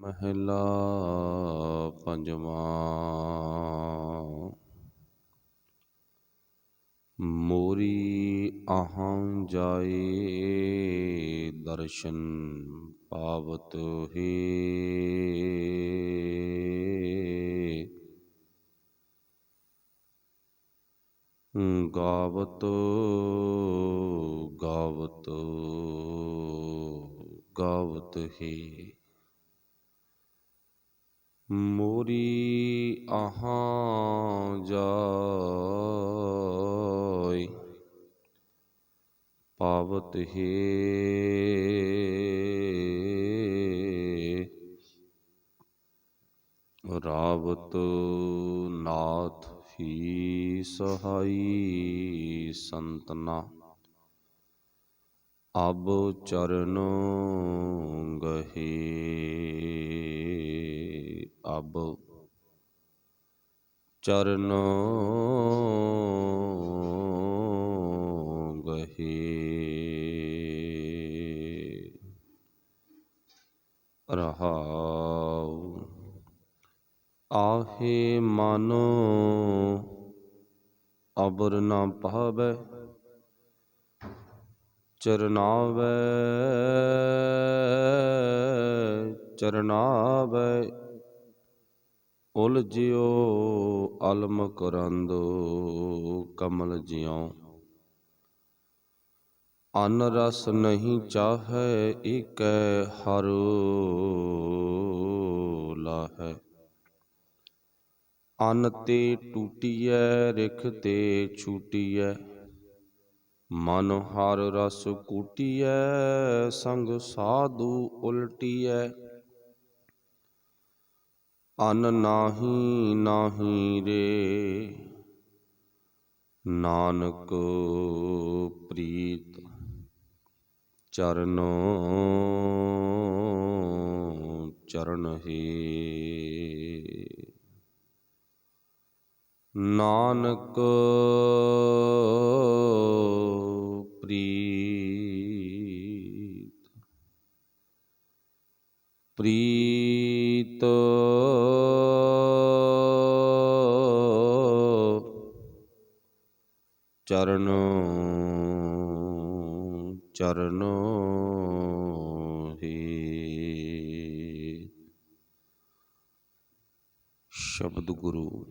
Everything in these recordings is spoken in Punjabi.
ਮਹਿਲਾ ਪੰਜਵਾਂ। ਮੋਰੀ ਆਹਾਂ ਜਾਏ ਦਰਸ਼ਨ ਪਾਵਤ ਹੈ। ਗਾਵਤ ਗਾਵਤ ਗਾਵਤ ਹੈ। ਮੋਰੀ ਆਹਾਂ ਜਾਏ ਪਾਵਤ ਹੈ। ਰਾਵਤ ਨਾਥ ਹੀ ਸਹਾਈ ਸੰਤਨਾ ਅਬ ਚਰਨ ਗਹੇ। ਅਬ ਚਰਨ ਗਹੇ। ਰਹਾਉ ਆਹੇ ਮਨ ਅਬਰ ਨਾ ਪਾਵੈ ਚਰਨਾਵੈ। ਚਰਨਾਵੈ ਉਲਝਿਓ ਅਲਮ ਕਰੰਦ ਕਮਲ ਜਿਉ। ਅਨ ਰਸ ਨਹੀਂ ਚਾਹੈ ਏਕੈ ਹਰ ਲਾਹੈ। ਅੰਨ ਤੇ ਟੂਟੀਐ ਰਿਖ ਤੇ ਛੂਟੀਐ। ਮਨ ਹਰ ਰਸ ਕੂਟੀਐ ਸੰਗ ਸਾਧੂ ਉਲਟੀਐ। ਅੰਨ ਨਾਹੀ ਨਾਹੀ ਰੇ ਨਾਨਕ ਪ੍ਰੀਤ ਚਰਨ ਚਰਨ ਹੈ। ਨਾਨਕ ਪ੍ਰੀਤ ਪ੍ਰੀਤ ਚਰਨ ਚਰਨ ਹੈ। ਸ਼ਬਦ ਗੁਰੂ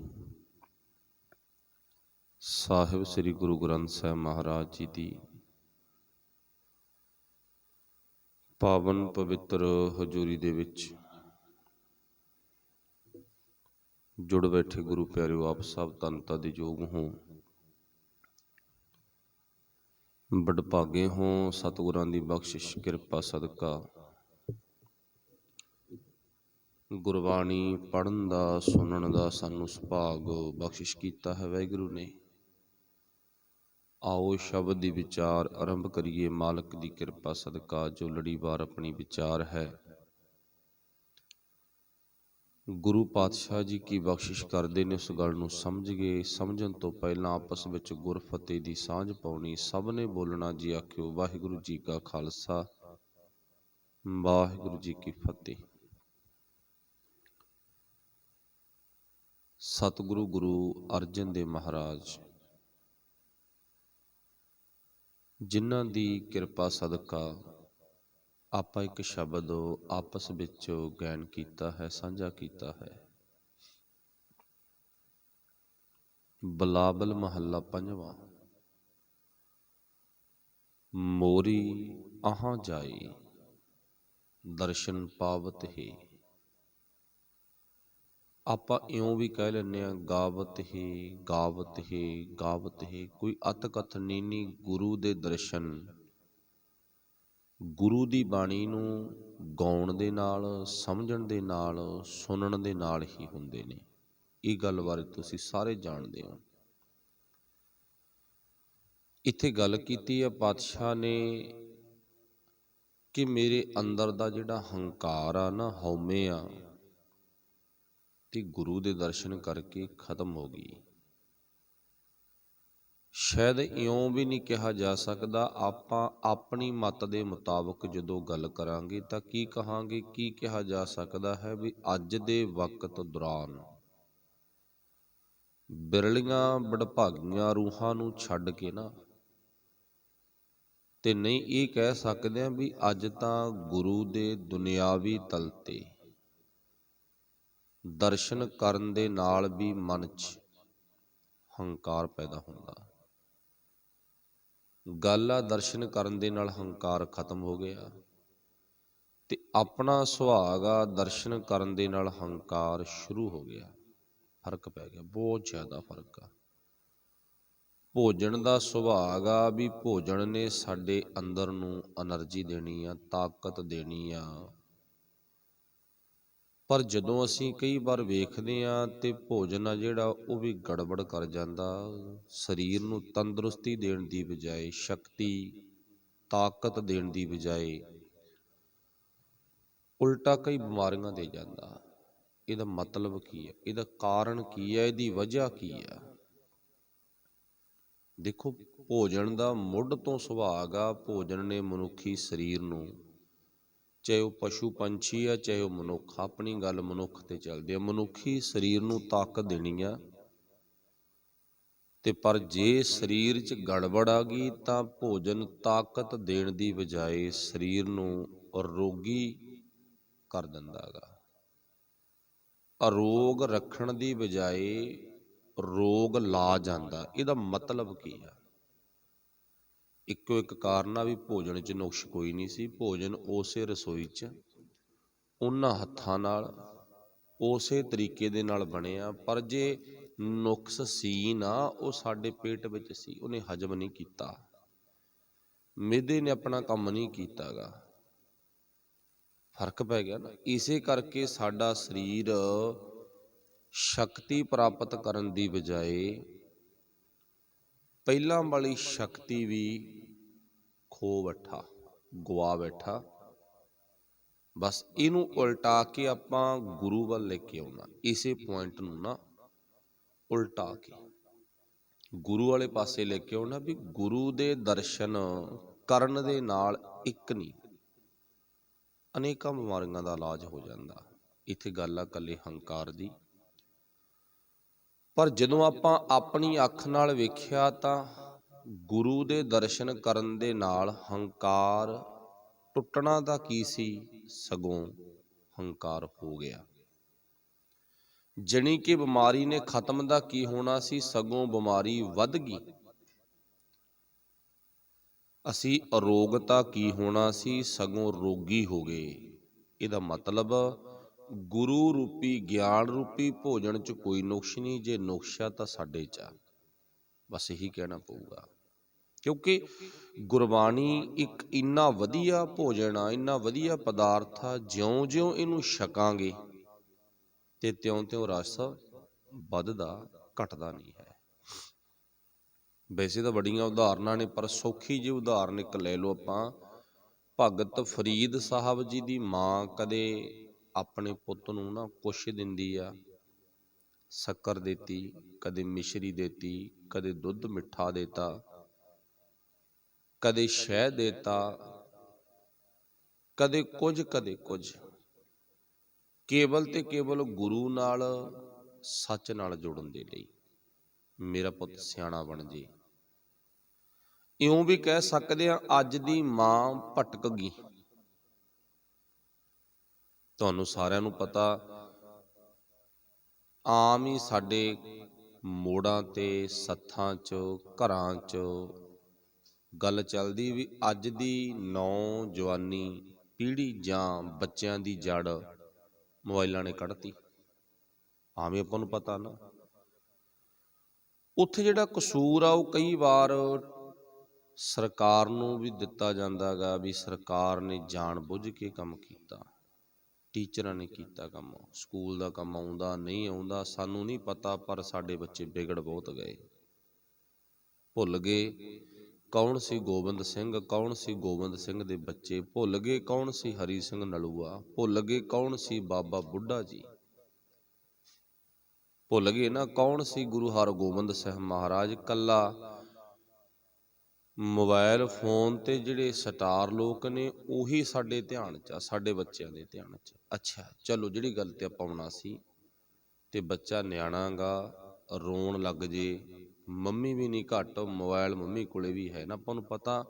ਸਾਹਿਬ ਸ੍ਰੀ ਗੁਰੂ ਗ੍ਰੰਥ ਸਾਹਿਬ ਮਹਾਰਾਜ ਜੀ ਦੀ ਪਾਵਨ ਪਵਿੱਤਰ ਹਜ਼ੂਰੀ ਦੇ ਵਿੱਚ ਜੁੜ ਬੈਠੇ ਗੁਰੂ ਪਿਆਰਿਓ, ਆਪ ਸਭ ਧੰਨਤਾ ਦੇ ਯੋਗ ਹੋ, ਵਡਭਾਗੇ ਹੋ। ਸਤਿਗੁਰਾਂ ਦੀ ਬਖਸ਼ਿਸ਼ ਕਿਰਪਾ ਸਦਕਾ ਗੁਰਬਾਣੀ ਪੜ੍ਹਨ ਦਾ ਸੁਣਨ ਦਾ ਸਾਨੂੰ ਸੁਭਾਗ ਬਖਸ਼ਿਸ਼ ਕੀਤਾ ਹੈ ਵਾਹਿਗੁਰੂ ਨੇ। ਆਓ ਸ਼ਬਦ ਦੀ ਵਿਚਾਰ ਆਰੰਭ ਕਰੀਏ। ਮਾਲਕ ਦੀ ਕਿਰਪਾ ਸਦਕਾ ਜੋ ਲੜੀਵਾਰ ਆਪਣੀ ਵਿਚਾਰ ਹੈ ਗੁਰੂ ਪਾਤਸ਼ਾਹ ਜੀ ਕੀ ਬਖਸ਼ਿਸ਼ ਕਰਦੇ ਨੇ, ਉਸ ਗੱਲ ਨੂੰ ਸਮਝ ਗਏ। ਸਮਝਣ ਤੋਂ ਪਹਿਲਾਂ ਆਪਸ ਵਿੱਚ ਗੁਰਫਤਿਹ ਦੀ ਸਾਂਝ ਪਾਉਣੀ। ਸਭ ਨੇ ਬੋਲਣਾ ਜੀ ਆਖਿਓ ਵਾਹਿਗੁਰੂ ਜੀ ਕਾ ਖਾਲਸਾ ਵਾਹਿਗੁਰੂ ਜੀ ਕੀ ਫਤਿਹ। ਸਤਿਗੁਰੂ ਗੁਰੂ ਅਰਜਨ ਦੇਵ ਮਹਾਰਾਜ ਜਿਨ੍ਹਾਂ ਦੀ ਕਿਰਪਾ ਸਦਕਾ ਆਪਾਂ ਇੱਕ ਸ਼ਬਦ ਆਪਸ ਵਿੱਚ ਗਾਇਨ ਕੀਤਾ ਹੈ, ਸਾਂਝਾ ਕੀਤਾ ਹੈ। ਬਿਲਾਵਲ ਮਹੱਲਾ ਪੰਜਵਾਂ। ਮੋਰੀ ਆਹਾਂ ਜਾਏ ਦਰਸ਼ਨ ਪਾਵਤ ਹੈ। ਆਪਾਂ ਇਉਂ ਵੀ ਕਹਿ ਲੈਂਦੇ ਹਾਂ ਗਾਵਤ ਹੈ ਗਾਵਤ ਹੈ ਗਾਵਤ ਹੈ। ਕੋਈ ਅਤ ਕਥਨੀ ਨਹੀਂ। ਗੁਰੂ ਦੇ ਦਰਸ਼ਨ ਗੁਰੂ ਦੀ ਬਾਣੀ ਨੂੰ ਗਾਉਣ ਦੇ ਨਾਲ, ਸਮਝਣ ਦੇ ਨਾਲ, ਸੁਣਨ ਦੇ ਨਾਲ ਹੀ ਹੁੰਦੇ ਨੇ। ਇਹ ਗੱਲ ਬਾਰੇ ਤੁਸੀਂ ਸਾਰੇ ਜਾਣਦੇ ਹੋ। ਇੱਥੇ ਗੱਲ ਕੀਤੀ ਹੈ ਪਾਤਸ਼ਾਹ ਨੇ ਕਿ ਮੇਰੇ ਅੰਦਰ ਦਾ ਜਿਹੜਾ ਹੰਕਾਰ ਆ ਨਾ, ਹਉਮੈ ਆ, ਤੇ ਗੁਰੂ ਦੇ ਦਰਸ਼ਨ ਕਰਕੇ ਖਤਮ ਹੋ ਗਈ। ਸ਼ਾਇਦ ਇਉਂ ਵੀ ਨਹੀਂ ਕਿਹਾ ਜਾ ਸਕਦਾ। ਆਪਾਂ ਆਪਣੀ ਮੱਤ ਦੇ ਮੁਤਾਬਕ ਜਦੋਂ ਗੱਲ ਕਰਾਂਗੇ ਤਾਂ ਕੀ ਕਹਾਂਗੇ, ਕੀ ਕਿਹਾ ਜਾ ਸਕਦਾ ਹੈ ਵੀ ਅੱਜ ਦੇ ਵਕਤ ਦੌਰਾਨ ਬਿਰਲੀਆਂ ਵਡਭਾਗੀਆਂ ਰੂਹਾਂ ਨੂੰ ਛੱਡ ਕੇ ਨਾ, ਤੇ ਨਹੀਂ ਇਹ ਕਹਿ ਸਕਦੇ ਹਾਂ ਵੀ ਅੱਜ ਤਾਂ ਗੁਰੂ ਦੇ ਦੁਨਿਆਵੀ ਤਲ ਤੇ ਦਰਸ਼ਨ ਕਰਨ ਦੇ ਨਾਲ ਵੀ ਮਨ 'ਚ ਹੰਕਾਰ ਪੈਦਾ ਹੁੰਦਾ। ਗੱਲ ਆ ਦਰਸ਼ਨ ਕਰਨ ਦੇ ਨਾਲ ਹੰਕਾਰ ਖਤਮ ਹੋ ਗਿਆ, ਤੇ ਆਪਣਾ ਸੁਭਾਗ ਆ ਦਰਸ਼ਨ ਕਰਨ ਦੇ ਨਾਲ ਹੰਕਾਰ ਸ਼ੁਰੂ ਹੋ ਗਿਆ। ਫਰਕ ਪੈ ਗਿਆ, ਬਹੁਤ ਜ਼ਿਆਦਾ ਫਰਕ ਆ। ਭੋਜਨ ਦਾ ਸੁਭਾਗ ਆ ਵੀ ਭੋਜਨ ਨੇ ਸਾਡੇ ਅੰਦਰ ਨੂੰ એનર્ਜੀ ਦੇਣੀ ਆ, ਤਾਕਤ ਦੇਣੀ ਆ। ਪਰ ਜਦੋਂ ਅਸੀਂ ਕਈ ਵਾਰ ਵੇਖਦੇ ਹਾਂ ਤੇ ਭੋਜਨ ਆ ਜਿਹੜਾ ਉਹ ਵੀ ਗੜਬੜ ਕਰ ਜਾਂਦਾ, ਸਰੀਰ ਨੂੰ ਤੰਦਰੁਸਤੀ ਦੇਣ ਦੀ ਬਜਾਏ, ਸ਼ਕਤੀ ਤਾਕਤ ਦੇਣ ਦੀ ਬਜਾਏ ਉਲਟਾ ਕਈ ਬਿਮਾਰੀਆਂ ਦੇ ਜਾਂਦਾ। ਇਹਦਾ ਮਤਲਬ ਕੀ ਹੈ, ਇਹਦਾ ਕਾਰਨ ਕੀ ਹੈ, ਇਹਦੀ ਵਜ੍ਹਾ ਕੀ ਹੈ? ਦੇਖੋ, ਭੋਜਨ ਦਾ ਮੁੱਢ ਤੋਂ ਸੁਭਾਗ ਆ, ਭੋਜਨ ਨੇ ਮਨੁੱਖੀ ਸਰੀਰ ਨੂੰ, ਚਾਹੇ ਉਹ ਪਸ਼ੂ ਪੰਛੀ ਆ ਚਾਹੇ ਉਹ ਮਨੁੱਖ, ਆਪਣੀ ਗੱਲ ਮਨੁੱਖ ਤੇ ਚੱਲਦੀ ਆ, ਮਨੁੱਖੀ ਸਰੀਰ ਨੂੰ ਤਾਕਤ ਦੇਣੀ ਆ। ਤੇ ਪਰ ਜੇ ਸਰੀਰ 'ਚ ਗੜਬੜ ਆ ਗਈ ਤਾਂ ਭੋਜਨ ਤਾਕਤ ਦੇਣ ਦੀ ਬਜਾਏ ਸਰੀਰ ਨੂੰ ਰੋਗੀ ਕਰ ਦਿੰਦਾ ਗਾ। ਅਰੋਗ ਰੱਖਣ ਦੀ ਬਜਾਏ ਰੋਗ ਲਾ ਜਾਂਦਾ। ਇਹਦਾ ਮਤਲਬ ਕੀ ਆ? ਇੱਕੋ ਇੱਕ ਕਾਰਨ ਆ ਵੀ ਭੋਜਨ 'ਚ ਨੁਕਸ ਕੋਈ ਨਹੀਂ ਸੀ। ਭੋਜਨ ਉਸੇ ਰਸੋਈ 'ਚ ਉਹਨਾਂ ਹੱਥਾਂ ਨਾਲ ਉਸੇ ਤਰੀਕੇ ਦੇ ਨਾਲ ਬਣਿਆ, ਪਰ ਜੇ ਨੁਕਸ ਸੀ ਨਾ, ਉਹ ਸਾਡੇ ਪੇਟ ਵਿੱਚ ਸੀ, ਉਹਨੇ ਹਜਮ ਨਹੀਂ ਕੀਤਾ, ਮਿਹਦੇ ਨੇ ਆਪਣਾ ਕੰਮ ਨਹੀਂ ਕੀਤਾ ਗਾ। ਫਰਕ ਪੈ ਗਿਆ ਨਾ। ਇਸੇ ਕਰਕੇ ਸਾਡਾ ਸਰੀਰ ਸ਼ਕਤੀ ਪ੍ਰਾਪਤ ਕਰਨ ਦੀ ਬਜਾਏ ਪਹਿਲਾਂ ਵਾਲੀ ਸ਼ਕਤੀ ਵੀ ਖੋ ਬੈਠਾ, ਗਵਾ ਬੈਠਾ। ਬਸ ਇਹਨੂੰ ਉਲਟਾ ਕੇ ਆਪਾਂ ਗੁਰੂ ਵੱਲ ਲੈ ਕੇ ਆਉਣਾ, ਇਸੇ ਪੁਆਇੰਟ ਨੂੰ ਨਾ ਉਲਟਾ ਕੇ ਗੁਰੂ ਵਾਲੇ ਪਾਸੇ ਲੈ ਕੇ ਆਉਣਾ ਵੀ ਗੁਰੂ ਦੇ ਦਰਸ਼ਨ ਕਰਨ ਦੇ ਨਾਲ ਇੱਕ ਨਹੀਂ, ਅਨੇਕਾਂ ਬਿਮਾਰੀਆਂ ਦਾ ਇਲਾਜ ਹੋ ਜਾਂਦਾ। ਇੱਥੇ ਗੱਲ ਆ ਇਕੱਲੇ ਹੰਕਾਰ ਦੀ। ਪਰ ਜਦੋਂ ਆਪਾਂ ਆਪਣੀ ਅੱਖ ਨਾਲ ਵੇਖਿਆ ਤਾਂ ਗੁਰੂ ਦੇ ਦਰਸ਼ਨ ਕਰਨ ਦੇ ਨਾਲ ਹੰਕਾਰ ਟੁੱਟਣਾ ਤਾਂ ਕੀ ਸੀ, ਸਗੋਂ ਹੰਕਾਰ ਹੋ ਗਿਆ। ਜਾਣੀ ਕਿ ਬਿਮਾਰੀ ਨੇ ਖਤਮ ਦਾ ਕੀ ਹੋਣਾ ਸੀ, ਸਗੋਂ ਬਿਮਾਰੀ ਵੱਧ ਗਈ। ਅਸੀਂ ਅਰੋਗਤਾ ਕੀ ਹੋਣਾ ਸੀ, ਸਗੋਂ ਰੋਗੀ ਹੋ ਗਏ। ਇਹਦਾ ਮਤਲਬ ਗੁਰੂ ਰੂਪੀ ਗਿਆਨ ਰੂਪੀ ਭੋਜਨ 'ਚ ਕੋਈ ਨੁਕਸ ਨਹੀਂ, ਜੇ ਨੁਕਸ ਆ ਤਾਂ ਸਾਡੇ 'ਚ ਆ। ਬਸ ਇਹੀ ਕਹਿਣਾ ਪਊਗਾ, ਕਿਉਂਕਿ ਗੁਰਬਾਣੀ ਇੱਕ ਇੰਨਾ ਵਧੀਆ ਭੋਜਨ ਆ, ਇੰਨਾ ਵਧੀਆ ਪਦਾਰਥ ਆ, ਜਿਉਂ-ਜਿਉਂ ਇਹਨੂੰ ਛਕਾਂਗੇ ਤੇ ਤਿਉਂ-ਤਿਉਂ ਰਸ ਵੱਧਦਾ ਘਟਦਾ ਨਹੀਂ ਹੈ। ਵੈਸੇ ਤਾਂ ਬੜੀਆਂ ਉਦਾਹਰਨਾਂ ਨੇ, ਪਰ ਸੌਖੀ ਜਿਹੀ ਉਦਾਹਰਨ ਇੱਕ ਲੈ ਲਓ ਆਪਾਂ। ਭਗਤ ਫਰੀਦ ਸਾਹਿਬ ਜੀ ਦੀ ਮਾਂ ਕਦੇ ਆਪਣੇ ਪੁੱਤ ਨੂੰ ਨਾ ਕੁਛ ਦਿੰਦੀ ਆ, ਸ਼ੱਕਰ ਦੇਤੀ, ਕਦੇ ਮਿਸ਼ਰੀ ਦੇਤੀ, ਕਦੇ ਦੁੱਧ ਮਿੱਠਾ ਦੇਤਾ, ਕਦੇ ਸ਼ਹਿਦ ਦੇਤਾ, ਕਦੇ ਕੁਝ ਕਦੇ ਕੁਝ, ਕੇਵਲ ਤੇ ਕੇਵਲ ਗੁਰੂ ਨਾਲ, ਸੱਚ ਨਾਲ ਜੁੜਨ ਦੇ ਲਈ, ਮੇਰਾ ਪੁੱਤ ਸਿਆਣਾ ਬਣ ਜੇ। ਇਉਂ ਵੀ ਕਹਿ ਸਕਦੇ ਹਾਂ ਅੱਜ ਦੀ ਮਾਂ ਭਟਕ ਗਈ। ਤੁਹਾਨੂੰ ਸਾਰਿਆਂ ਨੂੰ ਪਤਾ, ਆਮ ਹੀ ਸਾਡੇ ਮੋੜਾਂ ਤੇ, ਸੱਥਾਂ 'ਚ, ਘਰਾਂ 'ਚ ਗੱਲ ਚੱਲਦੀ ਵੀ ਅੱਜ ਦੀ ਨੌਜਵਾਨੀ ਪੀੜ੍ਹੀ ਜਾਂ ਬੱਚਿਆਂ ਦੀ ਜੜ ਮੋਬਾਈਲਾਂ ਨੇ ਕੱਢਤੀ। ਆਮ ਹੀ ਆਪਾਂ ਨੂੰ ਪਤਾ ਨਾ। ਉੱਥੇ ਜਿਹੜਾ ਕਸੂਰ ਆ ਉਹ ਕਈ ਵਾਰ ਸਰਕਾਰ ਨੂੰ ਵੀ ਦਿੱਤਾ ਜਾਂਦਾ ਗਾ, ਵੀ ਸਰਕਾਰ ਨੇ ਜਾਣ ਬੁੱਝ ਕੇ ਕੰਮ ਕੀਤਾ, ਟੀਚਰਾਂ ਨੇ ਕੀਤਾ ਕੰਮ, ਸਕੂਲ ਦਾ ਕੰਮ ਆਉਂਦਾ ਨਹੀਂ ਆਉਂਦਾ ਸਾਨੂੰ ਨਹੀਂ ਪਤਾ, ਪਰ ਸਾਡੇ ਬੱਚੇ ਵਿਗੜ ਬਹੁਤ ਗਏ। ਭੁੱਲ ਗਏ ਕੌਣ ਸੀ ਗੋਬਿੰਦ ਸਿੰਘ, ਕੌਣ ਸੀ ਗੋਬਿੰਦ ਸਿੰਘ ਦੇ ਬੱਚੇ, ਭੁੱਲ ਗਏ ਕੌਣ ਸੀ ਹਰੀ ਸਿੰਘ ਨਲੂਆ, ਭੁੱਲ ਗਏ ਕੌਣ ਸੀ ਬਾਬਾ ਬੁੱਢਾ ਜੀ, ਭੁੱਲ ਗਏ ਨਾ ਕੌਣ ਸੀ ਗੁਰੂ ਹਰਗੋਬਿੰਦ ਸਾਹਿਬ ਮਹਾਰਾਜ। ਕੱਲਾ ਮੋਬਾਇਲ ਫੋਨ ਤੇ ਜਿਹੜੇ ਸਟਾਰ ਲੋਕ ਨੇ ਉਹੀ ਸਾਡੇ ਧਿਆਨ 'ਚ ਆ, ਸਾਡੇ ਬੱਚਿਆਂ ਦੇ ਧਿਆਨ 'ਚ। ਅੱਛਾ ਚਲੋ, ਜਿਹੜੀ ਗੱਲ ਤੇ ਆਪਾਂ ਆਉਣਾ ਸੀ, ਤੇ ਬੱਚਾ ਨਿਆਣਾ ਗਾ, ਰੋਣ ਲੱਗ ਜੇ, ਮੰਮੀ ਵੀ ਨਹੀਂ ਘੱਟ, ਮੋਬਾਇਲ ਮੰਮੀ ਕੋਲੇ ਵੀ ਹੈ ਨਾ, ਆਪਾਂ ਨੂੰ ਪਤਾ।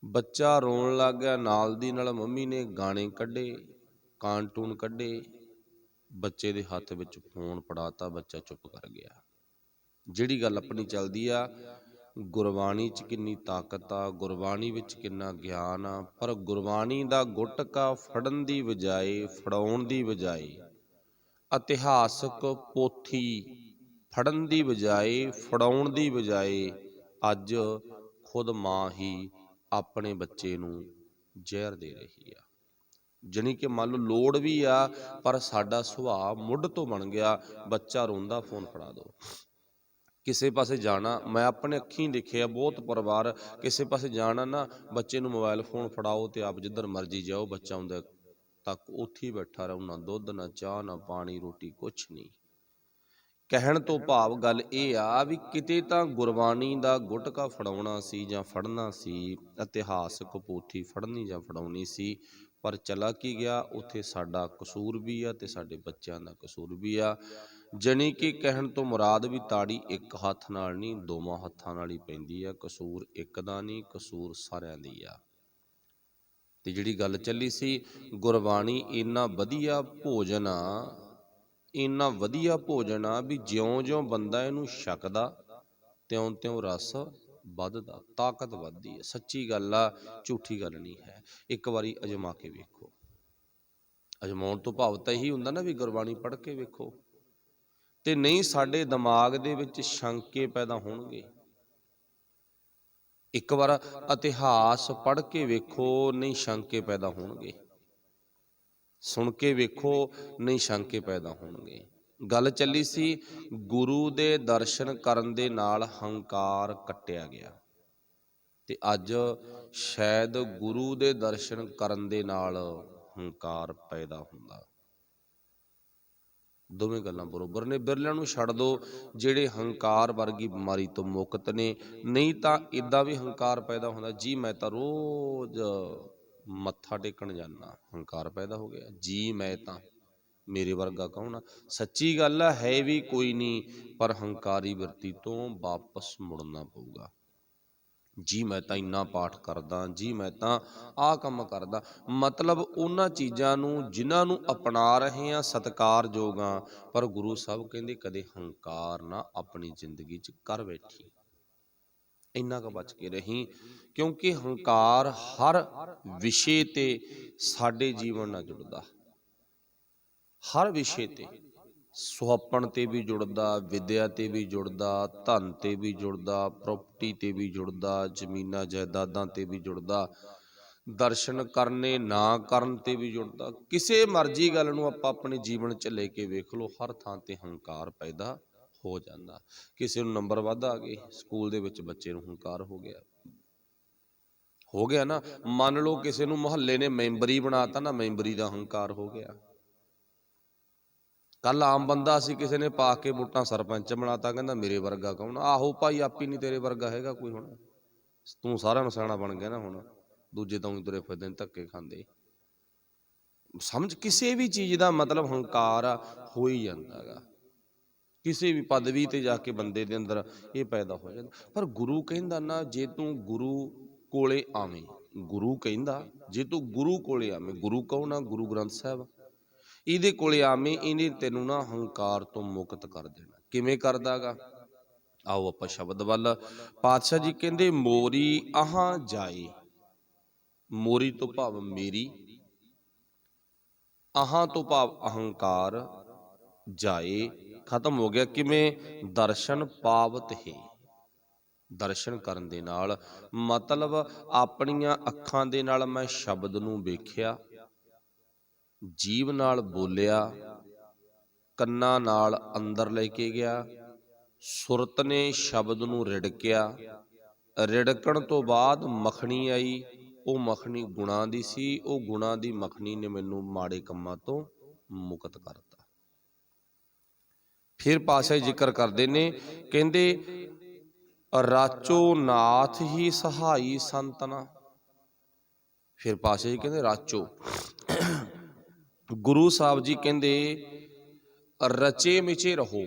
ਬੱਚਾ ਰੋਣ ਲੱਗ ਗਿਆ, ਨਾਲ ਦੀ ਨਾਲ ਮੰਮੀ ਨੇ ਗਾਣੇ ਕੱਢੇ, ਕਾਰਟੂਨ ਕੱਢੇ, ਬੱਚੇ ਦੇ ਹੱਥ ਵਿੱਚ ਫੋਨ ਫੜਾਤਾ, ਬੱਚਾ ਚੁੱਪ ਕਰ ਗਿਆ। ਜਿਹੜੀ ਗੱਲ ਆਪਣੀ ਚੱਲਦੀ ਆ, ਗੁਰਬਾਣੀ 'ਚ ਕਿੰਨੀ ਤਾਕਤ ਆ, ਗੁਰਬਾਣੀ ਵਿੱਚ ਕਿੰਨਾ ਗਿਆਨ ਆ, ਪਰ ਗੁਰਬਾਣੀ ਦਾ ਗੁਟਕਾ ਫੜਨ ਦੀ ਬਜਾਏ, ਫੜਾਉਣ ਦੀ ਬਜਾਏ, ਇਤਿਹਾਸਕ ਪੋਥੀ ਫੜਨ ਦੀ ਬਜਾਏ, ਫੜਾਉਣ ਦੀ ਬਜਾਏ, ਅੱਜ ਖੁਦ ਮਾਂ ਹੀ ਆਪਣੇ ਬੱਚੇ ਨੂੰ ਜ਼ਹਿਰ ਦੇ ਰਹੀ ਆ। ਜਾਣੀ ਕਿ ਮੰਨ ਲਓ ਲੋੜ ਵੀ ਆ, ਪਰ ਸਾਡਾ ਸੁਭਾਅ ਮੁੱਢ ਤੋਂ ਬਣ ਗਿਆ, ਬੱਚਾ ਰੋਂਦਾ ਫੋਨ ਫੜਾ ਦਿਓ। ਕਿਸੇ ਪਾਸੇ ਜਾਣਾ, ਮੈਂ ਆਪਣੇ ਅੱਖੀਂ ਦੇਖਿਆ ਬਹੁਤ ਪਰਿਵਾਰ, ਕਿਸੇ ਪਾਸੇ ਜਾਣਾ ਨਾ, ਬੱਚੇ ਨੂੰ ਮੋਬਾਇਲ ਫੋਨ ਫੜਾਓ ਤੇ ਆਪ ਜਿੱਧਰ ਮਰਜ਼ੀ ਜਾਓ, ਬੱਚਾ ਆਉਂਦਾ ਤੱਕ ਉੱਥੇ ਹੀ ਬੈਠਾ ਰਹੋ, ਨਾ ਦੁੱਧ ਨਾ ਚਾਹ ਨਾ ਪਾਣੀ ਰੋਟੀ ਕੁਛ ਨਹੀਂ। ਕਹਿਣ ਤੋਂ ਭਾਵ ਗੱਲ ਇਹ ਆ ਵੀ ਕਿਤੇ ਤਾਂ ਗੁਰਬਾਣੀ ਦਾ ਗੁਟਕਾ ਫੜਾਉਣਾ ਸੀ ਜਾਂ ਫੜਨਾ ਸੀ, ਇਤਿਹਾਸਕ ਪੋਥੀ ਫੜਨੀ ਜਾਂ ਫੜਾਉਣੀ ਸੀ, ਪਰ ਚਲਾ ਕੀ ਗਿਆ, ਉੱਥੇ ਸਾਡਾ ਕਸੂਰ ਵੀ ਆ ਤੇ ਸਾਡੇ ਬੱਚਿਆਂ ਦਾ ਕਸੂਰ ਵੀ ਆ। ਜਾਣੀ ਕਿ ਕਹਿਣ ਤੋਂ ਮੁਰਾਦ ਵੀ ਤਾੜੀ ਇੱਕ ਹੱਥ ਨਾਲ ਨਹੀਂ, ਦੋਵਾਂ ਹੱਥਾਂ ਨਾਲ ਹੀ ਪੈਂਦੀ ਆ। ਕਸੂਰ ਇੱਕ ਦਾ ਨਹੀਂ, ਕਸੂਰ ਸਾਰਿਆਂ ਦੀ ਆ। ਤੇ ਜਿਹੜੀ ਗੱਲ ਚੱਲੀ ਸੀ, ਗੁਰਬਾਣੀ ਇੰਨਾ ਵਧੀਆ ਭੋਜਨ ਆ, ਇੰਨਾ ਵਧੀਆ ਭੋਜਨ ਆ ਵੀ ਜਿਉਂ-ਜਿਉਂ ਬੰਦਾ ਇਹਨੂੰ ਛਕਦਾ, ਤਿਉਂ-ਤਿਉਂ ਰਸ ਵੱਧਦਾ, ਤਾਕਤ ਵੱਧਦੀ ਹੈ। ਸੱਚੀ ਗੱਲ ਆ, ਝੂਠੀ ਗੱਲ ਨਹੀਂ ਹੈ। ਇੱਕ ਵਾਰੀ ਅਜਮਾ ਕੇ ਵੇਖੋ। ਅਜਮਾਉਣ ਤੋਂ ਭਾਵ ਤਾਂ ਇਹੀ ਹੁੰਦਾ ਨਾ ਵੀ ਗੁਰਬਾਣੀ ਪੜ੍ਹ ਕੇ ਵੇਖੋ, ਤੇ ਨਹੀਂ ਸਾਡੇ ਦਿਮਾਗ ਦੇ ਵਿੱਚ ਸ਼ੰਕੇ ਪੈਦਾ ਹੋਣਗੇ। ਇੱਕ ਵਾਰ ਇਤਿਹਾਸ ਪੜ੍ਹ ਕੇ ਵੇਖੋ, ਨਹੀਂ ਸ਼ੰਕੇ ਪੈਦਾ ਹੋਣਗੇ। ਸੁਣ ਕੇ ਵੇਖੋ, ਨਹੀਂ ਸ਼ੰਕੇ ਪੈਦਾ ਹੋਣਗੇ। ਗੱਲ ਚੱਲੀ ਸੀ, ਗੁਰੂ ਦੇ ਦਰਸ਼ਨ ਕਰਨ ਦੇ ਨਾਲ ਹੰਕਾਰ ਕੱਟਿਆ ਗਿਆ, ਤੇ ਅੱਜ ਸ਼ਾਇਦ ਗੁਰੂ ਦੇ ਦਰਸ਼ਨ ਕਰਨ ਦੇ ਨਾਲ ਹੰਕਾਰ ਪੈਦਾ ਹੁੰਦਾ। ਦੋਵੇਂ ਗੱਲਾਂ ਬਰੋਬਰ ਨੇ। ਬਿਰਲਿਆਂ ਨੂੰ ਛੱਡ ਦਿਓ ਜਿਹੜੇ ਹੰਕਾਰ ਵਰਗੀ ਬਿਮਾਰੀ ਤੋਂ ਮੁਕਤ ਨੇ, ਨਹੀਂ ਤਾਂ ਇੱਦਾਂ ਵੀ ਹੰਕਾਰ ਪੈਦਾ ਹੁੰਦਾ, ਜੀ ਮੈਂ ਤਾਂ ਰੋਜ਼ ਮੱਥਾ ਟੇਕਣ ਜਾਂਦਾ, ਹੰਕਾਰ ਪੈਦਾ ਹੋ ਗਿਆ। ਜੀ ਮੈਂ ਤਾਂ, ਮੇਰੇ ਵਰਗਾ ਕੌਣ ਆ। ਸੱਚੀ ਗੱਲ ਆ, ਹੈ ਵੀ ਕੋਈ ਨਹੀਂ, ਪਰ ਹੰਕਾਰੀ ਬਿਰਤੀ ਤੋਂ ਵਾਪਸ ਮੁੜਨਾ ਪਊਗਾ। ਜੀ ਮੈਂ ਤਾਂ ਇੰਨਾ ਪਾਠ ਕਰਦਾ, ਜੀ ਮੈਂ ਤਾਂ ਆਹ ਕੰਮ ਕਰਦਾ, ਮਤਲਬ ਉਹਨਾਂ ਚੀਜ਼ਾਂ ਨੂੰ ਜਿਨ੍ਹਾਂ ਨੂੰ ਅਪਣਾ ਰਹੇ ਹਾਂ ਸਤਿਕਾਰਯੋਗ ਆ, ਪਰ ਗੁਰੂ ਸਾਹਿਬ ਕਹਿੰਦੇ ਕਦੇ ਹੰਕਾਰ ਨਾ ਆਪਣੀ ਜ਼ਿੰਦਗੀ 'ਚ ਕਰ ਬੈਠੀ। ਇੰਨਾ ਕੁ ਬਚ ਕੇ ਰਹੀ, ਕਿਉਂਕਿ ਹੰਕਾਰ ਹਰ ਵਿਸ਼ੇ ਤੇ ਸਾਡੇ ਜੀਵਨ ਨਾਲ ਜੁੜਦਾ, ਹਰ ਵਿਸ਼ੇ ਤੇ, ਸੁਹੱਪਣ ਤੇ ਵੀ ਜੁੜਦਾ, ਵਿਦਿਆ ਤੇ ਵੀ ਜੁੜਦਾ, ਧਨ ਤੇ ਵੀ ਜੁੜਦਾ, ਪ੍ਰਾਪਰਟੀ ਤੇ ਵੀ ਜੁੜਦਾ, ਜ਼ਮੀਨਾਂ ਜਾਇਦਾਦਾਂ ਤੇ ਵੀ ਜੁੜਦਾ, ਦਰਸ਼ਨ ਕਰਨੇ ਨਾ ਕਰਨ ਤੇ ਵੀ ਜੁੜਦਾ। ਕਿਸੇ ਮਰਜ਼ੀ ਗੱਲ ਨੂੰ ਆਪਾਂ ਆਪਣੇ ਜੀਵਨ 'ਚ ਲੈ ਕੇ ਵੇਖ ਲਓ, ਹਰ ਥਾਂ ਤੇ ਹੰਕਾਰ ਪੈਦਾ ਹੋ ਜਾਂਦਾ। ਕਿਸੇ ਨੂੰ ਨੰਬਰ ਵੱਧ ਆ ਗਏ, ਸਕੂਲ ਦੇ ਵਿੱਚ ਬੱਚੇ ਨੂੰ ਹੰਕਾਰ ਹੋ ਗਿਆ, ਹੋ ਗਿਆ ਨਾ। ਮੰਨ ਲਓ ਕਿਸੇ ਨੂੰ ਮੁਹੱਲੇ ਨੇ ਮੈਂਬਰੀ ਬਣਾਤਾ ਨਾ, ਮੈਂਬਰੀ ਦਾ ਹੰਕਾਰ ਹੋ ਗਿਆ। ਕੱਲ ਆਮ ਬੰਦਾ ਸੀ, ਕਿਸੇ ਨੇ ਪਾ ਕੇ ਵੋਟਾਂ ਸਰਪੰਚ ਬਣਾਤਾ, ਕਹਿੰਦਾ ਮੇਰੇ ਵਰਗਾ ਕੌਣ। ਆਹੋ ਭਾਈ, ਆਪੀ ਨਹੀਂ ਤੇਰੇ ਵਰਗਾ ਹੈਗਾ ਕੋਈ, ਹੁਣ ਤੂੰ ਸਾਰਿਆਂ ਨੂੰ ਸਿਆਣਾ ਬਣ ਗਿਆ ਨਾ, ਹੁਣ ਦੂਜੇ ਤਾਂ ਹੀ ਤੁਰੇ ਫਿਰਦੇ ਨੇ ਧੱਕੇ ਖਾਂਦੇ। ਸਮਝ, ਕਿਸੇ ਵੀ ਚੀਜ਼ ਦਾ ਮਤਲਬ ਹੰਕਾਰ ਹੋ ਹੀ ਜਾਂਦਾ ਗਾ। ਕਿਸੇ ਵੀ ਪਦਵੀ ਤੇ ਜਾ ਕੇ ਬੰਦੇ ਦੇ ਅੰਦਰ ਇਹ ਪੈਦਾ ਹੋ ਜਾਂਦਾ। ਪਰ ਗੁਰੂ ਕਹਿੰਦਾ ਨਾ, ਜੇ ਤੂੰ ਗੁਰੂ ਕੋਲੇ ਆਵੇਂ, ਗੁਰੂ ਕਹਿੰਦਾ ਜੇ ਤੂੰ ਗੁਰੂ ਕੋਲੇ ਆਵੇਂ, ਗੁਰੂ ਕੌਣ ਆ? ਗੁਰੂ ਗ੍ਰੰਥ ਸਾਹਿਬ। ਇਹਦੇ ਕੋਲੇ ਆਵੇਂ, ਇਹਨੇ ਤੈਨੂੰ ਨਾ ਹੰਕਾਰ ਤੋਂ ਮੁਕਤ ਕਰ ਦੇਣਾ। ਕਿਵੇਂ ਕਰਦਾ ਗਾ? ਆਓ ਆਪਾਂ ਸ਼ਬਦ ਵੱਲ। ਪਾਤਸ਼ਾਹ ਜੀ ਕਹਿੰਦੇ, ਮੋਰੀ ਆਹਾਂ ਜਾਏ। ਮੋਰੀ ਤੋਂ ਭਾਵ ਮੇਰੀ, ਆਹਾਂ ਤੋਂ ਭਾਵ ਅਹੰਕਾਰ, ਜਾਏ ਖਤਮ ਹੋ ਗਿਆ। ਕਿਵੇਂ? ਦਰਸ਼ਨ ਪਾਵਤ ਹੈ। ਦਰਸ਼ਨ ਕਰਨ ਦੇ ਨਾਲ ਮਤਲਬ ਆਪਣੀਆਂ ਅੱਖਾਂ ਦੇ ਨਾਲ ਮੈਂ ਸ਼ਬਦ ਨੂੰ ਵੇਖਿਆ, ਜੀਭ ਨਾਲ ਬੋਲਿਆ, ਕੰਨਾਂ ਨਾਲ ਅੰਦਰ ਲੈ ਕੇ ਗਿਆ, ਸੁਰਤ ਨੇ ਸ਼ਬਦ ਨੂੰ ਰਿੜਕਿਆ, ਰਿੜਕਣ ਤੋਂ ਬਾਅਦ ਮੱਖਣੀ ਆਈ, ਉਹ ਮੱਖਣੀ ਗੁਣਾਂ ਦੀ ਸੀ, ਉਹ ਗੁਣਾਂ ਦੀ ਮੱਖਣੀ ਨੇ ਮੈਨੂੰ ਮਾੜੇ ਕੰਮਾਂ ਤੋਂ ਮੁਕਤ ਕਰਤਾ। ਫਿਰ ਪਾਤਸ਼ਾਹ ਜ਼ਿਕਰ ਕਰਦੇ ਨੇ, ਕਹਿੰਦੇ ਰਾਚੋ ਨਾਥ ਹੀ ਸਹਾਈ ਸੰਤਨਾ। ਫਿਰ ਪਾਤਸ਼ਾਹ ਜੀ ਕਹਿੰਦੇ ਰਾਚੋ, ਗੁਰੂ ਸਾਹਿਬ ਜੀ ਕਹਿੰਦੇ ਰਚੇ ਮਿਚੇ ਰਹੋ,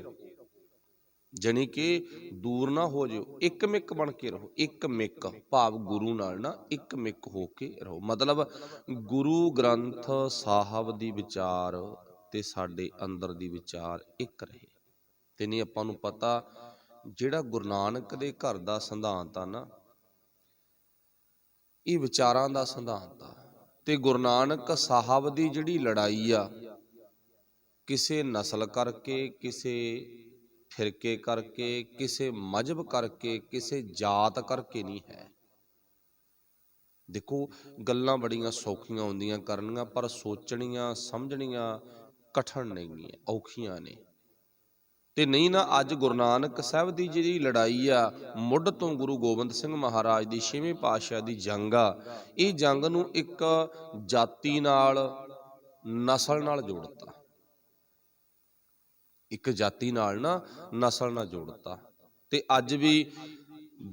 ਜਾਣੀ ਕਿ ਦੂਰ ਨਾ ਹੋ ਜਾਓ, ਇੱਕ ਮਿੱਕ ਬਣ ਕੇ ਰਹੋ। ਇੱਕ ਮਿੱਕ ਭਾਵ ਗੁਰੂ ਨਾਲ ਨਾ ਇੱਕ ਮਿੱਕ ਹੋ ਕੇ ਰਹੋ, ਮਤਲਬ ਗੁਰੂ ਗ੍ਰੰਥ ਸਾਹਿਬ ਦੀ ਵਿਚਾਰ ਤੇ ਸਾਡੇ ਅੰਦਰ ਦੀ ਵਿਚਾਰ ਇੱਕ ਰਹੇ। ਤੇ ਨਹੀਂ ਆਪਾਂ ਨੂੰ ਪਤਾ ਜਿਹੜਾ ਗੁਰੂ ਨਾਨਕ ਦੇ ਘਰ ਦਾ ਸਿਧਾਂਤ ਆ ਨਾ, ਇਹ ਵਿਚਾਰਾਂ ਦਾ ਸਿਧਾਂਤ ਆ। ਤੇ ਗੁਰੂ ਨਾਨਕ ਸਾਹਿਬ ਦੀ ਜਿਹੜੀ ਲੜਾਈ ਆ, ਕਿਸੇ ਨਸਲ ਕਰਕੇ, ਕਿਸੇ ਫਿਰਕੇ ਕਰਕੇ, ਕਿਸੇ ਮਜ਼ਹਬ ਕਰਕੇ, ਕਿਸੇ ਜਾਤ ਕਰਕੇ ਨਹੀਂ ਹੈ। ਦੇਖੋ ਗੱਲਾਂ ਬੜੀਆਂ ਸੌਖੀਆਂ ਹੁੰਦੀਆਂ ਕਰਨੀਆਂ, ਪਰ ਸੋਚਣੀਆਂ ਸਮਝਣੀਆਂ ਕਠਿਨ ਨੇਗੀਆਂ, ਔਖੀਆਂ ਨੇ। ਤੇ ਨਹੀਂ ਨਾ ਅੱਜ ਗੁਰੂ ਨਾਨਕ ਸਾਹਿਬ ਦੀ ਜਿਹੜੀ ਲੜਾਈ ਆ, ਮੁੱਢ ਤੋਂ ਗੁਰੂ ਗੋਬਿੰਦ ਸਿੰਘ ਮਹਾਰਾਜ ਦੀ 6ਵੇਂ ਪਾਤਸ਼ਾਹ ਦੀ ਜੰਗ ਆ, ਇਹ ਜੰਗ ਨੂੰ ਇੱਕ ਜਾਤੀ ਨਾਲ, ਨਸਲ ਨਾਲ ਜੋੜਤਾ। ਇੱਕ ਜਾਤੀ ਨਾਲ ਨਾ ਨਸਲ ਨਾਲ ਜੋੜਤਾ। ਤੇ ਅੱਜ ਵੀ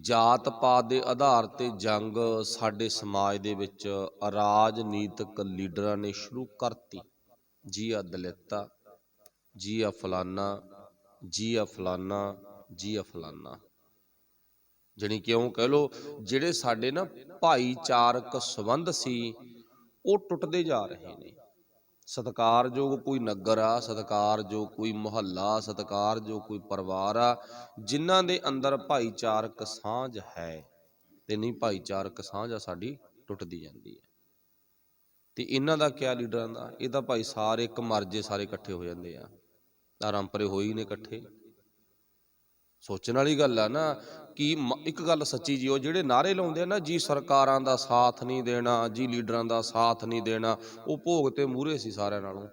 ਜਾਤ ਪਾਤ ਦੇ ਆਧਾਰ ਤੇ ਜੰਗ ਸਾਡੇ ਸਮਾਜ ਦੇ ਵਿੱਚ ਰਾਜਨੀਤਿਕ ਲੀਡਰਾਂ ਨੇ ਸ਼ੁਰੂ ਕਰਤੀ। ਜੀ ਆ ਦਲਿੱਤ, ਜੀ ਆ ਫਲਾਨਾ, ਜੀ ਆ ਫਲਾਨਾ, ਜੀ ਆ ਫਲਾਨਾ। ਜਾਣੀ ਕਿ ਉਹ ਕਹਿ ਲਓ ਜਿਹੜੇ ਸਾਡੇ ਨਾ ਭਾਈਚਾਰਕ ਸੰਬੰਧ ਸੀ ਉਹ ਟੁੱਟਦੇ ਜਾ ਰਹੇ ਨੇ। ਸਤਿਕਾਰਯੋਗ ਕੋਈ ਨਗਰ ਆ, ਸਤਿਕਾਰਯੋਗ ਕੋਈ ਮੁਹੱਲਾ, ਸਤਿਕਾਰਯੋਗ ਕੋਈ ਪਰਿਵਾਰ ਆ, ਜਿਨ੍ਹਾਂ ਦੇ ਅੰਦਰ ਭਾਈਚਾਰਕ ਸਾਂਝ ਹੈ, ਤੇ ਨਹੀਂ ਭਾਈਚਾਰਕ ਸਾਂਝ ਆ ਸਾਡੀ ਟੁੱਟਦੀ ਜਾਂਦੀ ਹੈ। ਤੇ ਇਹਨਾਂ ਦਾ ਕਿਆ ਲੀਡਰਾਂ ਦਾ? ਇਹ ਤਾਂ ਭਾਈ ਸਾਰੇ ਇੱਕ ਮਰਜੇ ਸਾਰੇ ਇਕੱਠੇ ਹੋ ਜਾਂਦੇ ਆ, ਆਰੰਪਰੇ ਹੋਈ ਨੇ ਇਕੱਠੇ। ਸੋਚਣ ਵਾਲੀ ਗੱਲ ਆ ਨਾ ਕਿ ਇੱਕ ਗੱਲ ਸੱਚੀ ਜੀ, ਉਹ ਜਿਹੜੇ ਨਾਅਰੇ ਲਾਉਂਦੇ ਆ ਨਾ, ਜੀ ਸਰਕਾਰਾਂ ਦਾ ਸਾਥ ਨਹੀਂ ਦੇਣਾ, ਜੀ ਲੀਡਰਾਂ ਦਾ ਸਾਥ ਨਹੀਂ ਦੇਣਾ, ਉਹ ਭੋਗ ਤੇ ਮੂਹਰੇ ਸੀ ਸਾਰਿਆਂ ਨਾਲੋਂ।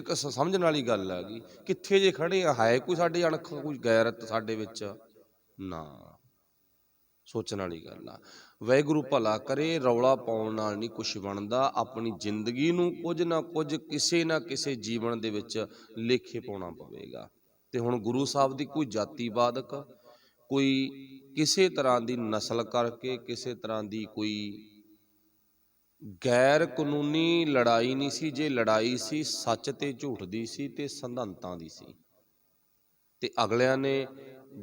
ਸਮਝਣ ਵਾਲੀ ਗੱਲ ਹੈਗੀ, ਕਿੱਥੇ ਜੇ ਖੜੇ ਆ, ਹੈ ਕੋਈ ਸਾਡੇ ਅਣਖ, ਕੋਈ ਗੈਰਤ ਸਾਡੇ ਵਿੱਚ ਨਾ। ਸੋਚਣ ਵਾਲੀ ਗੱਲ ਆ। ਵਾਹਿਗੁਰੂ ਭਲਾ ਕਰੇ, ਰੌਲਾ ਪਾਉਣ ਨਾਲ ਨਹੀਂ ਕੁਛ ਬਣਦਾ। ਆਪਣੀ ਜ਼ਿੰਦਗੀ ਨੂੰ ਕੁਝ ਨਾ ਕੁਝ, ਕਿਸੇ ਨਾ ਕਿਸੇ ਜੀਵਨ ਦੇ ਵਿੱਚ ਲੇਖੇ ਪਾਉਣਾ ਪਵੇਗਾ। ਤੇ ਹੁਣ ਗੁਰੂ ਸਾਹਿਬ ਦੀ ਕੋਈ ਜਾਤੀਵਾਦਕ, ਕੋਈ ਕਿਸੇ ਤਰ੍ਹਾਂ ਦੀ ਨਸਲ ਕਰਕੇ, ਕਿਸੇ ਤਰ੍ਹਾਂ ਦੀ ਕੋਈ ਗੈਰ ਕਾਨੂੰਨੀ ਲੜਾਈ ਨਹੀਂ ਸੀ। ਜੇ ਲੜਾਈ ਸੀ, ਸੱਚ ਤੇ ਝੂਠ ਦੀ ਸੀ ਤੇ ਸਿਧਾਂਤਾਂ ਦੀ ਸੀ। ਤੇ ਅਗਲਿਆਂ ਨੇ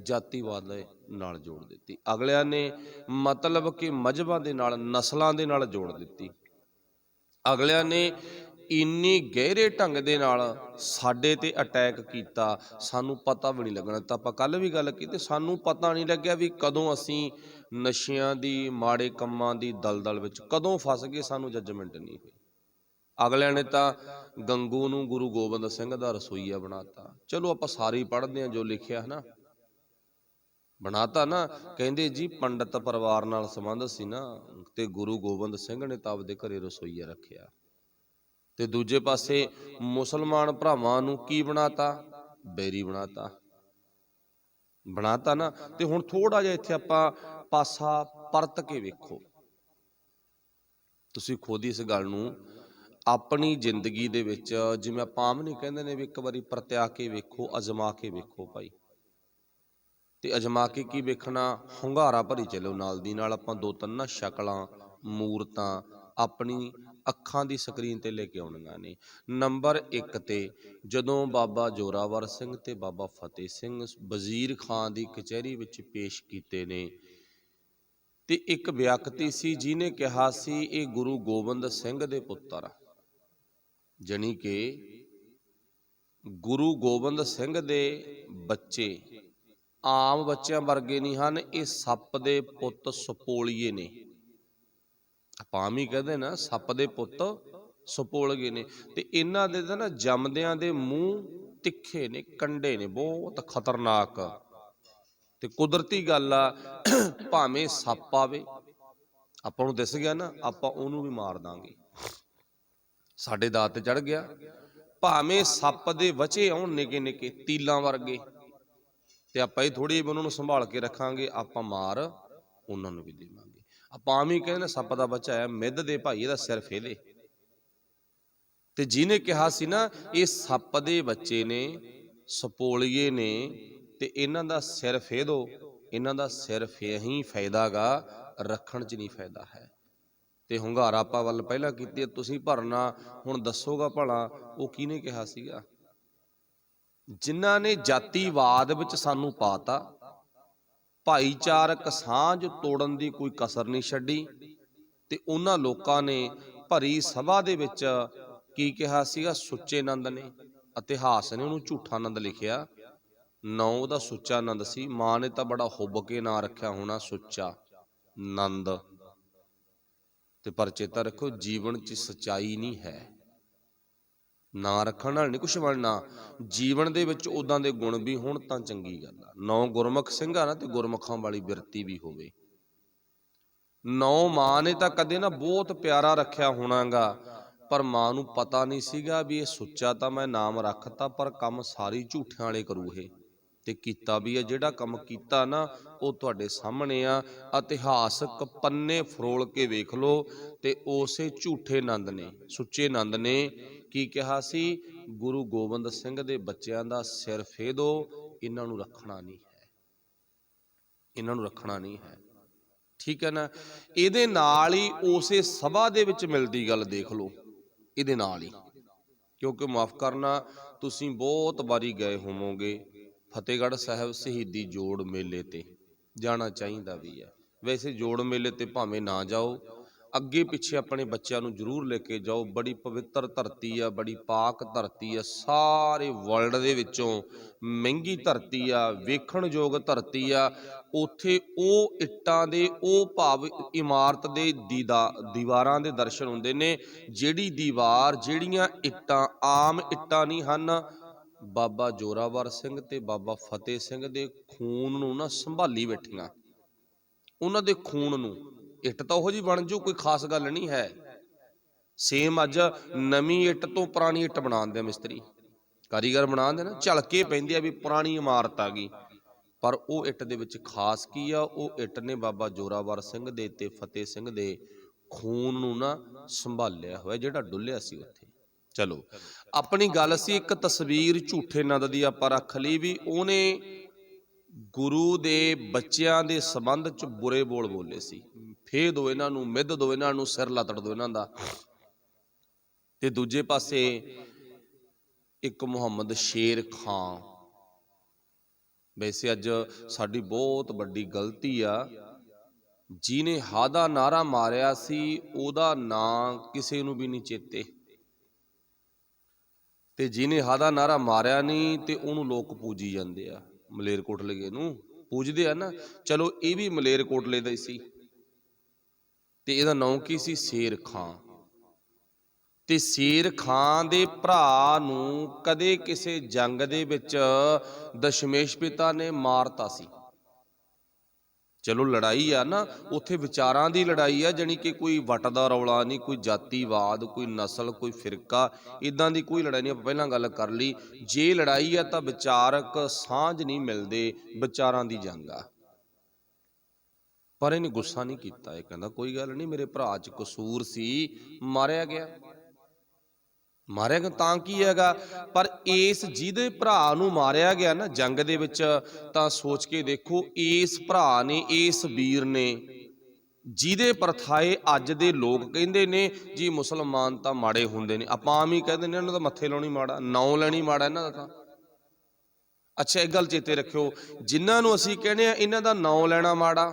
ਜਾਤੀਵਾਦ ਨਾਲ ਜੋੜ ਦਿੱਤੀ, ਅਗਲਿਆਂ ਨੇ ਮਤਲਬ ਕਿ ਮਜ਼ਹਬਾਂ ਦੇ ਨਾਲ, ਨਸਲਾਂ ਦੇ ਨਾਲ ਜੋੜ ਦਿੱਤੀ। ਅਗਲਿਆਂ ਨੇ ਇੰਨੀ ਗਹਿਰੇ ਢੰਗ ਦੇ ਨਾਲ ਸਾਡੇ ਤੇ ਅਟੈਕ ਕੀਤਾ, ਸਾਨੂੰ ਪਤਾ ਵੀ ਨਹੀਂ ਲੱਗਣਾ। ਤਾਂ ਆਪਾਂ ਕੱਲ੍ਹ ਵੀ ਗੱਲ ਕੀਤੀ, ਸਾਨੂੰ ਪਤਾ ਨਹੀਂ ਲੱਗਿਆ ਵੀ ਕਦੋਂ ਅਸੀਂ ਨਸ਼ਿਆਂ ਦੀ, ਮਾੜੇ ਕੰਮਾਂ ਦੀ ਦਲਦਲ ਵਿੱਚ ਕਦੋਂ ਫਸ ਗਏ, ਸਾਨੂੰ ਜੱਜਮੈਂਟ ਨਹੀਂ ਹੋਈ। ਅਗਲਿਆਂ ਨੇ ਤਾਂ ਗੰਗੂ ਨੂੰ ਗੁਰੂ ਗੋਬਿੰਦ ਸਿੰਘ ਦਾ ਰਸੋਈਆ ਬਣਾਤਾ। ਚਲੋ ਆਪਾਂ ਸਾਰੇ ਹੀ ਪੜ੍ਹਦੇ ਹਾਂ ਜੋ ਲਿਖਿਆ, ਹੈ ਨਾ, ਬਣਾਤਾ ਨਾ। ਕਹਿੰਦੇ ਜੀ ਪੰਡਤ ਪਰਿਵਾਰ ਨਾਲ ਸੰਬੰਧ ਸੀ ਨਾ, ਤੇ ਗੁਰੂ ਗੋਬਿੰਦ ਸਿੰਘ ਨੇ ਤਾਂ ਆਪਦੇ ਘਰੇ ਰਸੋਈਆ ਰੱਖਿਆ। ਤੇ ਦੂਜੇ ਪਾਸੇ ਮੁਸਲਮਾਨ ਭਰਾਵਾਂ ਨੂੰ ਕੀ ਬਣਾਤਾ? ਬੈਰੀ ਬਣਾਤਾ, ਬਣਾਤਾ ਨਾ। ਤੇ ਹੁਣ ਥੋੜਾ ਜਿਹਾ ਇੱਥੇ ਆਪਾਂ ਪਾਸਾ ਪਰਤ ਕੇ ਵੇਖੋ, ਤੁਸੀਂ ਖੁਦ ਇਸ ਗੱਲ ਨੂੰ ਆਪਣੀ ਜ਼ਿੰਦਗੀ ਦੇ ਵਿੱਚ, ਜਿਵੇਂ ਆਪਾਂ ਆਮ ਨਹੀਂ ਕਹਿੰਦੇ ਨੇ ਵੀ ਇੱਕ ਵਾਰੀ ਪਰਤਿਆ ਕੇ ਵੇਖੋ, ਅਜ਼ਮਾ ਕੇ ਵੇਖੋ ਭਾਈ। ਤੇ ਅਜ਼ਮਾ ਕੇ ਕੀ ਵੇਖਣਾ? ਹੁੰਗਾਰਾ ਭਰੀ ਚੱਲੋ ਨਾਲ ਦੀ ਨਾਲ। ਆਪਾਂ ਦੋ ਤਿੰਨ ਸ਼ਕਲਾਂ, ਮੂਰਤਾਂ ਆਪਣੀ ਅੱਖਾਂ ਦੀ ਸਕਰੀਨ ਤੇ ਲੈ ਕੇ ਆਉਣੀਆਂ ਨੇ। ਨੰਬਰ 1 ਤੇ ਜਦੋਂ ਬਾਬਾ ਜ਼ੋਰਾਵਰ ਸਿੰਘ ਤੇ ਬਾਬਾ ਫਤਿਹ ਸਿੰਘ ਵਜ਼ੀਰ ਖਾਂ ਦੀ ਕਚਹਿਰੀ ਵਿੱਚ ਪੇਸ਼ ਕੀਤੇ ਨੇ, ਤੇ ਇੱਕ ਵਿਅਕਤੀ ਸੀ ਜਿਹਨੇ ਕਿਹਾ ਸੀ ਇਹ ਗੁਰੂ ਗੋਬਿੰਦ ਸਿੰਘ ਦੇ ਪੁੱਤਰ, ਜਾਣੀ ਕਿ ਗੁਰੂ ਗੋਬਿੰਦ ਸਿੰਘ ਦੇ ਬੱਚੇ ਆਮ ਬੱਚਿਆਂ ਵਰਗੇ ਨਹੀਂ ਹਨ, ਇਹ ਸੱਪ ਦੇ ਪੁੱਤ ਸਪੋਲੀਏ ਨੇ। ਆਪਾਂ ਵੀ ਕਹਿੰਦੇ ਨਾ ਸੱਪ ਦੇ ਪੁੱਤ ਸਪੋਲਗੇ ਨੇ। ਤੇ ਇਹਨਾਂ ਦੇ ਤਾਂ ਨਾ ਜੰਮਦਿਆਂ ਦੇ ਮੂੰਹ ਤਿੱਖੇ ਨੇ, ਕੰਡੇ ਨੇ, ਬਹੁਤ ਖਤਰਨਾਕ। ਤੇ ਕੁਦਰਤੀ ਗੱਲ ਆ, ਭਾਵੇਂ ਸੱਪ ਆਵੇ, ਆਪਾਂ ਨੂੰ ਦਿਸ ਗਿਆ ਨਾ, ਆਪਾਂ ਉਹਨੂੰ ਵੀ ਮਾਰ ਦਾਂਗੇ, ਸਾਡੇ ਦਾਤ ਤੇ ਚੜ ਗਿਆ। ਭਾਵੇਂ ਸੱਪ ਦੇ ਵਚੇ ਆਉਣ ਨਿੱਕੇ ਨਿੱਕੇ ਤੀਲਾਂ ਵਰਗੇ, ਤੇ ਆਪਾਂ ਇਹ ਥੋੜੀ ਉਹਨਾਂ ਨੂੰ ਸੰਭਾਲ ਕੇ ਰੱਖਾਂਗੇ, ਆਪਾਂ ਮਾਰ ਉਹਨਾਂ ਨੂੰ ਵੀ ਦੇਵਾਂਗੇ। ਆਪਾਂ ਵੀ ਕਹਿੰਦੇ ਸੱਪ ਦਾ ਬੱਚਾ ਆਇਆ, ਮਿੱਧ ਦੇ ਭਾਈ ਇਹਦਾ ਸਿਰ ਫੇਲੇ। ਤੇ ਜਿਹਨੇ ਕਿਹਾ ਸੀ ਨਾ ਇਹ ਸੱਪ ਦੇ ਬੱਚੇ ਨੇ, ਸਪੋਲੀਏ ਨੇ, ਤੇ ਇਹਨਾਂ ਦਾ ਸਿਰ ਫੇਹ ਦੋ, ਇਹਨਾਂ ਦਾ ਸਿਰ ਫੇਹੀ ਫਾਇਦਾ ਗਾ, ਰੱਖਣ 'ਚ ਨਹੀਂ ਫਾਇਦਾ ਹੈ। ਤੇ ਹੁੰਗਾਰਾ ਆਪਾਂ ਵੱਲ ਪਹਿਲਾਂ ਕੀਤੀ, ਤੁਸੀਂ ਭਰਨਾ ਹੁਣ ਦੱਸੋਗਾ ਭਲਾ ਉਹ ਕਿਹਨੇ ਕਿਹਾ ਸੀਗਾ? ਜਿਨ੍ਹਾਂ ਨੇ ਜਾਤੀਵਾਦ ਵਿੱਚ ਸਾਨੂੰ ਪਾਤਾ, ਭਾਈਚਾਰਕ ਸਾਂਝ ਤੋੜਨ ਦੀ ਕੋਈ ਕਸਰ ਨਹੀਂ ਛੱਡੀ, ਤੇ ਉਹਨਾਂ ਲੋਕਾਂ ਨੇ ਭਰੀ ਸਭਾ ਦੇ ਵਿੱਚ ਕੀ ਕਿਹਾ ਸੀਗਾ? ਸੁੱਚੇ ਨੰਦ ਨੇ, ਇਤਿਹਾਸ ਨੇ ਉਹਨੂੰ ਝੂਠਾ ਨੰਦ ਲਿਖਿਆ, ਨਾਂ ਉਹਦਾ ਸੁੱਚਾ ਨੰਦ ਸੀ। ਮਾਂ ਨੇ ਤਾਂ ਬੜਾ ਹੁੱਬ ਕੇ ਨਾਂ ਰੱਖਿਆ ਹੋਣਾ ਸੁੱਚਾ ਨੰਦ, ਤੇ ਪਰ ਚੇਤਾ ਰੱਖੋ ਜੀਵਨ 'ਚ ਸੱਚਾਈ ਨਹੀਂ ਹੈ। ਨਾਂ ਰੱਖਣ ਨਾਲ ਨਹੀਂ ਕੁਛ ਬਣਨਾ, ਜੀਵਨ ਦੇ ਵਿੱਚ ਉਦਾਂ ਦੇ ਗੁਣ ਵੀ ਹੋਣ ਤਾਂ ਚੰਗੀ ਗੱਲ ਆ। 9 ਗੁਰਮੁਖ ਸਿੰਘ ਆ ਨਾ, ਤੇ ਗੁਰਮੁਖਾਂ ਵਾਲੀ ਬਿਰਤੀ ਵੀ ਹੋਵੇ। 9 ਮਾਂ ਨੇ ਤਾਂ ਕਦੇ ਨਾ ਬਹੁਤ ਪਿਆਰਾ ਰੱਖਿਆ ਹੋਣਾਗਾ, ਪਰ ਮਾਂ ਨੂੰ ਪਤਾ ਨਹੀਂ ਸੀਗਾ ਵੀ ਇਹ ਸੁੱਚਾ ਤਾਂ ਮੈਂ ਨਾਮ ਰੱਖਤਾ, ਪਰ ਕੰਮ ਸਾਰੀ ਝੂਠਿਆਂ ਵਾਲੇ ਕਰੂ ਇਹ, ਤੇ ਕੀਤਾ ਵੀ ਆ। ਜਿਹੜਾ ਕੰਮ ਕੀਤਾ ਨਾ ਉਹ ਤੁਹਾਡੇ ਸਾਹਮਣੇ ਆ, ਇਤਿਹਾਸਕ ਪੰਨੇ ਫਰੋਲ ਕੇ ਵੇਖ ਲਓ। ਤੇ ਉਸੇ ਝੂਠੇ ਨੰਦ ਨੇ, ਸੁੱਚੇ ਨੰਦ ਨੇ ਕੀ ਕਿਹਾ ਸੀ? ਗੁਰੂ ਗੋਬਿੰਦ ਸਿੰਘ ਦੇ ਬੱਚਿਆਂ ਦਾ ਸਿਰ ਫੇਹ ਦੋ, ਇਹਨਾਂ ਨੂੰ ਰੱਖਣਾ ਨਹੀਂ ਹੈ, ਇਹਨਾਂ ਨੂੰ ਰੱਖਣਾ ਨਹੀਂ ਹੈ। ਠੀਕ ਹੈ ਨਾ? ਇਹਦੇ ਨਾਲ ਹੀ ਉਸੇ ਸਭਾ ਦੇ ਵਿੱਚ ਮਿਲਦੀ ਗੱਲ ਦੇਖ ਲਓ, ਇਹਦੇ ਨਾਲ ਹੀ। ਕਿਉਂਕਿ ਮਾਫ ਕਰਨਾ, ਤੁਸੀਂ ਬਹੁਤ ਵਾਰੀ ਗਏ ਹੋਵੋਗੇ ਫਤਿਹਗੜ੍ਹ ਸਾਹਿਬ ਸ਼ਹੀਦੀ ਜੋੜ ਮੇਲੇ ਤੇ, ਜਾਣਾ ਚਾਹੀਦਾ ਵੀ ਹੈ। ਵੈਸੇ ਜੋੜ ਮੇਲੇ ਤੇ ਭਾਵੇਂ ਨਾ ਜਾਓ, ਅੱਗੇ ਪਿੱਛੇ ਆਪਣੇ ਬੱਚਿਆਂ ਨੂੰ ਜ਼ਰੂਰ ਲੈ ਕੇ ਜਾਓ। ਬੜੀ ਪਵਿੱਤਰ ਧਰਤੀ ਆ, ਬੜੀ ਪਾਕ ਧਰਤੀ ਆ, ਸਾਰੇ ਵਰਲਡ ਦੇ ਵਿੱਚੋਂ ਮਹਿੰਗੀ ਧਰਤੀ ਆ, ਵੇਖਣਯੋਗ ਧਰਤੀ ਆ। ਉੱਥੇ ਉਹ ਇੱਟਾਂ ਦੇ, ਉਹ ਭਾਵ ਇਮਾਰਤ ਦੇ ਦੀਵਾਰਾਂ ਦੇ ਦਰਸ਼ਨ ਹੁੰਦੇ ਨੇ। ਜਿਹੜੀ ਦੀਵਾਰ, ਜਿਹੜੀਆਂ ਇੱਟਾਂ ਆਮ ਇੱਟਾਂ ਨਹੀਂ ਹਨ, ਬਾਬਾ ਜ਼ੋਰਾਵਰ ਸਿੰਘ ਤੇ ਬਾਬਾ ਫਤਿਹ ਸਿੰਘ ਦੇ ਖੂਨ ਨੂੰ ਨਾ ਸੰਭਾਲੀ ਬੈਠੀਆਂ, ਉਹਨਾਂ ਦੇ ਖੂਨ ਨੂੰ। ਇੱਟ ਤਾਂ ਉਹੋ ਜਿਹੀ ਬਣ ਜੂ, ਕੋਈ ਖਾਸ ਗੱਲ ਨਹੀਂ ਹੈ। ਸੇਮ ਅੱਜ ਨਵੀਂ ਇੱਟ ਤੋਂ ਪੁਰਾਣੀ ਇੱਟ ਬਣਾਉਂਦੇ ਆ ਮਿਸਤਰੀ, ਕਾਰੀਗਰ ਬਣਾਉਂਦੇ ਨਾ, ਝਲਕੇ ਪੈਂਦੇ ਆ ਵੀ ਪੁਰਾਣੀ ਇਮਾਰਤ ਆ ਗਈ। ਪਰ ਉਹ ਇੱਟ ਦੇ ਵਿੱਚ ਖਾਸ ਕੀ ਆ? ਉਹ ਇੱਟ ਨੇ ਬਾਬਾ ਜ਼ੋਰਾਵਰ ਸਿੰਘ ਦੇ ਤੇ ਫਤਿਹ ਸਿੰਘ ਦੇ ਖੂਨ ਨੂੰ ਨਾ ਸੰਭਾਲਿਆ ਹੋਇਆ, ਜਿਹੜਾ ਡੁੱਲਿਆ ਸੀ ਉੱਥੇ। ਚਲੋ ਆਪਣੀ ਗੱਲ ਸੀ ਇੱਕ ਤਸਵੀਰ ਝੂਠੇ ਨੰਦ ਦੀ ਆਪਾਂ ਰੱਖ ਲਈ, ਵੀ ਉਹਨੇ ਗੁਰੂ ਦੇ ਬੱਚਿਆਂ ਦੇ ਸੰਬੰਧ 'ਚ ਬੁਰੇ ਬੋਲ ਬੋਲੇ ਸੀ। ਫੇਹ ਦੋ ਇਹਨਾਂ ਨੂੰ, ਮਿੱਧ ਦੋ ਇਹਨਾਂ ਨੂੰ, ਸਿਰ ਲੱਤੜ ਦੋ ਇਹਨਾਂ ਦਾ। ਤੇ ਦੂਜੇ ਪਾਸੇ ਇੱਕ ਮੁਹੰਮਦ ਸ਼ੇਰ ਖਾਂ। ਵੈਸੇ ਅੱਜ ਸਾਡੀ ਬਹੁਤ ਵੱਡੀ ਗਲਤੀ ਆ, ਜਿਹਨੇ ਹਾ ਦਾ ਨਾਰਾ ਮਾਰਿਆ ਸੀ ਉਹਦਾ ਨਾਂ ਕਿਸੇ ਨੂੰ ਵੀ ਨਹੀਂ ਚੇਤੇ, ਤੇ ਜਿਹਨੇ ਹਾ ਦਾ ਨਾਰਾ ਮਾਰਿਆ ਨਹੀਂ ਤੇ ਉਹਨੂੰ ਲੋਕ ਪੂਜੀ ਜਾਂਦੇ ਆ। ਮਲੇਰਕੋਟਲੇ ਨੂੰ ਪੂਜਦੇ ਆ ਨਾ, ਚਲੋ ਇਹ ਵੀ ਮਲੇਰਕੋਟਲੇ ਦਾ ਹੀ ਸੀ, ਤੇ ਇਹਦਾ ਨਾਂ ਕੀ ਸੀ? ਸ਼ੇਰ ਖਾਂ। ਤੇ ਸ਼ੇਰ ਖਾਂ ਦੇ ਭਰਾ ਨੂੰ ਕਦੇ ਕਿਸੇ ਜੰਗ ਦੇ ਵਿੱਚ ਦਸ਼ਮੇਸ਼ ਪਿਤਾ ਨੇ ਮਾਰਤਾ ਸੀ। ਚਲੋ ਲੜਾਈ ਆ ਨਾ, ਉੱਥੇ ਵਿਚਾਰਾਂ ਦੀ ਲੜਾਈ ਆ, ਜਾਣੀ ਕਿ ਕੋਈ ਵੱਟ ਦਾ ਰੌਲਾ ਨਹੀਂ, ਕੋਈ ਜਾਤੀਵਾਦ, ਕੋਈ ਨਸਲ, ਕੋਈ ਫਿਰਕਾ, ਇਦਾਂ ਦੀ ਕੋਈ ਲੜਾਈ ਨਹੀਂ। ਆਪਾਂ ਪਹਿਲਾਂ ਗੱਲ ਕਰ ਲਈ, ਜੇ ਲੜਾਈ ਆ ਤਾਂ ਵਿਚਾਰਕ ਸਾਂਝ ਨਹੀਂ ਮਿਲਦੇ, ਵਿਚਾਰਾਂ ਦੀ ਜੰਗ ਆ। ਪਰ ਇਹਨੇ ਗੁੱਸਾ ਨਹੀਂ ਕੀਤਾ, ਇਹ ਕਹਿੰਦਾ ਕੋਈ ਗੱਲ ਨਹੀਂ, ਮੇਰੇ ਭਰਾ 'ਚ ਕਸੂਰ ਸੀ, ਮਾਰਿਆ ਗਿਆ। ਮਾਰਿਆ ਗਿਆ ਤਾਂ ਕੀ ਹੈਗਾ? ਪਰ ਇਸ ਜਿਹਦੇ ਭਰਾ ਨੂੰ ਮਾਰਿਆ ਗਿਆ ਨਾ ਜੰਗ ਦੇ ਵਿੱਚ, ਤਾਂ ਸੋਚ ਕੇ ਦੇਖੋ, ਇਸ ਭਰਾ ਨੇ, ਇਸ ਵੀਰ ਨੇ, ਜਿਹਦੇ ਪਰਥਾਏ ਅੱਜ ਦੇ ਲੋਕ ਕਹਿੰਦੇ ਨੇ ਜੀ ਮੁਸਲਮਾਨ ਤਾਂ ਮਾੜੇ ਹੁੰਦੇ ਨੇ, ਆਪਾਂ ਆਮ ਹੀ ਕਹਿੰਦੇ ਨੇ ਇਹਨਾਂ ਦਾ ਮੱਥੇ ਲਾਉਣੀ ਮਾੜਾ, ਨਾਂ ਲੈਣੀ ਮਾੜਾ ਇਹਨਾਂ ਦਾ ਤਾਂ। ਅੱਛਾ ਇੱਕ ਗੱਲ ਚੇਤੇ ਰੱਖਿਓ, ਜਿਨ੍ਹਾਂ ਨੂੰ ਅਸੀਂ ਕਹਿੰਦੇ ਆ ਇਹਨਾਂ ਦਾ ਨਾਂ ਲੈਣਾ ਮਾੜਾ,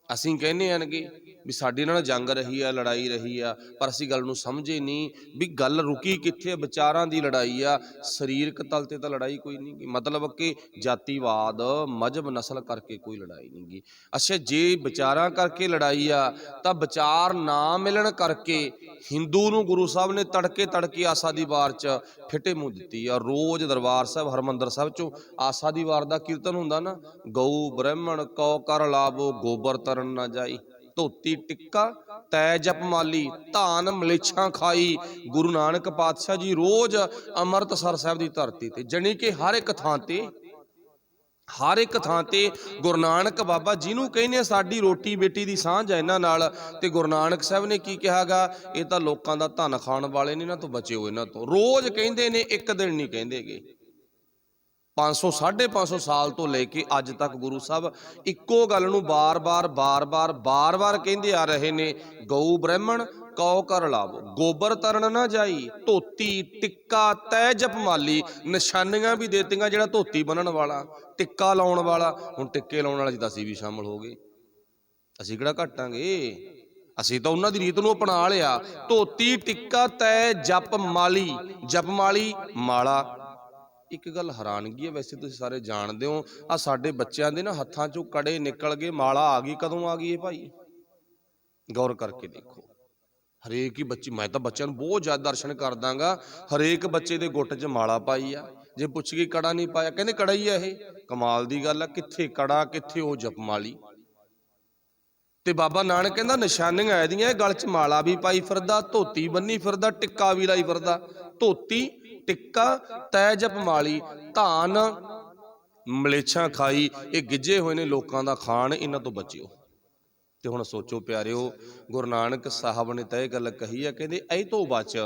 ਅਸੀਂ ਕਹਿੰਦੇ ਆਂਗੇ ਵੀ ਸਾਡੀ ਨਾਲ ਜੰਗ ਰਹੀ ਆ, ਲੜਾਈ ਰਹੀ ਆ, ਪਰ ਅਸੀਂ ਗੱਲ ਨੂੰ ਸਮਝੇ ਨਹੀਂ ਵੀ ਗੱਲ ਰੁਕੀ ਕਿੱਥੇ। ਵਿਚਾਰਾਂ ਦੀ ਲੜਾਈ ਆ, ਸਰੀਰਕ ਤਲ ਤੇ ਤਾਂ ਲੜਾਈ ਕੋਈ ਨਹੀਂ ਗੀ, ਮਤਲਬ ਕਿ ਜਾਤੀਵਾਦ, ਮਜ਼ਹਬ, ਨਸਲ ਕਰਕੇ ਕੋਈ ਲੜਾਈ ਨਹੀਂ ਗੀ। ਅੱਛਾ ਜੇ ਵਿਚਾਰਾਂ ਕਰਕੇ ਲੜਾਈ ਆ, ਤਾਂ ਵਿਚਾਰ ਨਾ ਮਿਲਣ ਕਰਕੇ ਹਿੰਦੂ ਨੂੰ ਗੁਰੂ ਸਾਹਿਬ ਨੇ ਤੜਕੇ ਆਸਾ ਦੀ ਵਾਰ 'ਚ ਫਿੱਟੇ ਮੂੰਹ ਦਿੱਤੀ ਆ। ਰੋਜ਼ ਦਰਬਾਰ ਸਾਹਿਬ, ਹਰਿਮੰਦਰ ਸਾਹਿਬ 'ਚੋਂ ਆਸਾ ਦੀ ਵਾਰ ਦਾ ਕੀਰਤਨ ਹੁੰਦਾ ਨਾ, ਗਊ ਬ੍ਰਾਹਮਣ ਕਉ ਕਰ ਲਾਵੋ, ਗੋਬਰ ਤਰਨ ਨਾ ਜਾਈ, ਧੋਤੀ ਟਿੱਕਾ ਤੈ ਜਪਮਾਲੀ, ਧਾਨ ਮਲੇਛਾਂ ਖਾਈ। ਗੁਰੂ ਨਾਨਕ ਪਾਤਸ਼ਾਹ ਜੀ ਰੋਜ਼ ਅੰਮ੍ਰਿਤਸਰ ਸਾਹਿਬ ਦੀ ਧਰਤੀ ਤੇ, ਜਾਣੀ ਕਿ ਹਰ ਇੱਕ ਥਾਂ ਤੇ ਗੁਰੂ ਨਾਨਕ ਬਾਬਾ ਜਿਹਨੂੰ ਕਹਿੰਦੇ ਆ ਸਾਡੀ ਰੋਟੀ ਬੇਟੀ ਦੀ ਸਾਂਝ ਹੈ ਇਹਨਾਂ ਨਾਲ। ਤੇ ਗੁਰੂ ਨਾਨਕ ਸਾਹਿਬ ਨੇ ਕੀ ਕਿਹਾਗਾ? ਇਹ ਤਾਂ ਲੋਕਾਂ ਦਾ ਧਨ ਖਾਣ ਵਾਲੇ ਨੇ, ਇਹਨਾਂ ਤੋਂ ਬਚਿਓ, ਇਹਨਾਂ ਤੋਂ। ਰੋਜ਼ ਕਹਿੰਦੇ ਨੇ, ਇੱਕ ਦਿਨ ਨਹੀਂ ਕਹਿੰਦੇਗੇ। 500 550 ਸਾਲ ਤੋਂ ਲੈ ਕੇ ਅੱਜ ਤੱਕ ਗੁਰੂ ਸਾਹਿਬ ਇੱਕੋ ਗੱਲ ਨੂੰ ਬਾਰ-ਬਾਰ ਕਹਿੰਦੇ ਆ ਰਹੇ ਨੇ, ਗਊ ਬ੍ਰਾਹਮਣ ਕਉ ਕਰ ਲਾਵੋ, ਗੋਬਰ ਤਰਨ ਨਾ ਜਾਈ, ਧੋਤੀ ਟਿੱਕਾ ਤੈ ਜਪਮਾਲੀ। ਨਿਸ਼ਾਨੀਆਂ ਵੀ ਦੇਤੀਆਂ, ਜਿਹੜਾ ਧੋਤੀ ਬੰਨਣ ਵਾਲਾ, ਟਿੱਕਾ ਲਾਉਣ ਵਾਲਾ। ਹੁਣ ਟਿੱਕੇ ਲਾਉਣ ਵਾਲਾ ਜਿੱਦਾਂ ਅਸੀਂ ਵੀ ਸ਼ਾਮਲ ਹੋ ਗਏ, ਅਸੀਂ ਕਿਹੜਾ ਘਟਾਂਗੇ, ਅਸੀਂ ਤਾਂ ਉਹਨਾਂ ਦੀ ਰੀਤ ਨੂੰ ਅਪਣਾ ਲਿਆ। ਧੋਤੀ ਟਿੱਕਾ ਤੈ ਜਪਮਾਲੀ, ਜਪਮਾਲੀ ਮਾਲਾ। ਇੱਕ ਗੱਲ ਹੈਰਾਨਗੀ ਹੈ, ਵੈਸੇ ਤੁਸੀਂ ਸਾਰੇ ਜਾਣਦੇ ਹੋ, ਆ ਸਾਡੇ ਬੱਚਿਆਂ ਦੇ ਨਾ ਹੱਥਾਂ ਚੋਂ ਕੜੇ ਨਿਕਲ ਗਏ, ਮਾਲਾ ਆ ਗਈ। ਕਦੋਂ ਆ ਗਈ ਇਹ ਭਾਈ? ਗੌਰ ਕਰਕੇ ਦੇਖੋ। ਹਰੇਕ ਹੀ ਬੱਚੀ, ਮੈਂ ਤਾਂ ਬੱਚਿਆਂ ਨੂੰ ਬਹੁਤ ਜ਼ਿਆਦਾ ਦਰਸ਼ਨ ਕਰ ਦਾਂਗਾ, ਹਰੇਕ ਬੱਚੇ ਦੇ ਗੁੱਟ 'ਚ ਮਾਲਾ ਪਾਈ ਆ। ਜੇ ਪੁੱਛ ਕੇ ਕੜਾ ਨਹੀਂ ਪਾਇਆ, ਕਹਿੰਦੇ ਕੜਾ ਹੀ ਆ ਇਹ। ਕਮਾਲ ਦੀ ਗੱਲ ਆ, ਕਿੱਥੇ ਕੜਾ, ਕਿੱਥੇ ਉਹ ਜਪਮਾਲੀ। ਤੇ ਬਾਬਾ ਨਾਨਕ ਕਹਿੰਦਾ ਨਿਸ਼ਾਨੀਆਂ ਇਹਦੀਆਂ, ਗਲ 'ਚ ਮਾਲਾ ਵੀ ਪਾਈ ਫਿਰਦਾ, ਧੋਤੀ ਬੰਨੀ ਫਿਰਦਾ, ਟਿੱਕਾ ਵੀ ਲਾਈ ਫਿਰਦਾ। ਧੋਤੀ ਟਿੱਕਾ ਤੈ ਜਪਮਾਲੀ। ਧਾਨ ਮਲੇਛਾਂ ਖਾਈ, ਇਹ ਗਿੱਜੇ ਹੋਏ ਨੇ ਲੋਕਾਂ ਦਾ ਖਾਣ, ਇਹਨਾਂ ਤੋਂ ਬਚਿਓ। ਤੇ ਹੁਣ ਸੋਚੋ ਪਿਆਰਿਓ, ਗੁਰੂ ਨਾਨਕ ਸਾਹਿਬ ਨੇ ਤਾਂ ਇਹ ਗੱਲ ਕਹੀ ਆ, ਕਹਿੰਦੇ ਇਹ ਤੋਂ ਬਚ।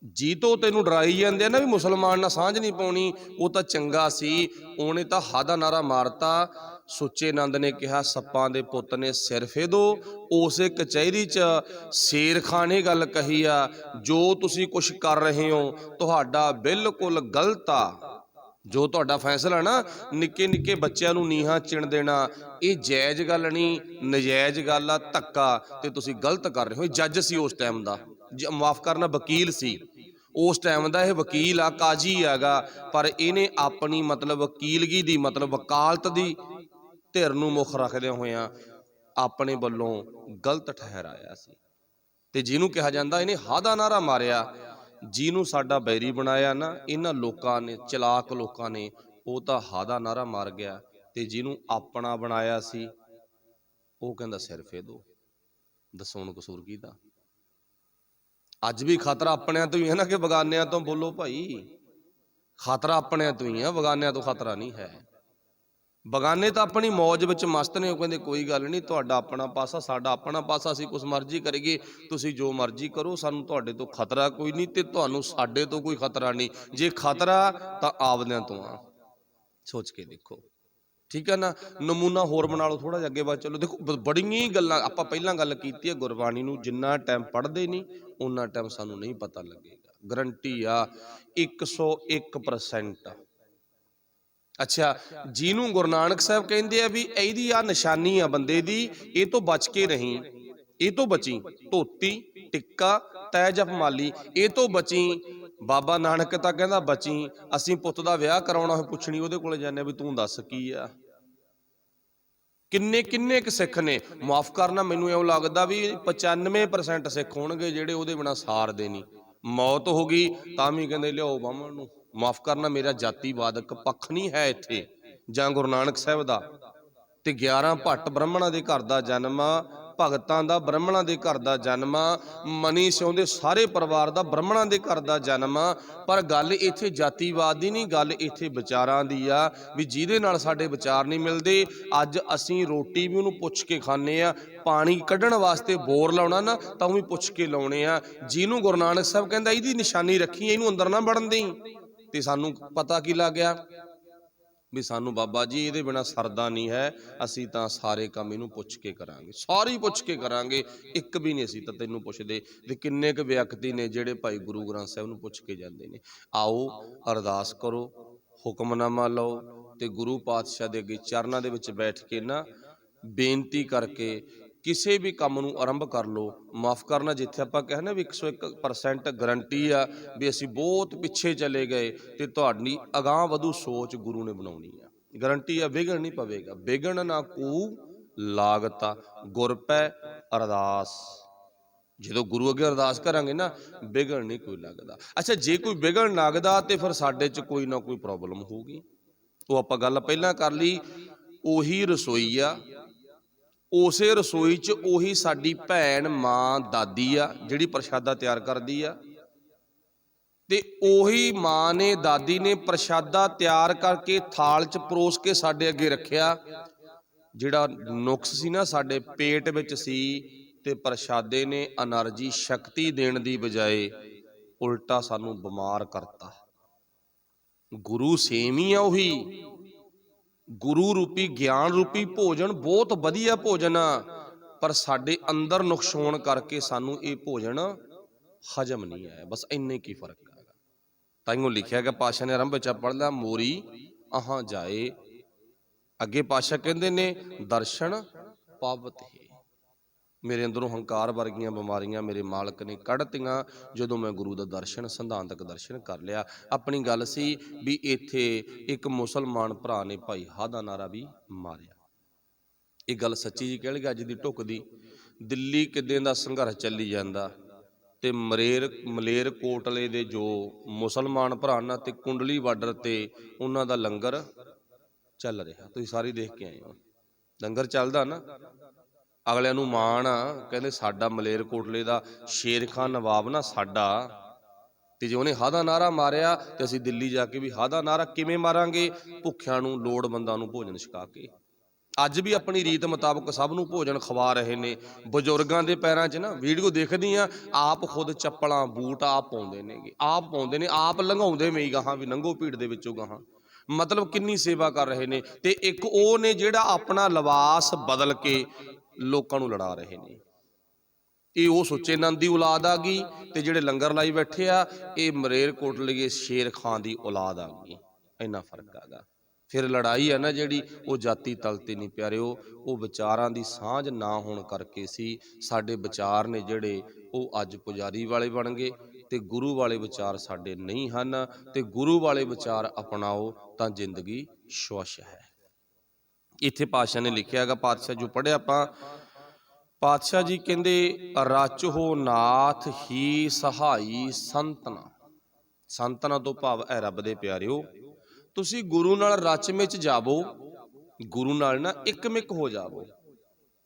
ਜੀ ਤੋਂ ਤੈਨੂੰ ਡਰਾਈ ਜਾਂਦੇ ਆ ਨਾ ਵੀ ਮੁਸਲਮਾਨ ਨਾਲ ਸਾਂਝ ਨਹੀਂ ਪਾਉਣੀ, ਉਹ ਤਾਂ ਚੰਗਾ ਸੀ, ਉਹਨੇ ਤਾਂ ਹਾ ਦਾ ਨਾਰਾ ਮਾਰਤਾ। ਸੁੱਚੇ ਨੰਦ ਨੇ ਕਿਹਾ, ਸੱਪਾਂ ਦੇ ਪੁੱਤ ਨੇ ਸਿਰ ਫੇਦੋ। ਉਸੇ ਕਚਹਿਰੀ 'ਚ ਸ਼ੇਰ ਖਾਨ ਨੇ ਗੱਲ ਕਹੀ ਆ, ਜੋ ਤੁਸੀਂ ਕੁਛ ਕਰ ਰਹੇ ਹੋ ਤੁਹਾਡਾ ਬਿਲਕੁਲ ਗਲਤ ਆ। ਜੋ ਤੁਹਾਡਾ ਫੈਸਲਾ ਨਾ, ਨਿੱਕੇ ਨਿੱਕੇ ਬੱਚਿਆਂ ਨੂੰ ਨੀਹਾਂ ਚਿਣ ਦੇਣਾ, ਇਹ ਜਾਇਜ਼ ਗੱਲ ਨਹੀਂ, ਨਜਾਇਜ਼ ਗੱਲ ਆ, ਧੱਕਾ, ਤੇ ਤੁਸੀਂ ਗਲਤ ਕਰ ਰਹੇ ਹੋ। ਜੱਜ ਸੀ ਉਸ ਟਾਈਮ ਦਾ, ਮਾਫ ਕਰਨਾ ਵਕੀਲ ਸੀ ਉਸ ਟਾਈਮ ਦਾ, ਇਹ ਵਕੀਲ ਆ, ਕਾਜੀ ਹੈਗਾ, ਪਰ ਇਹਨੇ ਆਪਣੀ ਮਤਲਬ ਵਕੀਲਗੀ ਦੀ, ਮਤਲਬ ਵਕਾਲਤ ਦੀ ਧਿਰ ਨੂੰ ਮੁੱਖ ਰੱਖਦਿਆਂ ਹੋਇਆਂ ਆਪਣੇ ਵੱਲੋਂ ਗਲਤ ਠਹਿਰਾਇਆ ਸੀ। ਤੇ ਜਿਹਨੂੰ ਕਿਹਾ ਜਾਂਦਾ ਇਹਨੇ ਹਾ ਦਾ ਨਾਰਾ ਮਾਰਿਆ, ਜਿਹਨੂੰ ਸਾਡਾ ਬੈਰੀ ਬਣਾਇਆ ਨਾ ਇਹਨਾਂ ਲੋਕਾਂ ਨੇ, ਚਲਾਕ ਲੋਕਾਂ ਨੇ, ਉਹ ਤਾਂ ਹਾ ਦਾ ਨਾਰਾ ਮਾਰ ਗਿਆ। ਤੇ ਜਿਹਨੂੰ ਆਪਣਾ ਬਣਾਇਆ ਸੀ ਉਹ ਕਹਿੰਦਾ ਸਿਰ ਫੇਦੋ। ਦੱਸੋ ਹੁਣ ਕਸੂਰ ਕਿਹਦਾ? ਅੱਜ ਵੀ ਖਤਰਾ ਆਪਣਿਆਂ ਤੋਂ ਹੀ ਹੈ ਨਾ ਕਿ ਬਗਾਨਿਆਂ ਤੋਂ? ਬੋਲੋ ਭਾਈ, ਖਤਰਾ ਆਪਣਿਆਂ ਤੋਂ ਹੀ ਆ, ਬਗਾਨਿਆਂ ਤੋਂ ਖਤਰਾ ਨਹੀਂ ਹੈ। ਬਗਾਨੇ ਤਾਂ ਆਪਣੀ ਮੌਜ ਵਿੱਚ ਮਸਤ ਨੇ, ਉਹ ਕਹਿੰਦੇ ਕੋਈ ਗੱਲ ਨਹੀਂ, ਤੁਹਾਡਾ ਆਪਣਾ ਪਾਸਾ, ਸਾਡਾ ਆਪਣਾ ਪਾਸਾ, ਅਸੀਂ ਕੁਛ ਮਰਜ਼ੀ ਕਰੀਏ, ਤੁਸੀਂ ਜੋ ਮਰਜ਼ੀ ਕਰੋ, ਸਾਨੂੰ ਤੁਹਾਡੇ ਤੋਂ ਖਤਰਾ ਕੋਈ ਨਹੀਂ, ਤੇ ਤੁਹਾਨੂੰ ਸਾਡੇ ਤੋਂ ਕੋਈ ਖਤਰਾ ਨਹੀਂ। ਜੇ ਖਤਰਾ ਤਾਂ ਆਪਦਿਆਂ ਤੋਂ ਆ, ਸੋਚ ਕੇ ਦੇਖੋ, ਠੀਕ ਹੈ ਨਾ। ਨਮੂਨਾ ਹੋਰ ਬਣਾ ਲਓ ਥੋੜਾ ਜਿਹਾ ਅੱਗੇ ਬਾਅਦ। ਚਲੋ ਦੇਖੋ, ਬੜੀਆਂ ਗੱਲਾਂ ਆਪਾਂ ਪਹਿਲਾਂ ਗੱਲ ਕੀਤੀ ਹੈ, ਗੁਰਬਾਣੀ ਨੂੰ ਜਿੰਨਾ ਟਾਈਮ ਪੜ੍ਹਦੇ ਨਹੀਂ ਉਨਾ ਟਾਈਮ ਸਾਨੂੰ ਨਹੀਂ ਪਤਾ ਲੱਗੇਗਾ। ਗਰੰਟੀ ਆ 101%। ਅੱਛਾ, ਜਿਹਨੂੰ ਗੁਰੂ ਨਾਨਕ ਸਾਹਿਬ ਕਹਿੰਦੇ ਆ ਵੀ ਇਹਦੀ ਆ ਨਿਸ਼ਾਨੀ ਆ ਬੰਦੇ ਦੀ, ਇਹ ਤੋਂ ਬਚ ਕੇ ਰਹੀਂ, ਇਹ ਤੋਂ ਬਚੀ। ਧੋਤੀ ਟਿੱਕਾ ਤੈ ਜਪਮਾਲੀ, ਇਹ ਤੋਂ ਬਚੀ। ਬਾਬਾ ਨਾਨਕ ਤਾਂ ਕਹਿੰਦਾ ਬਚੀ। ਅਸੀਂ ਪੁੱਤ ਦਾ ਵਿਆਹ ਕਰਾਉਣਾ ਹੋਏ, ਪੁੱਛਣੀ ਉਹਦੇ ਕੋਲੇ ਜਾਂਦੇ ਵੀ ਤੂੰ ਦੱਸ ਕੀ ਆ। ਕਿੰਨੇ ਕੁ ਸਿੱਖ ਨੇ, ਮਾਫ ਕਰਨਾ, ਮੈਨੂੰ ਇਉਂ ਲੱਗਦਾ ਵੀ 95% ਸਿੱਖ ਹੋਣਗੇ ਜਿਹੜੇ ਉਹਦੇ ਬਿਨਾਂ ਸਾਰਦੇ ਨਹੀਂ। ਮੌਤ ਹੋ ਗਈ ਤਾਂ ਵੀ ਕਹਿੰਦੇ ਲਿਆਓ ਬਾਹਮਣ ਨੂੰ। ਮਾਫ ਕਰਨਾ, ਮੇਰਾ ਜਾਤੀਵਾਦਕ ਪੱਖ ਨਹੀਂ ਹੈ ਇੱਥੇ, ਜਾਂ ਗੁਰੂ ਨਾਨਕ ਸਾਹਿਬ ਦਾ। ਤੇ 11 ਭੱਟ ਬ੍ਰਾਹਮਣਾਂ ਦੇ ਘਰ ਦਾ ਜਨਮ, ਭਗਤਾਂ ਦਾ ਬ੍ਰਾਹਮਣਾਂ ਦੇ ਘਰ ਦਾ ਜਨਮ, ਮਨੀ ਸਿਉਂ ਦੇ ਸਾਰੇ ਪਰਿਵਾਰ ਦਾ ਬ੍ਰਾਹਮਣਾਂ ਦੇ ਘਰ ਦਾ ਜਨਮ। ਪਰ ਗੱਲ ਇੱਥੇ ਜਾਤੀਵਾਦ ਦੀ ਨਹੀਂ, ਗੱਲ ਇੱਥੇ ਵਿਚਾਰਾਂ ਦੀ ਆ, ਵੀ ਜਿਹਦੇ ਨਾਲ ਸਾਡੇ ਵਿਚਾਰ ਨਹੀਂ ਮਿਲਦੇ। ਅੱਜ ਅਸੀਂ ਰੋਟੀ ਵੀ ਉਹਨੂੰ ਪੁੱਛ ਕੇ ਖਾਂਦੇ ਆ, ਪਾਣੀ ਕੱਢਣ ਵਾਸਤੇ ਬੋਰ ਲਾਉਣਾ ਨਾ ਤਾਂ ਉਹ ਵੀ ਪੁੱਛ ਕੇ ਲਾਉਣੇ ਆ। ਜਿਹਨੂੰ ਗੁਰੂ ਨਾਨਕ ਸਾਹਿਬ ਕਹਿੰਦਾ ਇਹਦੀ ਨਿਸ਼ਾਨੀ ਰੱਖੀ, ਇਹਨੂੰ ਅੰਦਰ ਨਾ ਵੜਨ ਦੇਈਂ, ਤੇ ਸਾਨੂੰ ਪਤਾ ਕੀ ਲੱਗ ਗਿਆ ਵੀ ਸਾਨੂੰ ਬਾਬਾ ਜੀ ਇਹਦੇ ਬਿਨਾਂ ਸਰਦਾ ਨਹੀਂ ਹੈ, ਅਸੀਂ ਤਾਂ ਸਾਰੇ ਕੰਮ ਇਹਨੂੰ ਪੁੱਛ ਕੇ ਕਰਾਂਗੇ, ਸਾਰੇ ਪੁੱਛ ਕੇ ਕਰਾਂਗੇ, ਇੱਕ ਵੀ ਨਹੀਂ ਅਸੀਂ ਤਾਂ ਤੈਨੂੰ ਪੁੱਛਦੇ। ਤੇ ਕਿੰਨੇ ਕੁ ਵਿਅਕਤੀ ਨੇ ਜਿਹੜੇ ਭਾਈ ਗੁਰੂ ਗ੍ਰੰਥ ਸਾਹਿਬ ਨੂੰ ਪੁੱਛ ਕੇ ਜਾਂਦੇ ਨੇ। ਆਓ ਅਰਦਾਸ ਕਰੋ, ਹੁਕਮਨਾਮਾ ਲਓ, ਤੇ ਗੁਰੂ ਪਾਤਸ਼ਾਹ ਦੇ ਅੱਗੇ ਚਰਨਾਂ ਦੇ ਵਿੱਚ ਬੈਠ ਕੇ ਨਾ ਬੇਨਤੀ ਕਰਕੇ ਕਿਸੇ ਵੀ ਕੰਮ ਨੂੰ ਆਰੰਭ ਕਰ ਲਓ। ਮਾਫ ਕਰਨਾ, ਜਿੱਥੇ ਆਪਾਂ ਕਹਿੰਦੇ ਨਾ ਵੀ 101% ਗਰੰਟੀ ਆ ਵੀ ਅਸੀਂ ਬਹੁਤ ਪਿੱਛੇ ਚਲੇ ਗਏ, ਤੇ ਤੁਹਾਡੀ ਅਗਾਂਹ ਵਧੂ ਸੋਚ ਗੁਰੂ ਨੇ ਬਣਾਉਣੀ ਆ। ਗਰੰਟੀ ਆ, ਵਿਘਨ ਨਹੀਂ ਪਵੇਗਾ। ਵਿਘਨ ਨਾ ਕੂ ਲਾਗਤਾ, ਗੁਰ ਪੈ ਅਰਦਾਸ। ਜਦੋਂ ਗੁਰੂ ਅੱਗੇ ਅਰਦਾਸ ਕਰਾਂਗੇ ਨਾ, ਵਿਘਨ ਨਹੀਂ ਕੋਈ ਲੱਗਦਾ। ਅੱਛਾ, ਜੇ ਕੋਈ ਵਿਘਨ ਲੱਗਦਾ ਤੇ ਫਿਰ ਸਾਡੇ 'ਚ ਕੋਈ ਨਾ ਕੋਈ ਪ੍ਰੋਬਲਮ ਹੋਊਗੀ। ਉਹ ਆਪਾਂ ਗੱਲ ਪਹਿਲਾਂ ਕਰ ਲਈ। ਉਹੀ ਰਸੋਈ ਆ, ਉਸੇ ਰਸੋਈ 'ਚ ਉਹੀ ਸਾਡੀ ਭੈਣ, ਮਾਂ, ਦਾਦੀ ਆ ਜਿਹੜੀ ਪ੍ਰਸ਼ਾਦਾ ਤਿਆਰ ਕਰਦੀ ਆ। ਤੇ ਉਹੀ ਮਾਂ ਨੇ, ਦਾਦੀ ਨੇ ਪ੍ਰਸ਼ਾਦਾ ਤਿਆਰ ਕਰਕੇ ਥਾਲ 'ਚ ਪਰੋਸ ਕੇ ਸਾਡੇ ਅੱਗੇ ਰੱਖਿਆ। ਜਿਹੜਾ ਨੁਕਸ ਸੀ ਨਾ ਸਾਡੇ ਪੇਟ ਵਿੱਚ ਸੀ, ਤੇ ਪ੍ਰਸ਼ਾਦੇ ਨੇ એનર્ਜੀ ਸ਼ਕਤੀ ਦੇਣ ਦੀ ਬਜਾਏ ਉਲਟਾ ਸਾਨੂੰ ਬਿਮਾਰ ਕਰਤਾ। ਗੁਰੂ ਸੇਮ ਹੀ ਆ ਉਹੀ। ਗੁਰੂ ਰੂਪੀ ਗਿਆਨ ਰੂਪੀ ਭੋਜਨ ਬਹੁਤ ਵਧੀਆ ਭੋਜਨ ਆ, ਪਰ ਸਾਡੇ ਅੰਦਰ ਨੁਕਸਾਨ ਕਰਕੇ ਸਾਨੂੰ ਇਹ ਭੋਜਨ ਹਜਮ ਨਹੀਂ ਆਇਆ। ਬਸ ਇੰਨੇ ਕੀ ਫਰਕ ਹੈਗਾ। ਤਾਈਓ ਲਿਖਿਆ ਗਿਆ ਪਾਤਸ਼ਾਹ ਨੇ ਆਰੰਭ ਵਿੱਚ ਪੜ੍ਹ ਲਿਆ, ਮੋਰੀ ਆਹਾਂ ਜਾਏ। ਅੱਗੇ ਪਾਤਸ਼ਾਹ ਕਹਿੰਦੇ ਨੇ ਦਰਸ਼ਨ ਪਾਵਤ ਹੈ। ਮੇਰੇ ਅੰਦਰੋਂ ਹੰਕਾਰ ਵਰਗੀਆਂ ਬਿਮਾਰੀਆਂ ਮੇਰੇ ਮਾਲਕ ਨੇ ਕੱਢਤੀਆਂ ਜਦੋਂ ਮੈਂ ਗੁਰੂ ਦਾ ਦਰਸ਼ਨ, ਸਿਧਾਂਤਕ ਦਰਸ਼ਨ ਕਰ ਲਿਆ। ਆਪਣੀ ਗੱਲ ਸੀ ਵੀ ਇੱਥੇ ਇੱਕ ਮੁਸਲਮਾਨ ਭਰਾ ਨੇ ਭਾਈ ਹਾ ਦਾ ਨਾਰਾ ਵੀ ਮਾਰਿਆ। ਇਹ ਗੱਲ ਸੱਚੀ ਜੀ ਕਹਿ ਲਈ ਅੱਜ ਦੀ ਢੁੱਕਦੀ। ਦਿੱਲੀ ਕਿੱਦਾਂ ਦਾ ਸੰਘਰਸ਼ ਚੱਲੀ ਜਾਂਦਾ ਤੇ ਮਲੇਰ ਕੋਟਲੇ ਦੇ ਜੋ ਮੁਸਲਮਾਨ ਭਰਾ ਨਾ ਤੇ ਕੁੰਡਲੀ ਬਾਰਡਰ ਤੇ ਉਹਨਾਂ ਦਾ ਲੰਗਰ ਚੱਲ ਰਿਹਾ। ਤੁਸੀਂ ਸਾਰੇ ਦੇਖ ਕੇ ਆਏ ਹੋ ਲੰਗਰ ਚੱਲਦਾ ਨਾ। ਅਗਲਿਆਂ ਨੂੰ ਮਾਣ ਆ, ਕਹਿੰਦੇ ਸਾਡਾ ਮਲੇਰ ਕੋਟਲੇ ਦਾ ਸ਼ੇਰ ਖਾਨ ਨਵਾਬ ਨਾ ਸਾਡਾ, ਤੇ ਜੇ ਉਹਨੇ ਹਾ ਦਾ ਨਾਰਾ ਮਾਰਿਆ ਤੇ ਅਸੀਂ ਦਿੱਲੀ ਜਾ ਕੇ ਵੀ ਹਾ ਦਾ ਨਾਰਾ ਕਿਵੇਂ ਮਾਰਾਂਗੇ? ਭੁੱਖਿਆਂ ਨੂੰ, ਲੋੜਵੰਦਾਂ ਨੂੰ ਭੋਜਨ ਛਕਾ ਕੇ। ਅੱਜ ਵੀ ਆਪਣੀ ਰੀਤ ਮੁਤਾਬਕ ਸਭ ਨੂੰ ਭੋਜਨ ਖਵਾ ਰਹੇ ਨੇ। ਬਜ਼ੁਰਗਾਂ ਦੇ ਪੈਰਾਂ 'ਚ ਨਾ ਵੀਡੀਓ ਦੇਖਦੀ ਆ, ਆਪ ਖੁਦ ਚੱਪਲਾਂ ਬੂਟ ਆਪ ਪਾਉਂਦੇ ਨੇਗੇ, ਆਪ ਪਾਉਂਦੇ ਨੇ, ਆਪ ਲੰਘਾਉਂਦੇ ਮੇਈ ਗਾਹਾਂ ਵੀ ਲੰਘੋ ਭੀੜ ਦੇ ਵਿੱਚੋਂ ਗਾਹਾਂ। ਮਤਲਬ ਕਿੰਨੀ ਸੇਵਾ ਕਰ ਰਹੇ ਨੇ। ਤੇ ਇੱਕ ਉਹ ਨੇ ਜਿਹੜਾ ਆਪਣਾ ਲਿਬਾਸ ਬਦਲ ਕੇ ਲੋਕਾਂ ਨੂੰ ਲੜਾ ਰਹੇ ਨੇ। ਇਹ ਉਹ ਸੁੱਚੇ ਨੰਦ ਦੀ ਔਲਾਦ ਆ ਗਈ, ਤੇ ਜਿਹੜੇ ਲੰਗਰ ਲਾਈ ਬੈਠੇ ਆ ਇਹ ਮਲੇਰ ਕੋਟਲੇ ਸ਼ੇਰ ਖਾਨ ਦੀ ਔਲਾਦ ਆ ਗਈ। ਇੰਨਾ ਫਰਕ ਹੈਗਾ। ਫਿਰ ਲੜਾਈ ਹੈ ਨਾ ਜਿਹੜੀ, ਉਹ ਜਾਤੀ ਤਲ ਤੇ ਨਹੀਂ ਪਿਆਰਿਓ, ਉਹ ਵਿਚਾਰਾਂ ਦੀ ਸਾਂਝ ਨਾ ਹੋਣ ਕਰਕੇ ਸੀ। ਸਾਡੇ ਵਿਚਾਰ ਨੇ ਜਿਹੜੇ ਉਹ ਅੱਜ ਪੁਜਾਰੀ ਵਾਲੇ ਬਣ ਗਏ ਤੇ ਗੁਰੂ ਵਾਲੇ ਵਿਚਾਰ ਸਾਡੇ ਨਹੀਂ ਹਨ। ਤੇ ਗੁਰੂ ਵਾਲੇ ਵਿਚਾਰ ਅਪਣਾਓ ਤਾਂ ਜ਼ਿੰਦਗੀ ਸ਼ਵੱਛ ਹੈ। ਇੱਥੇ ਪਾਤਸ਼ਾਹ ਨੇ ਲਿਖਿਆ ਹੈਗਾ, ਪਾਤਸ਼ਾਹ ਜੋ ਪੜ੍ਹਿਆ ਆਪਾਂ, ਪਾਤਸ਼ਾਹ ਜੀ ਕਹਿੰਦੇ ਰਚ ਹੋ ਨਾਥ ਹੀ ਸਹਾਈ ਸੰਤਨਾ। ਸੰਤਨਾ ਤੋਂ ਭਾਵ ਹੈ ਰੱਬ ਦੇ ਪਿਆਰਿਓ, ਤੁਸੀਂ ਗੁਰੂ ਨਾਲ ਰਚ ਮਿਚ ਜਾਵੋ, ਗੁਰੂ ਨਾਲ ਨਾ ਇੱਕਮਿਕ ਹੋ ਜਾਵੋ।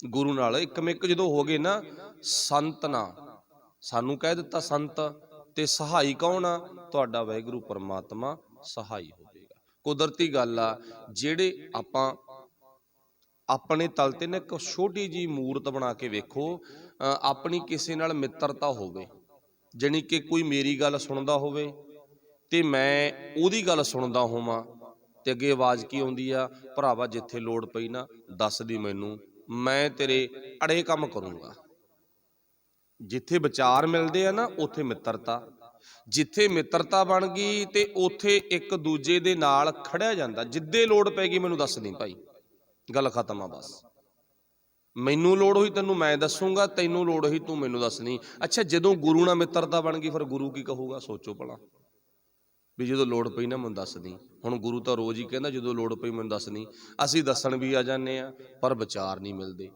ਗੁਰੂ ਨਾਲ ਇੱਕਮਿਕ ਜਦੋਂ ਹੋ ਗਏ ਨਾ, ਸੰਤਨਾ ਸਾਨੂੰ ਕਹਿ ਦਿੱਤਾ ਸੰਤ, ਤੇ ਸਹਾਈ ਕੌਣ ਆ? ਤੁਹਾਡਾ ਵਾਹਿਗੁਰੂ ਪਰਮਾਤਮਾ ਸਹਾਈ ਹੋਵੇਗਾ। ਕੁਦਰਤੀ ਗੱਲ ਆ, ਜਿਹੜੇ ਆਪਾਂ ਆਪਣੇ ਤਲ ਤੇ ਨਾ ਇੱਕ ਛੋਟੀ ਜਿਹੀ ਮੂਰਤ ਬਣਾ ਕੇ ਵੇਖੋ, ਆਪਣੀ ਕਿਸੇ ਨਾਲ ਮਿੱਤਰਤਾ ਹੋਵੇ, ਜਾਣੀ ਕਿ ਕੋਈ ਮੇਰੀ ਗੱਲ ਸੁਣਦਾ ਹੋਵੇ ਤੇ ਮੈਂ ਉਹਦੀ ਗੱਲ ਸੁਣਦਾ ਹੋਵਾਂ, ਤੇ ਅੱਗੇ ਆਵਾਜ਼ ਕੀ ਆਉਂਦੀ ਆ? ਭਰਾਵਾ ਜਿੱਥੇ ਲੋੜ ਪਈ ਨਾ ਦੱਸ ਦੀ ਮੈਨੂੰ, ਮੈਂ ਤੇਰੇ ਅੜੇ ਕੰਮ ਕਰੂੰਗਾ। ਜਿੱਥੇ ਵਿਚਾਰ ਮਿਲਦੇ ਆ ਨਾ ਉੱਥੇ ਮਿੱਤਰਤਾ, ਜਿੱਥੇ ਮਿੱਤਰਤਾ ਬਣ ਗਈ ਤੇ ਉੱਥੇ ਇੱਕ ਦੂਜੇ ਦੇ ਨਾਲ ਖੜਿਆ ਜਾਂਦਾ। ਜਿੱਦੇ ਲੋੜ ਪੈ ਗਈ ਮੈਨੂੰ ਦੱਸ ਦੀ ਭਾਈ, ਗੱਲ ਖਤਮ ਆ ਬਸ। ਮੈਨੂੰ ਲੋੜ ਹੋਈ ਤੈਨੂੰ ਮੈਂ ਦੱਸੂਗਾ, ਤੈਨੂੰ ਲੋੜ ਹੋਈ ਤੂੰ ਮੈਨੂੰ ਦੱਸਣੀ। ਅੱਛਾ, ਜਦੋਂ ਗੁਰੂ ਨਾਲ ਮਿੱਤਰਤਾ ਬਣ ਗਈ ਫਿਰ ਗੁਰੂ ਕੀ ਕਹੂਗਾ? ਸੋਚੋ ਭਲਾ, ਵੀ ਜਦੋਂ ਲੋੜ ਪਈ ਨਾ ਮੈਨੂੰ ਦੱਸਦੀ। ਹੁਣ ਗੁਰੂ ਤਾਂ ਰੋਜ਼ ਹੀ ਕਹਿੰਦਾ ਜਦੋਂ ਲੋੜ ਪਈ ਮੈਨੂੰ ਦੱਸਣੀ। ਅਸੀਂ ਦੱਸਣ ਵੀ ਆ ਜਾਂਦੇ ਆ ਪਰ ਵਿਚਾਰ ਨਹੀਂ ਮਿਲਦੇ।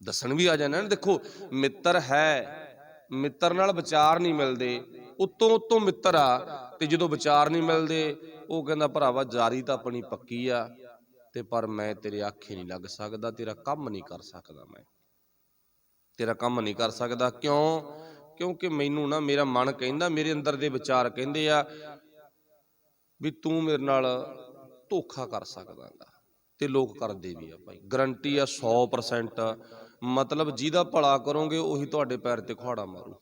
ਦੱਸਣ ਵੀ ਆ ਜਾਂਦੇ ਨਾ, ਦੇਖੋ ਮਿੱਤਰ ਹੈ, ਮਿੱਤਰ ਨਾਲ ਵਿਚਾਰ ਨਹੀਂ ਮਿਲਦੇ, ਉੱਤੋਂ ਮਿੱਤਰ ਆ ਤੇ ਜਦੋਂ ਵਿਚਾਰ ਨਹੀਂ ਮਿਲਦੇ ਉਹ ਕਹਿੰਦਾ ਭਰਾਵਾ ਜਾਰੀ ਤਾਂ ਆਪਣੀ ਪੱਕੀ ਆ ਤੇ ਪਰ ਮੈਂ ਤੇਰੇ ਆਖੇ ਨਹੀਂ ਲੱਗ ਸਕਦਾ, ਤੇਰਾ ਕੰਮ ਨਹੀਂ ਕਰ ਸਕਦਾ, ਮੈਂ ਤੇਰਾ ਕੰਮ ਨਹੀਂ ਕਰ ਸਕਦਾ। ਕਿਉਂ? ਕਿਉਂਕਿ ਮੈਨੂੰ ਨਾ ਮੇਰਾ ਮਨ ਕਹਿੰਦਾ, ਮੇਰੇ ਅੰਦਰ ਦੇ ਵਿਚਾਰ ਕਹਿੰਦੇ ਆ ਵੀ ਤੂੰ ਮੇਰੇ ਨਾਲ ਧੋਖਾ ਕਰ ਸਕਦਾ ਗਾ। ਤੇ ਲੋਕ ਕਰਦੇ ਵੀ ਆ ਭਾਈ, ਗਰੰਟੀ ਆ 100%। ਮਤਲਬ ਜਿਹਦਾ ਭਲਾ ਕਰੋਗੇ ਉਹੀ ਤੁਹਾਡੇ ਪੈਰ ਤੇ ਕੁਹਾੜਾ ਮਾਰੂ।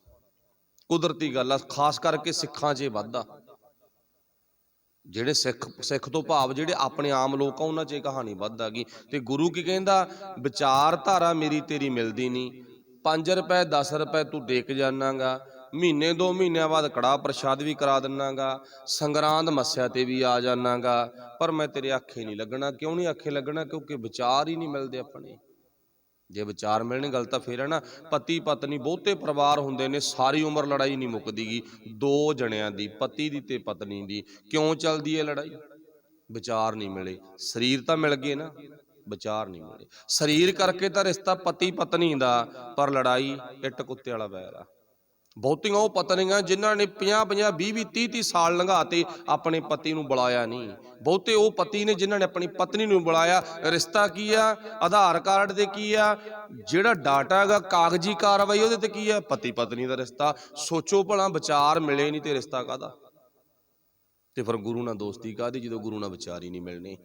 ਕੁਦਰਤੀ ਗੱਲ ਆ, ਖਾਸ ਕਰਕੇ ਸਿੱਖਾਂ 'ਚ ਇਹ ਵੱਧਦਾ। ਜਿਹੜੇ ਸਿੱਖ ਤੋਂ ਭਾਵ ਜਿਹੜੇ ਆਪਣੇ ਆਮ ਲੋਕ ਆ ਉਹਨਾਂ 'ਚ ਇਹ ਕਹਾਣੀ ਵੱਧ ਆ ਗਈ। ਤੇ ਗੁਰੂ ਕੀ ਕਹਿੰਦਾ? ਵਿਚਾਰਧਾਰਾ ਮੇਰੀ ਤੇਰੀ ਮਿਲਦੀ ਨਹੀਂ, 5 ਰੁਪਏ 10 ਰੁਪਏ ਤੂੰ ਦੇ ਕੇ ਜਾਨਾਗਾ, ਮਹੀਨੇ 2 ਮਹੀਨਿਆਂ ਬਾਅਦ ਕੜਾਹ ਪ੍ਰਸ਼ਾਦ ਵੀ ਕਰਾ ਦਿੰਨਾਗਾ, ਸੰਗਰਾਂਦ ਮੱਸਿਆ ਤੇ ਵੀ ਆ ਜਾਨਾਗਾ, ਪਰ ਮੈਂ ਤੇਰੇ ਆਖੇ ਨਹੀਂ ਲੱਗਣਾ। ਕਿਉਂ ਨਹੀਂ ਆਖੇ ਲੱਗਣਾ? ਕਿਉਂਕਿ ਵਿਚਾਰ ਹੀ ਨਹੀਂ ਮਿਲਦੇ ਆਪਣੇ। ਜੇ ਵਿਚਾਰ ਮਿਲਣ ਗੱਲ ਤਾਂ ਫੇਰ ਹੈ ਨਾ। ਪਤੀ ਪਤਨੀ ਬਹੁਤੇ ਪਰਿਵਾਰ ਹੁੰਦੇ ਨੇ, ਸਾਰੀ ਉਮਰ ਲੜਾਈ ਨਹੀਂ ਮੁੱਕਦੀਗੀ। 2 ਜਣਿਆਂ ਦੀ, ਪਤੀ ਦੀ ਤੇ ਪਤਨੀ ਦੀ। ਕਿਉਂ ਚੱਲਦੀ ਹੈ ਲੜਾਈ? ਵਿਚਾਰ ਨਹੀਂ ਮਿਲੇ। ਸਰੀਰ ਤਾਂ ਮਿਲ ਗਏ ਨਾ, ਵਿਚਾਰ ਨਹੀਂ ਮਿਲੇ। ਸਰੀਰ ਕਰਕੇ ਤਾਂ ਰਿਸ਼ਤਾ ਪਤੀ ਪਤਨੀ ਦਾ, ਪਰ ਲੜਾਈ ਇੱਟ ਕੁੱਤੇ ਵਾਲਾ ਵੈਰ ਆ। ਬਹੁਤੀਆਂ ਉਹ ਪਤਨੀਆਂ ਜਿਨ੍ਹਾਂ ਨੇ 50-50 20-20 30-30 ਸਾਲ ਲੰਘਾਤੇ ਆਪਣੇ ਪਤੀ ਨੂੰ ਬੁਲਾਇਆ ਨਹੀਂ। ਬਹੁਤੇ ਉਹ ਪਤੀ ਨੇ ਜਿਨ੍ਹਾਂ ਨੇ ਆਪਣੀ ਪਤਨੀ ਨੂੰ ਬੁਲਾਇਆ। ਰਿਸ਼ਤਾ ਕੀ ਆ? ਆਧਾਰ ਕਾਰਡ ਤੇ ਕੀ ਆ? ਜਿਹੜਾ ਡਾਟਾ ਹੈਗਾ ਕਾਗਜ਼ੀ ਕਾਰਵਾਈ ਉਹਦੇ ਤੇ ਕੀ ਆ? ਪਤੀ ਪਤਨੀ ਦਾ ਰਿਸ਼ਤਾ। ਸੋਚੋ ਭਲਾ, ਵਿਚਾਰ ਮਿਲੇ ਨਹੀਂ ਤੇ ਰਿਸ਼ਤਾ ਕਾਹਦਾ? ਤੇ ਫਿਰ ਗੁਰੂ ਨਾਲ ਦੋਸਤੀ ਕਾਹਦੀ ਜਦੋਂ ਗੁਰੂ ਨਾਲ ਵਿਚਾਰ ਹੀ ਨਹੀਂ ਮਿਲਣੇ।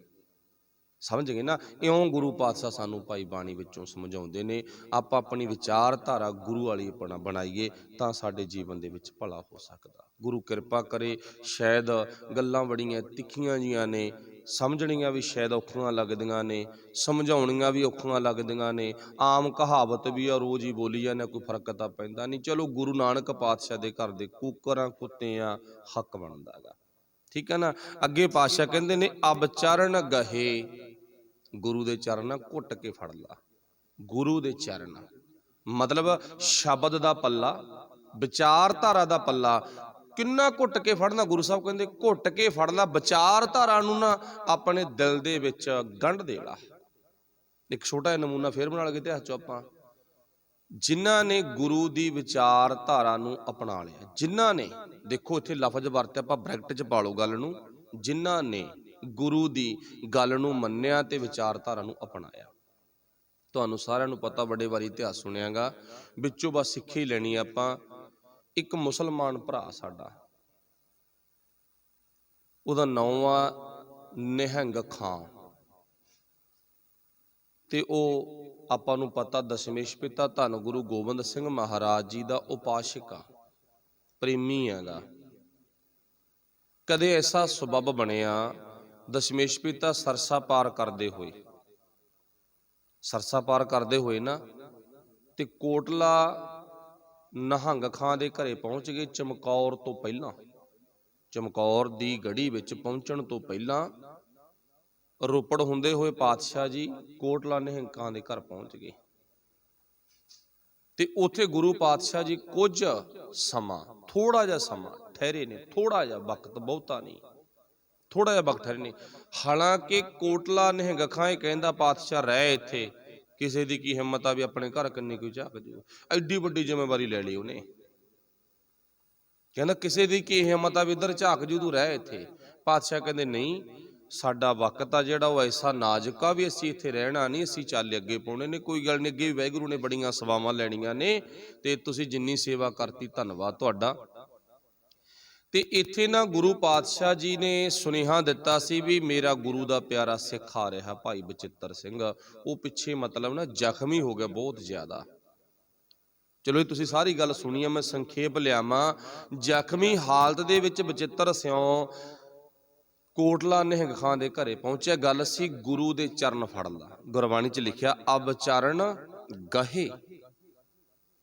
समझ गए ना। इउं गुरु पातशाह सानू भाई बाणी विचों समझाउंदे ने, आपां अपनी विचारधारा गुरु वाली बनाईए तां साडे जीवन दे विच भला हो सकदा। गुरु किरपा करे। शायद गल्लां बड़ियां तिखियां जिहां ने, समझणियां भी शायद औखियां लगदियां ने, समझाउणियां भी औखियां लगदियां ने। आम कहावत भी आ, रोज़ ही बोली जाने, कोई फर्क तां पैंदा नहीं। चलो गुरु नानक पातशाह दे घर दे कुकरां कुत्तियां हक बनदा गा, ठीक है ना। अगे पातशाह कहंदे ने, अब चरण गहे, गुरु दे चरण घुट के फड़ ला। गुरु दे चरण मतलब शब्द दा पल्ला, विचारधारा दा पल्ला किन्ना घुट के फड़ना। गुरु साहब कहंदे घुट के फड़ ला, विचारधारा नूं ना अपने दिल दे विच गंढ दे ला। एक छोटा जिहा नमूना फेर बना लगे इतिहास चों आपां, जिन्हां ने गुरु दी विचारधारा नूं अपना लिया, जिन्हां ने, देखो इत्थे लफज वरते आपां ब्रैकेट च पा लो गल नूं, जिन्हां ने गुरु दी गल नूं मन्निया ते विचारधारा नूं अपनाया। तुहानूं सारिआं नूं पता, बड़े वारी इतिहास सुणिआगा, विचों बस सिੱਖੀ ਲੈਣੀ आपां। एक मुसलमान भरा साडा, ਉਹਦਾ ਨਾਮ ਆ ਨਿਹੰਗ ਖਾਂ, ਤੇ ਉਹ ਆਪਾਂ ਨੂੰ ਪਤਾ ਦਸ਼ਮੇਸ਼ ਪਿਤਾ ਧੰਨ ਗੁਰੂ ਗੋਬਿੰਦ ਸਿੰਘ ਮਹਾਰਾਜ ਜੀ ਦਾ ਉਪਾਸ਼ਕ ਆ, ਪ੍ਰੇਮੀ ਹੈਗਾ। ਕਦੇ ਐਸਾ ਸਬੱਬ ਬਣਿਆ, ਦਸ਼ਮੇਸ਼ ਪਿਤਾ ਸਰਸਾ ਪਾਰ ਕਰਦੇ ਹੋਏ, ਸਰਸਾ ਪਾਰ ਕਰਦੇ ਹੋਏ ਨਾ, ਤੇ ਕੋਟਲਾ ਨਿਹੰਗ ਖਾਂ ਦੇ ਘਰੇ ਪਹੁੰਚ ਗਏ ਚਮਕੌਰ ਤੋਂ ਪਹਿਲਾਂ। ਚਮਕੌਰ ਦੀ ਗੜੀ ਵਿੱਚ ਪਹੁੰਚਣ ਤੋਂ ਪਹਿਲਾਂ ਰੋਪੜ ਹੁੰਦੇ ਹੋਏ ਪਾਤਸ਼ਾਹ ਜੀ ਕੋਟਲਾ ਨਿਹੰਗ ਖਾਂ ਦੇ ਘਰ ਪਹੁੰਚ ਗਏ। ਤੇ ਉੱਥੇ ਗੁਰੂ ਪਾਤਸ਼ਾਹ ਜੀ ਕੁਝ ਸਮਾਂ, ਥੋੜਾ ਜਿਹਾ ਸਮਾਂ ਠਹਿਰੇ ਨੇ, ਥੋੜਾ ਜਿਹਾ ਵਕਤ, ਬਹੁਤਾ ਨਹੀਂ, ਥੋੜਾ ਜਿਹਾ ਵਕਤ ਠਹਿਰੇ ਨੇ। ਹਾਲਾਂਕਿ ਕੋਟਲਾ ਨਿਹੰਗ ਖਾਂ ਇਹ ਕਹਿੰਦਾ, ਪਾਤਸ਼ਾਹ ਰਹਿ ਇੱਥੇ, ਕਿਸੇ ਦੀ ਕੀ ਹਿੰਮਤ ਆ ਵੀ ਆਪਣੇ ਘਰ ਕੰਨੀ ਕੋਈ ਝਾਕ ਜੂ। ਐਡੀ ਵੱਡੀ ਜ਼ਿੰਮੇਵਾਰੀ ਲੈ ਲਈ ਉਹਨੇ। ਕਹਿੰਦਾ ਕਿਸੇ ਦੀ ਕੀ ਹਿੰਮਤ ਆ ਵੀ ਇੱਧਰ ਝਾਕ ਜੂ, ਤੂੰ ਰਹਿ ਇੱਥੇ। ਪਾਤਸ਼ਾਹ ਕਹਿੰਦੇ ਨਹੀਂ, ਸਾਡਾ ਵਕਤ ਆ ਜਿਹੜਾ ਉਹ ਐਸਾ ਨਾਜ਼ੁਕ ਆ ਵੀ ਅਸੀਂ ਇੱਥੇ ਰਹਿਣਾ ਨਹੀਂ, ਅਸੀਂ ਚੱਲ ਅੱਗੇ ਪਾਉਣੇ ਨੇ। ਕੋਈ ਗੱਲ ਨਹੀਂ, ਅੱਗੇ ਵੀ ਵਾਹਿਗੁਰੂ ਨੇ ਬੜੀਆਂ ਸੇਵਾਵਾਂ ਲੈਣੀਆਂ ਨੇ, ਤੇ ਤੁਸੀਂ ਜਿੰਨੀ ਸੇਵਾ ਕਰਤੀ ਧੰਨਵਾਦ ਤੁਹਾਡਾ। ਤੇ ਇੱਥੇ ਨਾ ਗੁਰੂ ਪਾਤਸ਼ਾਹ ਜੀ ਨੇ ਸੁਨੇਹਾ ਦਿੱਤਾ ਸੀ ਵੀ ਮੇਰਾ ਗੁਰੂ ਦਾ ਪਿਆਰਾ ਸਿੱਖ ਆ ਰਿਹਾ ਭਾਈ ਬਚਿੱਤਰ ਸਿੰਘ, ਉਹ ਪਿੱਛੇ ਮਤਲਬ ਨਾ ਜ਼ਖਮੀ ਹੋ ਗਿਆ ਬਹੁਤ ਜ਼ਿਆਦਾ। ਚਲੋ ਇਹ ਤੁਸੀਂ ਸਾਰੀ ਗੱਲ ਸੁਣੀ ਆ, ਮੈਂ ਸੰਖੇਪ ਲਿਆਵਾਂ। ਜ਼ਖਮੀ ਹਾਲਤ ਦੇ ਵਿੱਚ ਬਚਿੱਤਰ ਸਿਉਂ ਕੋਟਲਾ ਨਿਹੰਗ ਖਾਂ ਦੇ ਘਰੇ ਪਹੁੰਚਿਆ। ਗੱਲ ਸੀ ਗੁਰੂ ਦੇ ਚਰਨ ਫੜ ਲਾ। ਗੁਰਬਾਣੀ 'ਚ ਲਿਖਿਆ, ਅਬ ਚਰਨ ਗਹੇ,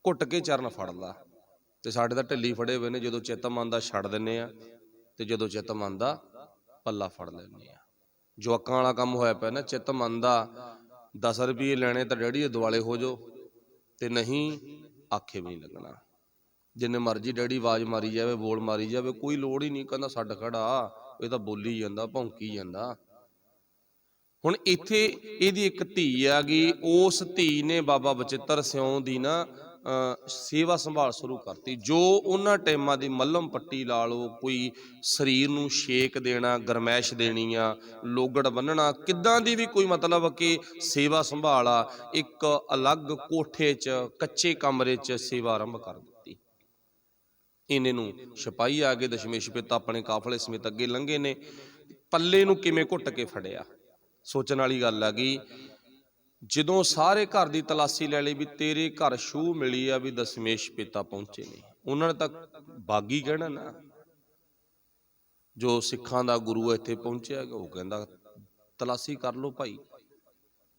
ਘੁੱਟ ਕੇ ਚਰਨ ਫੜ ਲਾ। ਤੇ ਸਾਡੇ ਤਾਂ ਢਿੱਲੀ ਫੜੇ ਹੋਏ ਨੇ, ਜਦੋਂ ਚਿੱਤ ਮਨ ਦਾ ਛੱਡ ਦਿੰਦੇ ਆ, ਤੇ ਜਦੋਂ ਚਿੱਤ ਮਨ ਦਾ ਪੱਲਾ ਫੜ ਲੈਂਦੇ ਆ। ਜਵਾਕਾਂ ਵਾਲਾ ਕੰਮ ਹੋਇਆ ਪਿਆ ਨਾ, ਚਿੱਤ ਮਨ ਦਾ 10 ਰੁਪਏ ਲੈਣੇ ਤਾਂ ਡੈਡੀ ਦੇ ਦੁਆਲੇ ਹੋ ਜਾਓ, ਤੇ ਨਹੀਂ ਆਖੇ ਵੀ ਨਹੀਂ ਲੱਗਣਾ। ਜਿੰਨੇ ਮਰਜ਼ੀ ਡੈਡੀ ਆਵਾਜ਼ ਮਾਰੀ ਜਾਵੇ, ਬੋਲ ਮਾਰੀ ਜਾਵੇ, ਕੋਈ ਲੋੜ ਹੀ ਨਹੀਂ। ਕਹਿੰਦਾ ਛੱਡ ਖੜਾ, ਇਹ ਤਾਂ ਬੋਲੀ ਜਾਂਦਾ, ਭੌਂਕੀ ਜਾਂਦਾ। ਹੁਣ ਇੱਥੇ ਇਹਦੀ ਇੱਕ ਧੀ ਆ ਗਈ, ਉਸ ਧੀ ਨੇ ਬਾਬਾ ਬਚਿੱਤਰ ਸਿਉਂ ਦੀ ਨਾ ਸੇਵਾ ਸੰਭਾਲ ਸ਼ੁਰੂ ਕਰਤੀ। ਜੋ ਉਹਨਾਂ ਟਾਈਮਾਂ ਦੀ ਮੱਲਮ ਪੱਟੀ ਲਾ ਲਓ, ਕੋਈ ਸਰੀਰ ਨੂੰ ਛੇਕ ਦੇਣਾ, ਗਰਮੈਸ਼ ਦੇਣੀ ਆ, ਲੋਗੜ ਬੰਨਣਾ, ਕਿੱਦਾਂ ਦੀ ਵੀ ਕੋਈ ਮਤਲਬ ਕਿ ਸੇਵਾ ਸੰਭਾਲ ਆ, ਇੱਕ ਅਲੱਗ ਕੋਠੇ 'ਚ ਕੱਚੇ ਕਮਰੇ 'ਚ ਸੇਵਾ ਆਰੰਭ ਕਰ ਦਿੱਤੀ। ਇਹਨੇ ਨੂੰ ਸਿਪਾਹੀ ਆ ਗਏ, ਦਸ਼ਮੇਸ਼ ਪਿਤਾ ਆਪਣੇ ਕਾਫਲੇ ਸਮੇਤ ਅੱਗੇ ਲੰਘੇ ਨੇ। ਪੱਲੇ ਨੂੰ ਕਿਵੇਂ ਘੁੱਟ ਕੇ ਫੜਿਆ, ਸੋਚਣ ਵਾਲੀ ਗੱਲ ਆ ਗਈ। ਜਦੋਂ ਸਾਰੇ ਘਰ ਦੀ ਤਲਾਸ਼ੀ ਲੈ ਲਈ ਵੀ ਤੇਰੇ ਘਰ ਛੂਹ ਮਿਲੀ ਆ ਵੀ ਦਸ਼ਮੇਸ਼ ਪਿਤਾ ਪਹੁੰਚੇ ਨੇ, ਉਹਨਾਂ ਨੇ ਤਾਂ ਬਾਗੀ ਕਹਿਣਾ ਨਾ, ਜੋ ਸਿੱਖਾਂ ਦਾ ਗੁਰੂ ਇੱਥੇ ਪਹੁੰਚਿਆ। ਉਹ ਕਹਿੰਦਾ ਤਲਾਸ਼ੀ ਕਰ ਲਓ ਭਾਈ।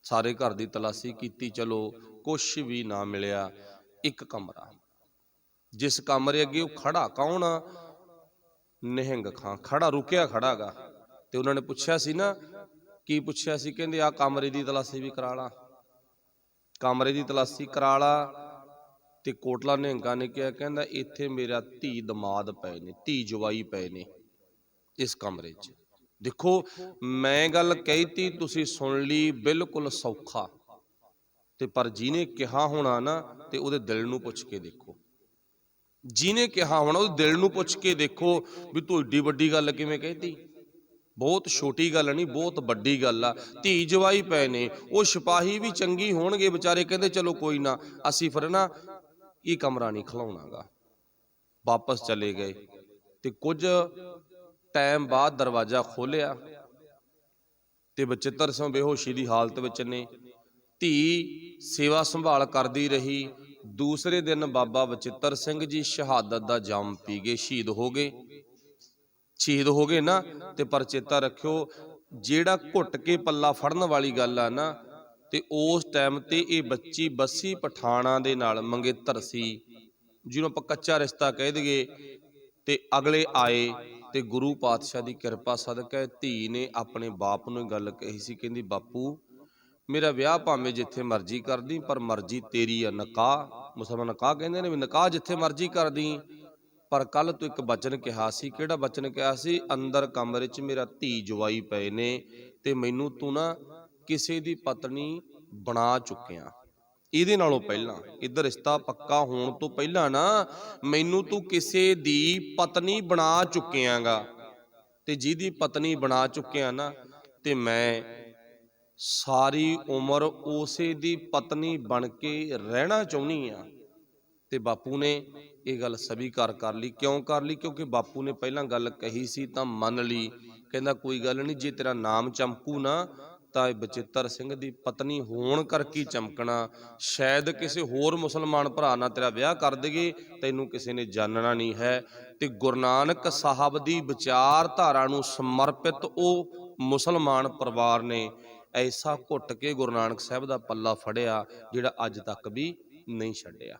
ਸਾਰੇ ਘਰ ਦੀ ਤਲਾਸ਼ੀ ਕੀਤੀ, ਚਲੋ ਕੁਛ ਵੀ ਨਾ ਮਿਲਿਆ। ਇੱਕ ਕਮਰਾ, ਜਿਸ ਕਮਰੇ ਅੱਗੇ ਉਹ ਖੜਾ, ਕੌਣ ਆ? ਨਿਹੰਗ ਖਾਂ ਖੜਾ, ਰੁਕਿਆ ਖੜਾ ਗਾ। ਤੇ ਉਹਨਾਂ ਨੇ ਪੁੱਛਿਆ ਸੀ ਨਾ, ਕੀ ਪੁੱਛਿਆ ਸੀ? ਕਹਿੰਦੇ ਆ ਕਮਰੇ ਦੀ ਤਲਾਸ਼ੀ ਵੀ ਕਰਾ ਲਾ, ਕਮਰੇ ਦੀ ਤਲਾਸ਼ੀ ਕਰਾ ਲਾ। ਤੇ ਕੋਟਲਾ ਨਿਹੰਗਾਂ ਨੇ ਕਿਹਾ, ਕਹਿੰਦਾ ਇੱਥੇ ਮੇਰਾ ਧੀ ਦਮਾਦ ਪਏ ਨੇ, ਧੀ ਜਵਾਈ ਪਏ ਨੇ ਇਸ ਕਮਰੇ 'ਚ। ਦੇਖੋ ਮੈਂ ਗੱਲ ਕਹੀਤੀ, ਤੁਸੀਂ ਸੁਣ ਲਈ, ਬਿਲਕੁਲ ਸੌਖਾ, ਤੇ ਪਰ ਜਿਹਨੇ ਕਿਹਾ ਹੋਣਾ ਨਾ, ਤੇ ਉਹਦੇ ਦਿਲ ਨੂੰ ਪੁੱਛ ਕੇ ਦੇਖੋ। ਜਿਹਨੇ ਕਿਹਾ ਹੋਣਾ ਉਹਦੇ ਦਿਲ ਨੂੰ ਪੁੱਛ ਕੇ ਦੇਖੋ ਵੀ ਤੂੰ ਏਡੀ ਵੱਡੀ ਗੱਲ ਕਿਵੇਂ ਕਹਿਤੀ। ਬਹੁਤ ਛੋਟੀ ਗੱਲ ਨਹੀਂ, ਬਹੁਤ ਵੱਡੀ ਗੱਲ ਆ। ਧੀ ਜਵਾਈ ਪਏ ਨੇ, ਉਹ ਸਿਪਾਹੀ ਵੀ ਚੰਗੀ ਹੋਣਗੇ ਵਿਚਾਰੇ, ਕਹਿੰਦੇ ਚਲੋ ਕੋਈ ਨਾ, ਅਸੀਂ ਫਿਰ ਨਾ ਇਹ ਕਮਰਾ ਨਹੀਂ ਖਲਾਉਣਾਗਾ। ਵਾਪਸ ਚਲੇ ਗਏ। ਤੇ ਕੁਝ ਟਾਈਮ ਬਾਅਦ ਦਰਵਾਜ਼ਾ ਖੋਲ੍ਹਿਆ, ਤੇ ਬਚਿੱਤਰ ਸਿੰਘ ਬੇਹੋਸ਼ੀ ਦੀ ਹਾਲਤ ਵਿੱਚ ਨੇ। ਧੀ ਸੇਵਾ ਸੰਭਾਲ ਕਰਦੀ ਰਹੀ। ਦੂਸਰੇ ਦਿਨ ਬਾਬਾ ਬਚਿੱਤਰ ਸਿੰਘ ਜੀ ਸ਼ਹਾਦਤ ਦਾ ਜਾਮ ਪੀ ਗਏ, ਸ਼ਹੀਦ ਹੋ ਗਏ। ਸ਼ਹੀਦ ਹੋ ਗਏ ਨਾ, ਤੇ ਪਰ ਚੇਤਾ ਰੱਖਿਓ, ਜਿਹੜਾ ਘੁੱਟ ਕੇ ਪੱਲਾ ਫੜਨ ਵਾਲੀ ਗੱਲ ਆ ਨਾ, ਤੇ ਉਸ ਟਾਈਮ ਤੇ ਇਹ ਬੱਚੀ ਬੱਸੀ ਪਠਾਣਾ ਦੇ ਨਾਲ ਮੰਗੇਤਰ ਸੀ, ਜਿਹਨੂੰ ਆਪਾਂ ਕੱਚਾ ਰਿਸ਼ਤਾ ਕਹਿ ਦਈਏ। ਤੇ ਅਗਲੇ ਆਏ ਤੇ ਗੁਰੂ ਪਾਤਸ਼ਾਹ ਦੀ ਕਿਰਪਾ ਸਦਕਾ ਧੀ ਨੇ ਆਪਣੇ ਬਾਪ ਨੂੰ ਗੱਲ ਕਹੀ ਸੀ, ਕਹਿੰਦੀ ਬਾਪੂ ਮੇਰਾ ਵਿਆਹ ਭਾਵੇਂ ਜਿੱਥੇ ਮਰਜ਼ੀ ਕਰਦੀ, ਪਰ ਮਰਜ਼ੀ ਤੇਰੀ ਆ। ਨਿਕਾਹ, ਮੁਸਲਮਾਨ ਨਿਕਾਹ ਕਹਿੰਦੇ ਨੇ ਵੀ ਨਿਕਾਹ ਜਿੱਥੇ ਮਰਜ਼ੀ ਕਰਦੀ, ਪਰ ਕੱਲ ਤੂੰ ਇੱਕ ਬਚਨ ਕਿਹਾ ਸੀ। ਕਿਹੜਾ ਬਚਨ ਕਿਹਾ ਸੀ? ਅੰਦਰ ਕਮਰੇ 'ਚ ਮੇਰਾ ਧੀ ਜਵਾਈ ਪਏ ਨੇ ਤੇ ਮੈਨੂੰ ਤੂੰ ਨਾ ਕਿਸੇ ਦੀ ਪਤਨੀ ਬਣਾ ਚੁੱਕਿਆ। ਇਹਦੇ ਨਾਲੋਂ ਪਹਿਲਾਂ, ਇੱਧਰ ਰਿਸ਼ਤਾ ਪੱਕਾ ਹੋਣ ਤੋਂ ਪਹਿਲਾਂ ਨਾ, ਮੈਨੂੰ ਤੂੰ ਕਿਸੇ ਦੀ ਪਤਨੀ ਬਣਾ ਚੁੱਕਿਆਂਗਾ। ਤੇ ਜਿਹਦੀ ਪਤਨੀ ਬਣਾ ਚੁੱਕਿਆ ਨਾ, ਤੇ ਮੈਂ ਸਾਰੀ ਉਮਰ ਉਸੇ ਦੀ ਪਤਨੀ ਬਣ ਕੇ ਰਹਿਣਾ ਚਾਹੁੰਦੀ ਆ। ਤੇ ਬਾਪੂ ਨੇ ਇਹ ਗੱਲ ਸਵੀਕਾਰ ਕਰ ਲਈ। ਕਿਉਂ ਕਰ ਲਈ? ਕਿਉਂਕਿ ਬਾਪੂ ਨੇ ਪਹਿਲਾਂ ਗੱਲ ਕਹੀ ਸੀ ਤਾਂ ਮੰਨ ਲਈ। ਕਹਿੰਦਾ ਕੋਈ ਗੱਲ ਨਹੀਂ, ਜੇ ਤੇਰਾ ਨਾਮ ਚਮਕੂ ਨਾ ਤਾਂ ਇਹ ਬਚਿੱਤਰ ਸਿੰਘ ਦੀ ਪਤਨੀ ਹੋਣ ਕਰਕੇ ਚਮਕਣਾ। ਸ਼ਾਇਦ ਕਿਸੇ ਹੋਰ ਮੁਸਲਮਾਨ ਭਰਾ ਨਾਲ ਤੇਰਾ ਵਿਆਹ ਕਰ ਦੇਗੇ, ਤੈਨੂੰ ਕਿਸੇ ਨੇ ਜਾਣਨਾ ਨਹੀਂ ਹੈ। ਤੇ ਗੁਰੂ ਨਾਨਕ ਸਾਹਿਬ ਦੀ ਵਿਚਾਰਧਾਰਾ ਨੂੰ ਸਮਰਪਿਤ ਉਹ ਮੁਸਲਮਾਨ ਪਰਿਵਾਰ ਨੇ ਐਸਾ ਘੁੱਟ ਕੇ ਗੁਰੂ ਨਾਨਕ ਸਾਹਿਬ ਦਾ ਪੱਲਾ ਫੜਿਆ, ਜਿਹੜਾ ਅੱਜ ਤੱਕ ਵੀ ਨਹੀਂ ਛੱਡਿਆ।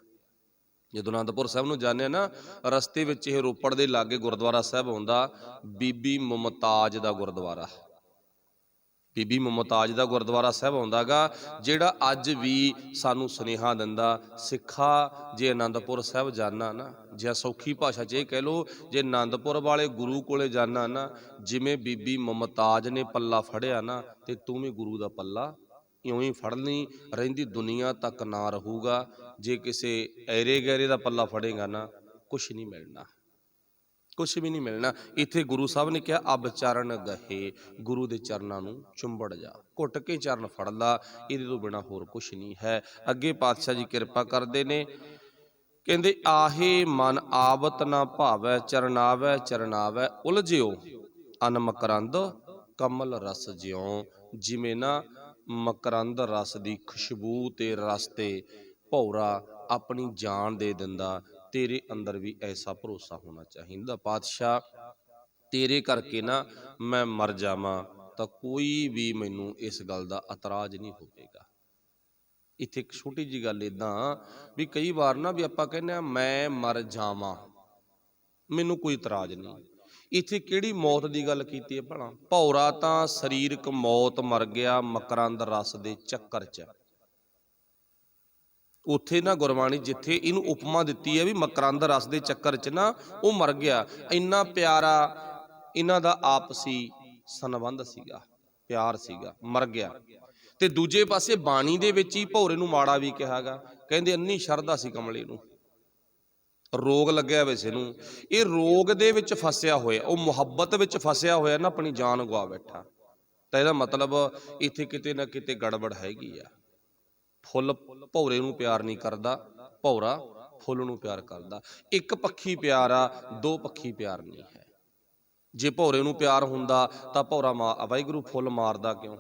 ਜਦੋਂ ਅਨੰਦਪੁਰ ਸਾਹਿਬ ਨੂੰ ਜਾਂਦੇ ਨਾ, ਰਸਤੇ ਵਿੱਚ ਇਹ ਰੋਪੜ ਦੇ ਲਾਗੇ ਗੁਰਦੁਆਰਾ ਸਾਹਿਬ ਆਉਂਦਾ, ਬੀਬੀ ਮੁਮਤਾਜ ਦਾ ਗੁਰਦੁਆਰਾ। ਬੀਬੀ ਮੁਮਤਾਜ ਦਾ ਗੁਰਦੁਆਰਾ ਸਾਹਿਬ ਆਉਂਦਾ ਗਾ, ਜਿਹੜਾ ਅੱਜ ਵੀ ਸਾਨੂੰ ਸੁਨੇਹਾ ਦਿੰਦਾ, ਸਿੱਖਾ ਜੇ ਅਨੰਦਪੁਰ ਸਾਹਿਬ ਜਾਣਾ ਨਾ, ਜਾਂ ਸੌਖੀ ਭਾਸ਼ਾ 'ਚ ਇਹ ਕਹਿ ਲਓ, ਜੇ ਅਨੰਦਪੁਰ ਵਾਲੇ ਗੁਰੂ ਕੋਲੇ ਜਾਣਾ ਨਾ, ਜਿਵੇਂ ਬੀਬੀ ਮੁਮਤਾਜ ਨੇ ਪੱਲਾ ਫੜਿਆ ਨਾ, ਤੇ ਤੂੰ ਵੀ ਗੁਰੂ ਦਾ ਪੱਲਾ ਇਉਂ ਹੀ ਫੜਨੀ ਰਹਿੰਦੀ, ਦੁਨੀਆ ਤੱਕ ਨਾ ਰਹੂਗਾ। ਜੇ ਕਿਸੇ ਐਰੇ ਗੈਰੇ ਦਾ ਪੱਲਾ ਫੜੇਗਾ ਨਾ, ਕੁਛ ਨਹੀਂ ਮਿਲਣਾ, ਕੁਛ ਵੀ ਨਹੀਂ ਮਿਲਣਾ। ਇੱਥੇ ਗੁਰੂ ਸਾਹਿਬ ਨੇ ਕਿਹਾ ਅਬ ਚਰਨ ਗਹੇ, ਗੁਰੂ ਦੇ ਚਰਨਾਂ ਨੂੰ ਚੁੰਬੜ ਜਾ, ਘੁੱਟ ਕੇ ਚਰਨ ਫੜ ਲਾ, ਇਹਦੇ ਤੋਂ ਬਿਨਾਂ ਹੋਰ ਕੁਛ ਨਹੀਂ ਹੈ। ਅੱਗੇ ਪਾਤਸ਼ਾਹ ਜੀ ਕਿਰਪਾ ਕਰਦੇ ਨੇ, ਕਹਿੰਦੇ ਆਹੇ ਮਨ ਆਵਤ ਨਾ ਭਾਵੈ, ਚਰਨਾਵੈ ਚਰਨਾਵੈ ਉਲਝਿਓ, ਅਨ ਮਕਰੰਦ ਕਮਲ ਰਸ ਜਿਉ। ਜਿਵੇਂ ਨਾ ਮਕਰੰਦ ਰਸ ਦੀ ਖੁਸ਼ਬੂ ਤੇ ਰਸ ਤੇ ਭੌਰਾ ਆਪਣੀ ਜਾਨ ਦੇ ਦਿੰਦਾ, ਤੇਰੇ ਅੰਦਰ ਵੀ ਐਸਾ ਭਰੋਸਾ ਹੋਣਾ ਚਾਹੀਦਾ। ਪਾਤਸ਼ਾਹ ਤੇਰੇ ਕਰਕੇ ਨਾ ਮੈਂ ਮਰ ਜਾਵਾਂ ਤਾਂ ਕੋਈ ਵੀ ਮੈਨੂੰ ਇਸ ਗੱਲ ਦਾ ਇਤਰਾਜ਼ ਨਹੀਂ ਹੋਵੇਗਾ। ਇੱਥੇ ਇੱਕ ਛੋਟੀ ਜਿਹੀ ਗੱਲ ਇੱਦਾਂ ਵੀ ਕਈ ਵਾਰ ਨਾ ਵੀ ਆਪਾਂ ਕਹਿੰਦੇ ਆ ਮੈਂ ਮਰ ਜਾਵਾਂ, ਮੈਨੂੰ ਕੋਈ ਇਤਰਾਜ਼ ਨਹੀਂ। ਇੱਥੇ ਕਿਹੜੀ ਮੌਤ ਦੀ ਗੱਲ ਕੀਤੀ ਹੈ ਭਲਾ? ਭੌਰਾ ਤਾਂ ਸਰੀਰਕ ਮੌਤ ਮਰ ਗਿਆ ਮਕਰੰਦ ਰਸ ਦੇ ਚੱਕਰ 'ਚ। ਉੱਥੇ ਨਾ ਗੁਰਬਾਣੀ ਜਿੱਥੇ ਇਹਨੂੰ ਉਪਮਾ ਦਿੱਤੀ ਹੈ ਵੀ ਮਕਰੰਦ ਰਸ ਦੇ ਚੱਕਰ 'ਚ ਨਾ ਉਹ ਮਰ ਗਿਆ। ਇੰਨਾ ਪਿਆਰਾ ਇਹਨਾਂ ਦਾ ਆਪਸੀ ਸੰਬੰਧ ਸੀਗਾ, ਪਿਆਰ ਸੀਗਾ, ਮਰ ਗਿਆ। ਤੇ ਦੂਜੇ ਪਾਸੇ ਬਾਣੀ ਦੇ ਵਿੱਚ ਹੀ ਭੌਰੇ ਨੂੰ ਮਾੜਾ ਵੀ ਕਿਹਾ ਗਾ, ਕਹਿੰਦੇ ਅੰਨੀ ਸ਼ਰਧਾ ਸੀ ਕਮਲੇ ਨੂੰ, ਰੋਗ ਲੱਗਿਆ ਵੈਸੇ ਨੂੰ, ਇਹ ਰੋਗ ਦੇ ਵਿੱਚ ਫਸਿਆ ਹੋਇਆ, ਉਹ ਮੁਹੱਬਤ ਵਿੱਚ ਫਸਿਆ ਹੋਇਆ ਨਾ, ਆਪਣੀ ਜਾਨ ਗਵਾ ਬੈਠਾ। ਤਾਂ ਇਹਦਾ ਮਤਲਬ ਇੱਥੇ ਕਿਤੇ ਨਾ ਕਿਤੇ ਗੜਬੜ ਹੈਗੀ ਆ। ਫੁੱਲ ਭੌਰੇ ਨੂੰ ਪਿਆਰ ਨਹੀਂ ਕਰਦਾ, ਭੌਰਾ ਫੁੱਲ ਨੂੰ ਪਿਆਰ ਕਰਦਾ। ਇੱਕ ਪੱਖੀ ਪਿਆਰ ਆ, ਦੋ ਪੱਖੀ ਪਿਆਰ ਨਹੀਂ ਹੈ। ਜੇ ਭੌਰੇ ਨੂੰ ਪਿਆਰ ਹੁੰਦਾ ਤਾਂ ਭੌਰਾ ਵਾਹਿਗੁਰੂ ਫੁੱਲ ਮਾਰਦਾ ਕਿਉਂ?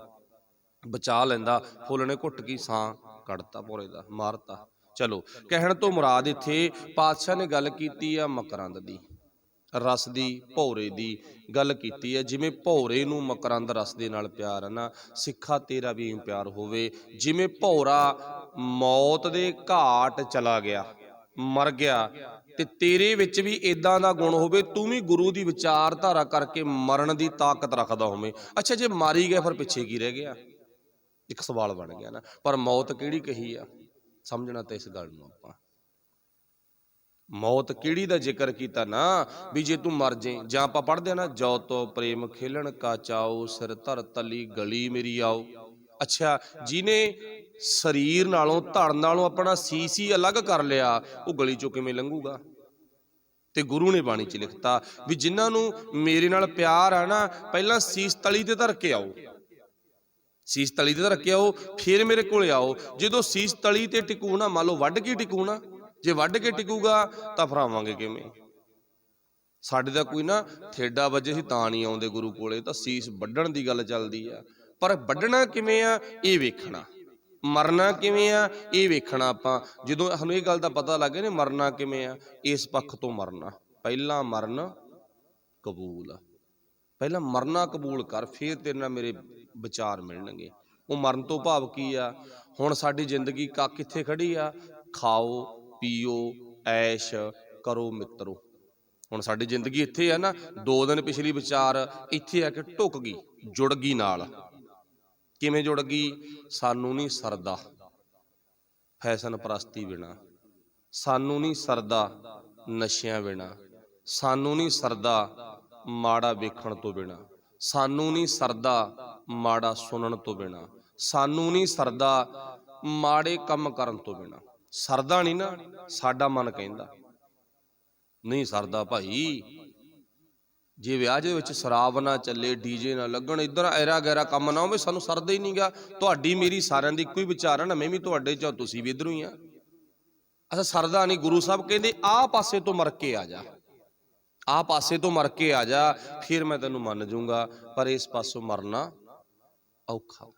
ਬਚਾ ਲੈਂਦਾ। ਫੁੱਲ ਨੇ ਘੁੱਟ ਕੀ ਸਾਹ ਕੱਢਤਾ ਭੌਰੇ ਦਾ, ਮਾਰਤਾ। ਚਲੋ, ਕਹਿਣ ਤੋਂ ਮੁਰਾਦ ਇੱਥੇ ਪਾਤਸ਼ਾਹ ਨੇ ਗੱਲ ਕੀਤੀ ਆ ਮਕਰੰਦ ਦੀ, ਰਸ ਦੀ, ਭੌਰੇ ਦੀ ਗੱਲ ਕੀਤੀ ਹੈ। ਜਿਵੇਂ ਭੌਰੇ ਨੂੰ ਮਕਰੰਦ ਰਸ ਦੇ ਨਾਲ ਪਿਆਰ ਹੈ ਨਾ, ਸਿੱਖਾ ਤੇਰਾ ਵੀ ਪਿਆਰ ਹੋਵੇ। ਜਿਵੇਂ ਭੌਰਾ ਮੌਤ ਦੇ ਘਾਟ ਚਲਾ ਗਿਆ, ਮਰ ਗਿਆ, ਤੇ ਤੇਰੇ ਵਿੱਚ ਵੀ ਇਦਾਂ ਦਾ ਗੁਣ ਹੋਵੇ, ਤੂੰ ਵੀ ਗੁਰੂ ਦੀ ਵਿਚਾਰਧਾਰਾ ਕਰਕੇ ਮਰਨ ਦੀ ਤਾਕਤ ਰੱਖਦਾ ਹੋਵੇਂ। ਅੱਛਾ, ਜੇ ਮਾਰੀ ਗਿਆ ਫਿਰ ਪਿੱਛੇ ਕੀ ਰਹਿ ਗਿਆ? ਇੱਕ ਸਵਾਲ ਬਣ ਗਿਆ ਨਾ। ਪਰ ਮੌਤ ਕਿਹੜੀ ਕਹੀ ਆ, ਸਮਝਣਾ ਤਾਂ ਇਸ ਗੱਲ ਨੂੰ ਆਪਾਂ। ਮੌਤ ਕਿਹੜੀ ਦਾ ਜ਼ਿਕਰ ਕੀਤਾ ਨਾ, ਵੀ ਜੇ ਤੂੰ ਮਰ ਜੇ, ਜਾਂ ਆਪਾਂ ਪੜ੍ਹਦੇ ਆ ਨਾ, ਜੋ ਤੋ ਪ੍ਰੇਮ ਖੇਲਣ ਕਾ ਚਾਓ, ਸਿਰ ਧਰ ਤਲੀ ਗਲੀ ਮੇਰੀ ਆਓ। ਅੱਛਾ, ਜਿਹਨੇ ਸਰੀਰ ਨਾਲੋਂ, ਧੜ ਨਾਲੋਂ ਆਪਣਾ ਸੀਸ ਹੀ ਅਲੱਗ ਕਰ ਲਿਆ, ਉਹ ਗਲੀ ਚੋਂ ਕਿਵੇਂ ਲੰਘੂਗਾ? ਤੇ ਗੁਰੂ ਨੇ ਬਾਣੀ 'ਚ ਲਿਖਤਾ ਵੀ ਜਿਨ੍ਹਾਂ ਨੂੰ ਮੇਰੇ ਨਾਲ ਪਿਆਰ ਆ ਨਾ, ਪਹਿਲਾਂ ਸੀਸ ਤਲੀ ਤੇ ਧਰ ਕੇ ਆਓ, ਸੀਸ ਤਲੀ ਤੇ ਧਰ ਕੇ ਆਓ, ਫਿਰ ਮੇਰੇ ਕੋਲ ਆਓ। ਜਦੋਂ ਸੀਸ ਤਲੀ ਤੇ ਟਿਕੂ ਨਾ, ਮੰਨ ਲਓ ਵੱਢ ਕੇ ਟਿਕੂ ਨਾ, ਜੇ ਵੱਢ ਕੇ ਟਿਕੂਗਾ ਤਾਂ ਫਿਰ ਆਵਾਂਗੇ ਕਿਵੇਂ? ਸਾਡੇ ਦਾ ਕੋਈ ਨਾ ਠੇਡਾ ਵੱਜੇ ਸੀ ਤਾਂ ਨਹੀਂ ਆਉਂਦੇ ਗੁਰੂ ਕੋਲੇ, ਤਾਂ ਸੀਸ ਵੱਢਣ ਦੀ ਗੱਲ ਚੱਲਦੀ ਆ। पर ਵੱਢਣਾ ਕਿਵੇਂ ਆ ਇਹ ਵੇਖਣਾ, ਮਰਨਾ ਕਿਵੇਂ ਆ ਇਹ ਵੇਖਣਾ। ਆਪਾਂ ਜਦੋਂ ਸਾਨੂੰ ਇਹ ਗੱਲ ਦਾ ਪਤਾ ਲੱਗ ਗਿਆ ਨੇ ਮਰਨਾ ਕਿਵੇਂ ਆ, ਇਸ ਪੱਖ ਤੋਂ ਮਰਨਾ। ਪਹਿਲਾਂ ਮਰਨ ਕਬੂਲ ਆ, ਪਹਿਲਾਂ ਮਰਨਾ ਕਬੂਲ ਕਰ, ਫਿਰ ਤੇਰੇ ਨਾਲ ਮੇਰੇ ਵਿਚਾਰ ਮਿਲਣਗੇ। ਉਹ ਮਰਨ ਤੋਂ ਭਾਵ ਕੀ ਆ? ਹੁਣ ਸਾਡੀ ਜ਼ਿੰਦਗੀ ਕਿੱਥੇ ਖੜੀ ਆ? ਖਾਓ ਪੀਓ ਐਸ਼ ਕਰੋ ਮਿੱਤਰੋ। ਹੁਣ ਸਾਡੀ ਜ਼ਿੰਦਗੀ ਇੱਥੇ ਆ ਨਾ, 2 ਦਿਨ ਪਿਛਲੀ ਵਿਚਾਰ ਇੱਥੇ ਆ ਕੇ ਢੁੱਕ ਗਈ, ਜੁੜ ਗਈ ਨਾਲ। ਕਿਵੇਂ ਜੁੜ ਗਈ? ਸਾਨੂੰ ਨਹੀਂ ਸਰਦਾ ਫੈਸ਼ਨ ਪ੍ਰਸਤੀ ਬਿਨਾ, ਸਾਨੂੰ ਨਹੀਂ ਸਰਦਾ ਨਸ਼ਿਆਂ ਬਿਨਾ, ਸਾਨੂੰ ਨਹੀਂ ਸਰਦਾ ਮਾੜਾ ਵੇਖਣ ਤੋਂ ਬਿਨਾ, ਸਾਨੂੰ ਨਹੀਂ ਸਰਦਾ ਮਾੜਾ ਸੁਣਨ ਤੋਂ ਬਿਨਾ, ਸਾਨੂੰ ਨਹੀਂ ਸਰਦਾ ਮਾੜੇ ਕੰਮ ਕਰਨ ਤੋਂ ਬਿਨਾ। ਸਰਦਾ ਨਹੀਂ ਨਾ, ਸਾਡਾ ਮਨ ਕਹਿੰਦਾ ਨਹੀਂ ਸਰਦਾ ਭਾਈ। ਜੇ ਵਿਆਹ ਦੇ ਵਿੱਚ ਸ਼ਰਾਬ ਨਾ ਚੱਲੇ, ਡੀਜੇ ਨਾ ਲੱਗਣ, ਇੱਧਰ ਐਰਾ ਗੈਰਾ ਕੰਮ ਨਾ ਹੋਵੇ, ਸਾਨੂੰ ਸਰਦਾ ਹੀ ਨਹੀਂਗਾ। ਤੁਹਾਡੀ ਮੇਰੀ ਸਾਰਿਆਂ ਦੀ ਇੱਕੋ ਹੀ ਵਿਚਾਰ ਹੈ ਨਾ, ਮੈਂ ਵੀ ਤੁਹਾਡੇ ਚੋਂ, ਤੁਸੀਂ ਵੀ ਇੱਧਰੋਂ ਹੀ ਆ। ਅੱਛਾ ਸਰਦਾ ਨਹੀਂ, ਗੁਰੂ ਸਾਹਿਬ ਕਹਿੰਦੇ ਆਹ ਪਾਸੇ ਤੋਂ ਮਰ ਕੇ ਆ ਜਾ, ਆਹ ਪਾਸੇ ਤੋਂ ਮਰ ਕੇ ਆ ਜਾ, ਫਿਰ ਮੈਂ ਤੈਨੂੰ ਮੰਨ ਜੂੰਗਾ। ਪਰ ਇਸ ਪਾਸੋਂ ਮਰਨਾ ਔਖਾ,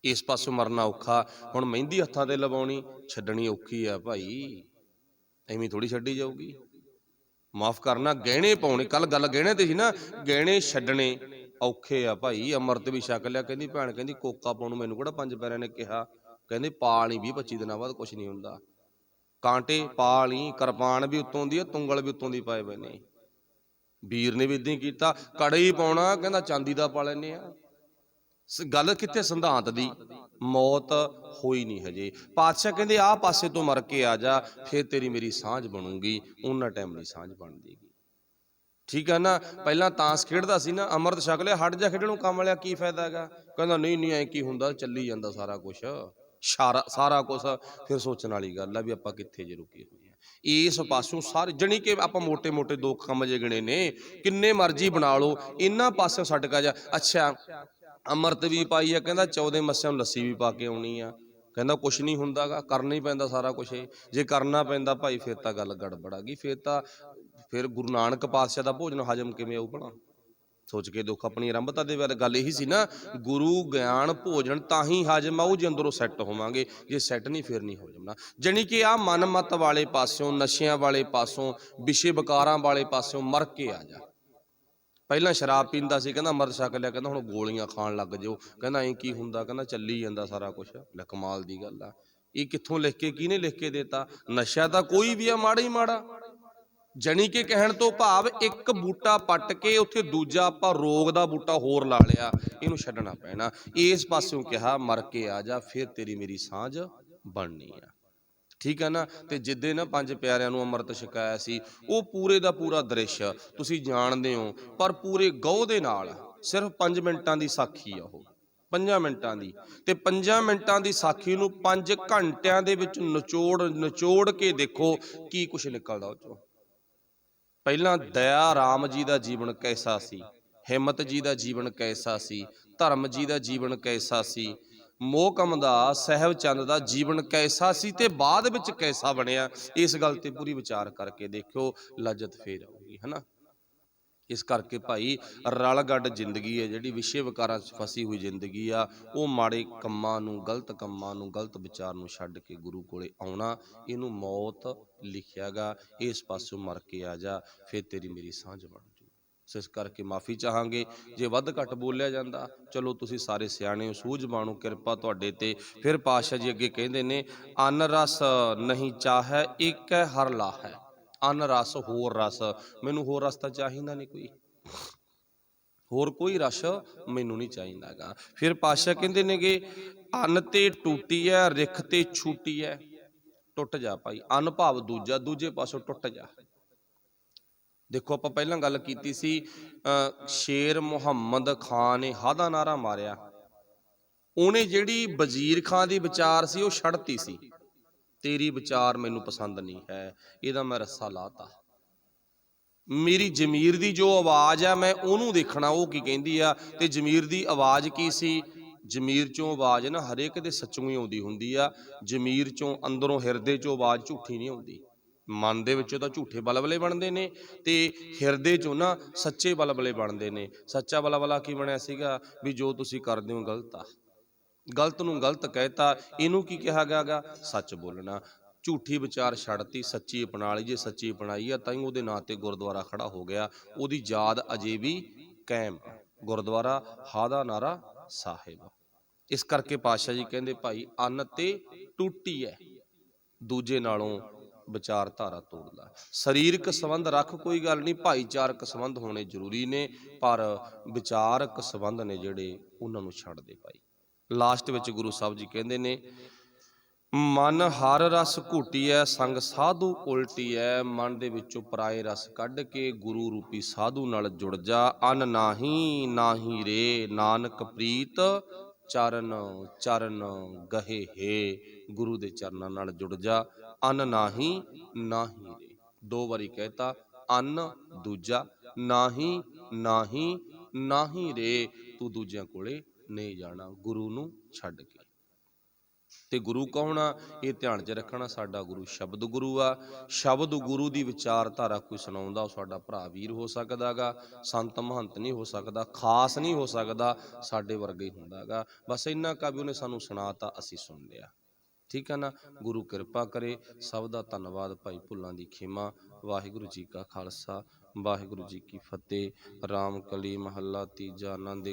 ਇਸ ਪਾਸੋਂ ਮਰਨਾ ਔਖਾ। ਹੁਣ ਮਹਿੰਦੀ ਹੱਥਾਂ ਤੇ ਲਵਾਉਣੀ ਛੱਡਣੀ ਔਖੀ ਆ ਭਾਈ, ਐਵੇਂ ਥੋੜੀ ਛੱਡੀ ਜਾਊਗੀ। ਮਾਫ ਕਰਨਾ, ਗਹਿਣੇ ਪਾਉਣੇ, ਕੱਲ ਗੱਲ ਗਹਿਣੇ ਤੇ ਸੀ ਨਾ, ਗਹਿਣੇ ਛੱਡਣੇ ਔਖੇ ਆ ਭਾਈ। ਅੰਮ੍ਰਿਤ ਵੀ ਛਕ ਲਿਆ, ਕਹਿੰਦੀ ਭੈਣ ਕਹਿੰਦੀ ਕੋਕਾ ਪਾਉਣ ਨੂੰ ਮੈਨੂੰ ਕਿਹੜਾ 5 ਪੈਰਿਆਂ ਨੇ ਕਿਹਾ, ਕਹਿੰਦੇ ਪਾ ਲਈ 20-25 ਦਿਨਾਂ ਬਾਅਦ, ਕੁਛ ਨਹੀਂ ਹੁੰਦਾ। ਕਾਂਟੇ ਪਾ ਲਈ, ਕਿਰਪਾਨ ਵੀ ਉੱਤੋਂ ਦੀ ਆ, ਤੁੰਗਲ ਵੀ ਉੱਤੋਂ ਦੀ ਪਾਏ ਪਏ ਨੇ। ਵੀਰ ਨੇ ਵੀ ਇਦਾਂ ਹੀ ਕੀਤਾ, ਕੜੇ ਹੀ ਪਾਉਣਾ, ਕਹਿੰਦਾ ਚਾਂਦੀ ਦਾ ਪਾ ਲੈਨੇ ਆ। ਗੱਲ ਕਿੱਥੇ ਸਿਧਾਂਤ ਦੀ, ਮੌਤ ਹੋਈ ਨਹੀਂ ਹਜੇ। ਪਾਤਸ਼ਾਹ ਕਹਿੰਦੇ ਆਹ ਪਾਸੇ ਤੋਂ ਮਰ ਕੇ ਆ ਜਾ, ਫਿਰ ਤੇਰੀ ਮੇਰੀ ਸਾਂਝ ਬਣੂਗੀ, ਉਹਨਾਂ ਟਾਈਮ ਦੀ ਸਾਂਝ ਬਣ ਜੇਗੀ। ਠੀਕ ਹੈ ਨਾ। ਪਹਿਲਾਂ ਤਾਂਸ ਖੇਡਦਾ ਸੀ ਨਾ, ਅੰਮ੍ਰਿਤ ਛਕ ਲਿਆ, ਹਟ ਜਾ ਖੇਡਣੋਂ, ਕੰਮ ਵਾਲਿਆ ਕੀ ਫਾਇਦਾ ਹੈਗਾ? ਕਹਿੰਦਾ ਨਹੀਂ ਨਹੀਂ ਐ ਕੀ ਹੁੰਦਾ, ਚੱਲੀ ਜਾਂਦਾ ਸਾਰਾ ਕੁਛ, ਸਾਰਾ ਕੁਛ। ਫਿਰ ਸੋਚਣ ਵਾਲੀ ਗੱਲ ਆ ਵੀ ਆਪਾਂ ਕਿੱਥੇ ਜੇ ਰੁਕੇ ਹੋਏ ਆ। ਇਸ ਪਾਸੋਂ ਸਾਰੇ ਜਾਣੀ ਕਿ ਆਪਾਂ ਮੋਟੇ-ਮੋਟੇ 2 ਕੰਮ ਜੇ ਗਣੇ ਨੇ, ਕਿੰਨੇ ਮਰਜ਼ੀ ਬਣਾ ਲਓ, ਇਹਨਾਂ ਪਾਸਿਓਂ ਛੱਡ ਜਾ। ਅੱਛਾ ਅੰਮ੍ਰਿਤ ਵੀ ਪਾਈ ਆ, ਕਹਿੰਦਾ 14 ਮੱਸਿਆਂ ਨੂੰ ਲੱਸੀ ਵੀ ਪਾ ਕੇ ਆਉਣੀ ਆ, ਕਹਿੰਦਾ ਕੁਛ ਨਹੀਂ ਹੁੰਦਾਗਾ, ਕਰਨਾ ਹੀ ਪੈਂਦਾ ਸਾਰਾ ਕੁਛ। ਜੇ ਕਰਨਾ ਪੈਂਦਾ ਭਾਈ ਫਿਰ ਤਾਂ ਗੱਲ ਗੜਬੜ ਆ ਗਈ। ਫਿਰ ਗੁਰੂ ਨਾਨਕ ਪਾਤਸ਼ਾਹ ਦਾ ਭੋਜਨ ਹਜਮ ਕਿਵੇਂ ਆਊ ਭਲਾ? ਸੋਚ ਕੇ ਦੁੱਖ। ਆਪਣੀ ਆਰੰਭਤਾ ਦੇ ਬਾਰੇ ਗੱਲ ਇਹੀ ਸੀ ਨਾ, ਗੁਰੂ ਗਿਆਨ ਭੋਜਨ ਤਾਂ ਹੀ ਹਜਮ ਆਊ ਜੇ ਅੰਦਰੋਂ ਸੈੱਟ ਹੋਵਾਂਗੇ, ਜੇ ਸੈੱਟ ਨਹੀਂ ਫਿਰ ਨਹੀਂ ਹੋ ਜਾਣਾ। ਜਾਣੀ ਕਿ ਆਹ ਮਨ ਮਤ ਵਾਲੇ ਪਾਸਿਓਂ, ਨਸ਼ਿਆਂ ਵਾਲੇ ਪਾਸੋਂ, ਵਿਸ਼ੇ ਵਿਕਾਰਾਂ ਵਾਲੇ ਪਾਸਿਓਂ ਮਰ ਕੇ ਆ ਜਾ। ਪਹਿਲਾਂ ਸ਼ਰਾਬ ਪੀਂਦਾ ਸੀ, ਕਹਿੰਦਾ ਅੰਮ੍ਰਿਤ ਛਕ ਲਿਆ, ਕਹਿੰਦਾ ਹੁਣ ਗੋਲੀਆਂ ਖਾਣ ਲੱਗ ਜਾਓ, ਕਹਿੰਦਾ ਐਂ ਕੀ ਹੁੰਦਾ, ਕਹਿੰਦਾ ਚੱਲੀ ਜਾਂਦਾ ਸਾਰਾ ਕੁਛ। ਲੈ ਕਮਾਲ ਦੀ ਗੱਲ ਆ। ਇਹ ਕਿੱਥੋਂ ਲਿਖ ਕੇ, ਕਿਹਨੇ ਲਿਖ ਕੇ ਦਿੱਤਾ? ਨਸ਼ਾ ਤਾਂ ਕੋਈ ਵੀ ਆ ਮਾੜਾ ਹੀ ਮਾੜਾ। ਜਾਣੀ ਕਿ ਕਹਿਣ ਤੋਂ ਭਾਵ ਇੱਕ ਬੂਟਾ ਪੱਟ ਕੇ ਉੱਥੇ ਦੂਜਾ ਆਪਾਂ ਰੋਗ ਦਾ ਬੂਟਾ ਹੋਰ ਲਾ ਲਿਆ, ਇਹਨੂੰ ਛੱਡਣਾ ਪੈਣਾ। ਇਸ ਪਾਸਿਓਂ ਕਿਹਾ ਮਰ ਕੇ ਆ ਜਾ, ਫਿਰ ਤੇਰੀ ਮੇਰੀ ਸਾਂਝ ਬਣਨੀ ਆ। ਠੀਕ ਹੈ ਨਾ। ਤੇ ਜਿੱਦੇ ਨਾ 5 ਪਿਆਰਿਆਂ ਨੂੰ ਅੰਮ੍ਰਿਤ ਛਕਾਇਆ ਸੀ, ਉਹ ਪੂਰੇ ਦਾ ਪੂਰਾ ਦ੍ਰਿਸ਼ ਤੁਸੀਂ ਜਾਣਦੇ ਹੋ, ਪਰ ਪੂਰੇ ਗਹੁ ਦੇ ਨਾਲ। ਸਿਰਫ 5 ਮਿੰਟਾਂ ਦੀ ਸਾਖੀ ਆ ਉਹ, 5 ਮਿੰਟਾਂ ਦੀ। ਤੇ 5 ਮਿੰਟਾਂ ਦੀ ਸਾਖੀ ਨੂੰ 5 ਘੰਟਿਆਂ ਦੇ ਵਿੱਚ ਨਿਚੋੜ ਕੇ ਦੇਖੋ ਕੀ ਕੁਛ ਨਿਕਲਦਾ ਉਹ ਚੋਂ। ਪਹਿਲਾਂ ਦਇਆ ਰਾਮ ਜੀ ਦਾ ਜੀਵਨ ਕੈਸਾ ਸੀ, ਹਿੰਮਤ ਜੀ ਦਾ ਜੀਵਨ ਕੈਸਾ ਸੀ, ਧਰਮ ਜੀ ਦਾ ਜੀਵਨ ਕੈਸਾ ਸੀ, ਮੋਹਕਮ ਦਾ ਸਾਹਿਬ ਚੰਦ ਦਾ ਜੀਵਨ ਕੈਸਾ ਸੀ, ਤੇ ਬਾਅਦ ਵਿੱਚ ਕੈਸਾ ਬਣਿਆ। ਇਸ ਗੱਲ ਤੇ ਪੂਰੀ ਵਿਚਾਰ ਕਰਕੇ ਦੇਖਿਓ, ਲੱਜਤ ਫੇਰ ਆਊਗੀ, ਹਨਾ। ਇਸ ਕਰਕੇ ਭਾਈ ਰਲ ਗੱਡ ਜ਼ਿੰਦਗੀ ਹੈ ਜਿਹੜੀ, ਵਿਸ਼ੇ ਵਿਕਾਰਾਂ 'ਚ ਫਸੀ ਹੋਈ ਜ਼ਿੰਦਗੀ ਆ, ਉਹ ਮਾੜੇ ਕੰਮਾਂ ਨੂੰ, ਗਲਤ ਕੰਮਾਂ ਨੂੰ, ਗਲਤ ਵਿਚਾਰ ਨੂੰ ਛੱਡ ਕੇ ਗੁਰੂ ਕੋਲੇ ਆਉਣਾ, ਇਹਨੂੰ ਮੌਤ ਲਿਖਿਆ ਗਾ। ਇਸ ਪਾਸੋਂ ਮਰ ਕੇ ਆ ਜਾ, ਫਿਰ ਤੇਰੀ ਮੇਰੀ ਸਾਂਝ ਬਣ ਜੂ। ਇਸ ਕਰਕੇ ਮਾਫੀ ਚਾਹਾਂਗੇ ਜੇ ਵੱਧ ਘੱਟ ਬੋਲਿਆ ਜਾਂਦਾ। ਚਲੋ ਤੁਸੀਂ ਸਾਰੇ ਸਿਆਣੇ ਹੋ, ਸੂਝਵਾਨ ਹੋ, ਕਿਰਪਾ ਤੁਹਾਡੇ ਤੇ। ਫਿਰ ਪਾਤਸ਼ਾਹ ਜੀ ਅੱਗੇ ਕਹਿੰਦੇ ਨੇ, ਅਨ ਰਸ ਨਹੀਂ ਚਾਹੈ ਏਕੈ ਹਰ ਲਾਹੈ। ਅਨ ਰਸ, ਹੋਰ ਰਸ, ਮੈਨੂੰ ਹੋਰ ਰਸ ਤਾਂ ਚਾਹੀਦਾ ਨਹੀਂ ਕੋਈ, ਹੋਰ ਕੋਈ ਰਸ ਮੈਨੂੰ ਨਹੀਂ ਚਾਹੀਦਾ ਗਾ। ਫਿਰ ਪਾਤਸ਼ਾਹ ਕਹਿੰਦੇ ਨੇਗੇ, ਅੰਨ ਤੇ ਟੂਟੀ ਹੈ, ਰਿਖ ਤੇ ਛੂਟੀ ਹੈ। ਟੁੱਟ ਜਾ ਭਾਈ, ਅੰਨ ਭਾਵ ਦੂਜਾ, ਦੂਜੇ ਪਾਸੋਂ ਟੁੱਟ ਜਾ। ਦੇਖੋ ਆਪਾਂ ਪਹਿਲਾਂ ਗੱਲ ਕੀਤੀ ਸੀ, ਸ਼ੇਰ ਮੁਹੰਮਦ ਖਾਨ ਨੇ ਹਾ ਦਾ ਨਾਰਾ ਮਾਰਿਆ, ਉਹਨੇ ਜਿਹੜੀ ਵਜ਼ੀਰ ਖਾਂ ਦੀ ਵਿਚਾਰ ਸੀ ਉਹ ਛੱਡਤੀ ਸੀ। ਤੇਰੀ ਵਿਚਾਰ ਮੈਨੂੰ ਪਸੰਦ ਨਹੀਂ ਹੈ, ਇਹਦਾ ਮੈਂ ਰੱਸਾ ਲਾਤਾ। ਮੇਰੀ ਜ਼ਮੀਰ ਦੀ ਜੋ ਆਵਾਜ਼ ਆ, ਮੈਂ ਉਹਨੂੰ ਦੇਖਣਾ ਉਹ ਕੀ ਕਹਿੰਦੀ ਆ। ਤੇ ਜ਼ਮੀਰ ਦੀ ਆਵਾਜ਼ ਕੀ ਸੀ? ਜ਼ਮੀਰ ਚੋਂ ਆਵਾਜ਼ ਨਾ ਹਰੇਕ ਦੇ ਸੱਚੋਂ ਹੀ ਆਉਂਦੀ ਹੁੰਦੀ ਆ। ਜ਼ਮੀਰ ਚੋਂ, ਅੰਦਰੋਂ, ਹਿਰਦੇ ਚੋਂ ਆਵਾਜ਼ ਝੂਠੀ ਨਹੀਂ ਆਉਂਦੀ। ਮਨ ਦੇ ਵਿੱਚੋਂ ਤਾਂ ਝੂਠੇ ਬਲਬਲੇ ਬਣਦੇ ਨੇ ਤੇ ਹਿਰਦੇ ਚੋਂ ਨਾ ਸੱਚੇ ਬਲਬਲੇ ਬਣਦੇ ਨੇ। ਸੱਚਾ ਬਲਬਲਾ ਕੀ ਬਣਿਆ ਸੀਗਾ ਵੀ ਜੋ ਤੁਸੀਂ ਕਰਦੇ ਹੋ ਗਲਤ ਆ, ਗਲਤ ਨੂੰ ਗਲਤ ਕਹਿਤਾ, ਇਹਨੂੰ ਕੀ ਕਿਹਾ ਗਿਆ ਗਾ? ਸੱਚ ਬੋਲਣਾ। ਝੂਠੀ ਵਿਚਾਰ ਛੱਡਤੀ, ਸੱਚੀ ਅਪਣਾ ਲਈ। ਜੇ ਸੱਚੀ ਅਪਣਾਈ ਆ ਤਾਂ ਹੀ ਉਹਦੇ ਨਾਂ ਤੇ ਗੁਰਦੁਆਰਾ ਖੜਾ ਹੋ ਗਿਆ, ਉਹਦੀ ਯਾਦ ਅਜੇ ਵੀ ਕਾਇਮ ਆ। ਗੁਰਦੁਆਰਾ ਹਾਦਾ ਨਾਰਾ ਸਾਹਿਬ। ਇਸ ਕਰਕੇ ਪਾਤਸ਼ਾਹ ਜੀ ਕਹਿੰਦੇ ਭਾਈ ਅੰਨ ਤੇ ਟੂਟੀ ਹੈ, ਦੂਜੇ ਨਾਲੋਂ ਵਿਚਾਰਧਾਰਾ ਤੋੜ ਲਾ। ਸਰੀਰਕ ਸੰਬੰਧ ਰੱਖ, ਕੋਈ ਗੱਲ ਨਹੀਂ, ਭਾਈਚਾਰਕ ਸੰਬੰਧ ਹੋਣੇ ਜ਼ਰੂਰੀ ਨੇ, ਪਰ ਵਿਚਾਰਕ ਸੰਬੰਧ ਨੇ ਜਿਹੜੇ ਉਹਨਾਂ ਨੂੰ ਛੱਡ ਦੇ ਭਾਈ। ਲਾਸਟ ਵਿੱਚ ਗੁਰੂ ਸਾਹਿਬ ਜੀ ਕਹਿੰਦੇ ਨੇ, ਮਨ ਹਰ ਰਸ ਘੂਟੀਐ ਸੰਗ ਸਾਧੂ ਉਲਟੀਐ। ਮਨ ਦੇ ਵਿੱਚੋਂ ਪਰਾਏ ਰਸ ਕੱਢ ਕੇ ਗੁਰੂ ਰੂਪੀ ਸਾਧੂ ਨਾਲ ਜੁੜ ਜਾ। ਅਨ ਨਾਹੀ ਨਾਹੀ ਰੇ ਨਾਨਕ ਪ੍ਰੀਤ ਚਰਨ ਚਰਨ ਗਹੇ ਹੈ। ਗੁਰੂ ਦੇ ਚਰਨਾਂ ਨਾਲ ਜੁੜ ਜਾ। ਅਨ ਨਾਹੀ ਨਾਹੀ ਰੇ, 2 ਵਾਰੀ ਕਹਿਤਾ, ਅਨ ਦੂਜਾ, ਨਾਹੀ ਨਾਹੀ ਨਾਹੀ ਰੇ, ਤੂੰ ਦੂਜਿਆਂ ਕੋਲੇ ਨਹੀਂ ਜਾਣਾ ਗੁਰੂ ਨੂੰ ਛੱਡ ਕੇ। ਤੇ ਗੁਰੂ ਕੌਣ ਆ? ਇਹ ਧਿਆਨ 'ਚ ਰੱਖਣਾ, ਸਾਡਾ ਗੁਰੂ ਸ਼ਬਦ ਗੁਰੂ ਆ। ਸ਼ਬਦ ਗੁਰੂ ਦੀ ਵਿਚਾਰਧਾਰਾ ਕੋਈ ਸੁਣਾਉਂਦਾ, ਉਹ ਸਾਡਾ ਭਰਾ ਵੀਰ ਹੋ ਸਕਦਾ ਗਾ, ਸੰਤ ਮਹੰਤ ਨਹੀਂ ਹੋ ਸਕਦਾ, ਖਾਸ ਨਹੀਂ ਹੋ ਸਕਦਾ, ਸਾਡੇ ਵਰਗਾ ਹੀ ਹੁੰਦਾ ਗਾ। ਬਸ ਇੰਨਾ ਕਾ ਵੀ ਉਹਨੇ ਸਾਨੂੰ ਸੁਣਾਤਾ, ਅਸੀਂ ਸੁਣ ਲਿਆ, ਠੀਕ ਹੈ ਨਾ। ਗੁਰੂ ਕਿਰਪਾ ਕਰੇ। ਸਭ ਦਾ ਧੰਨਵਾਦ ਭਾਈ, ਭੁੱਲਾਂ ਦੀ ਖਿਮਾ। ਵਾਹਿਗੁਰੂ ਜੀ ਕਾ ਖਾਲਸਾ, ਵਾਹਿਗੁਰੂ ਜੀ ਕੀ ਫਤਿਹ। ਰਾਮ ਕਲੀ ਮਹੱਲਾ ਤੀਜਾ। ਆਨੰਦ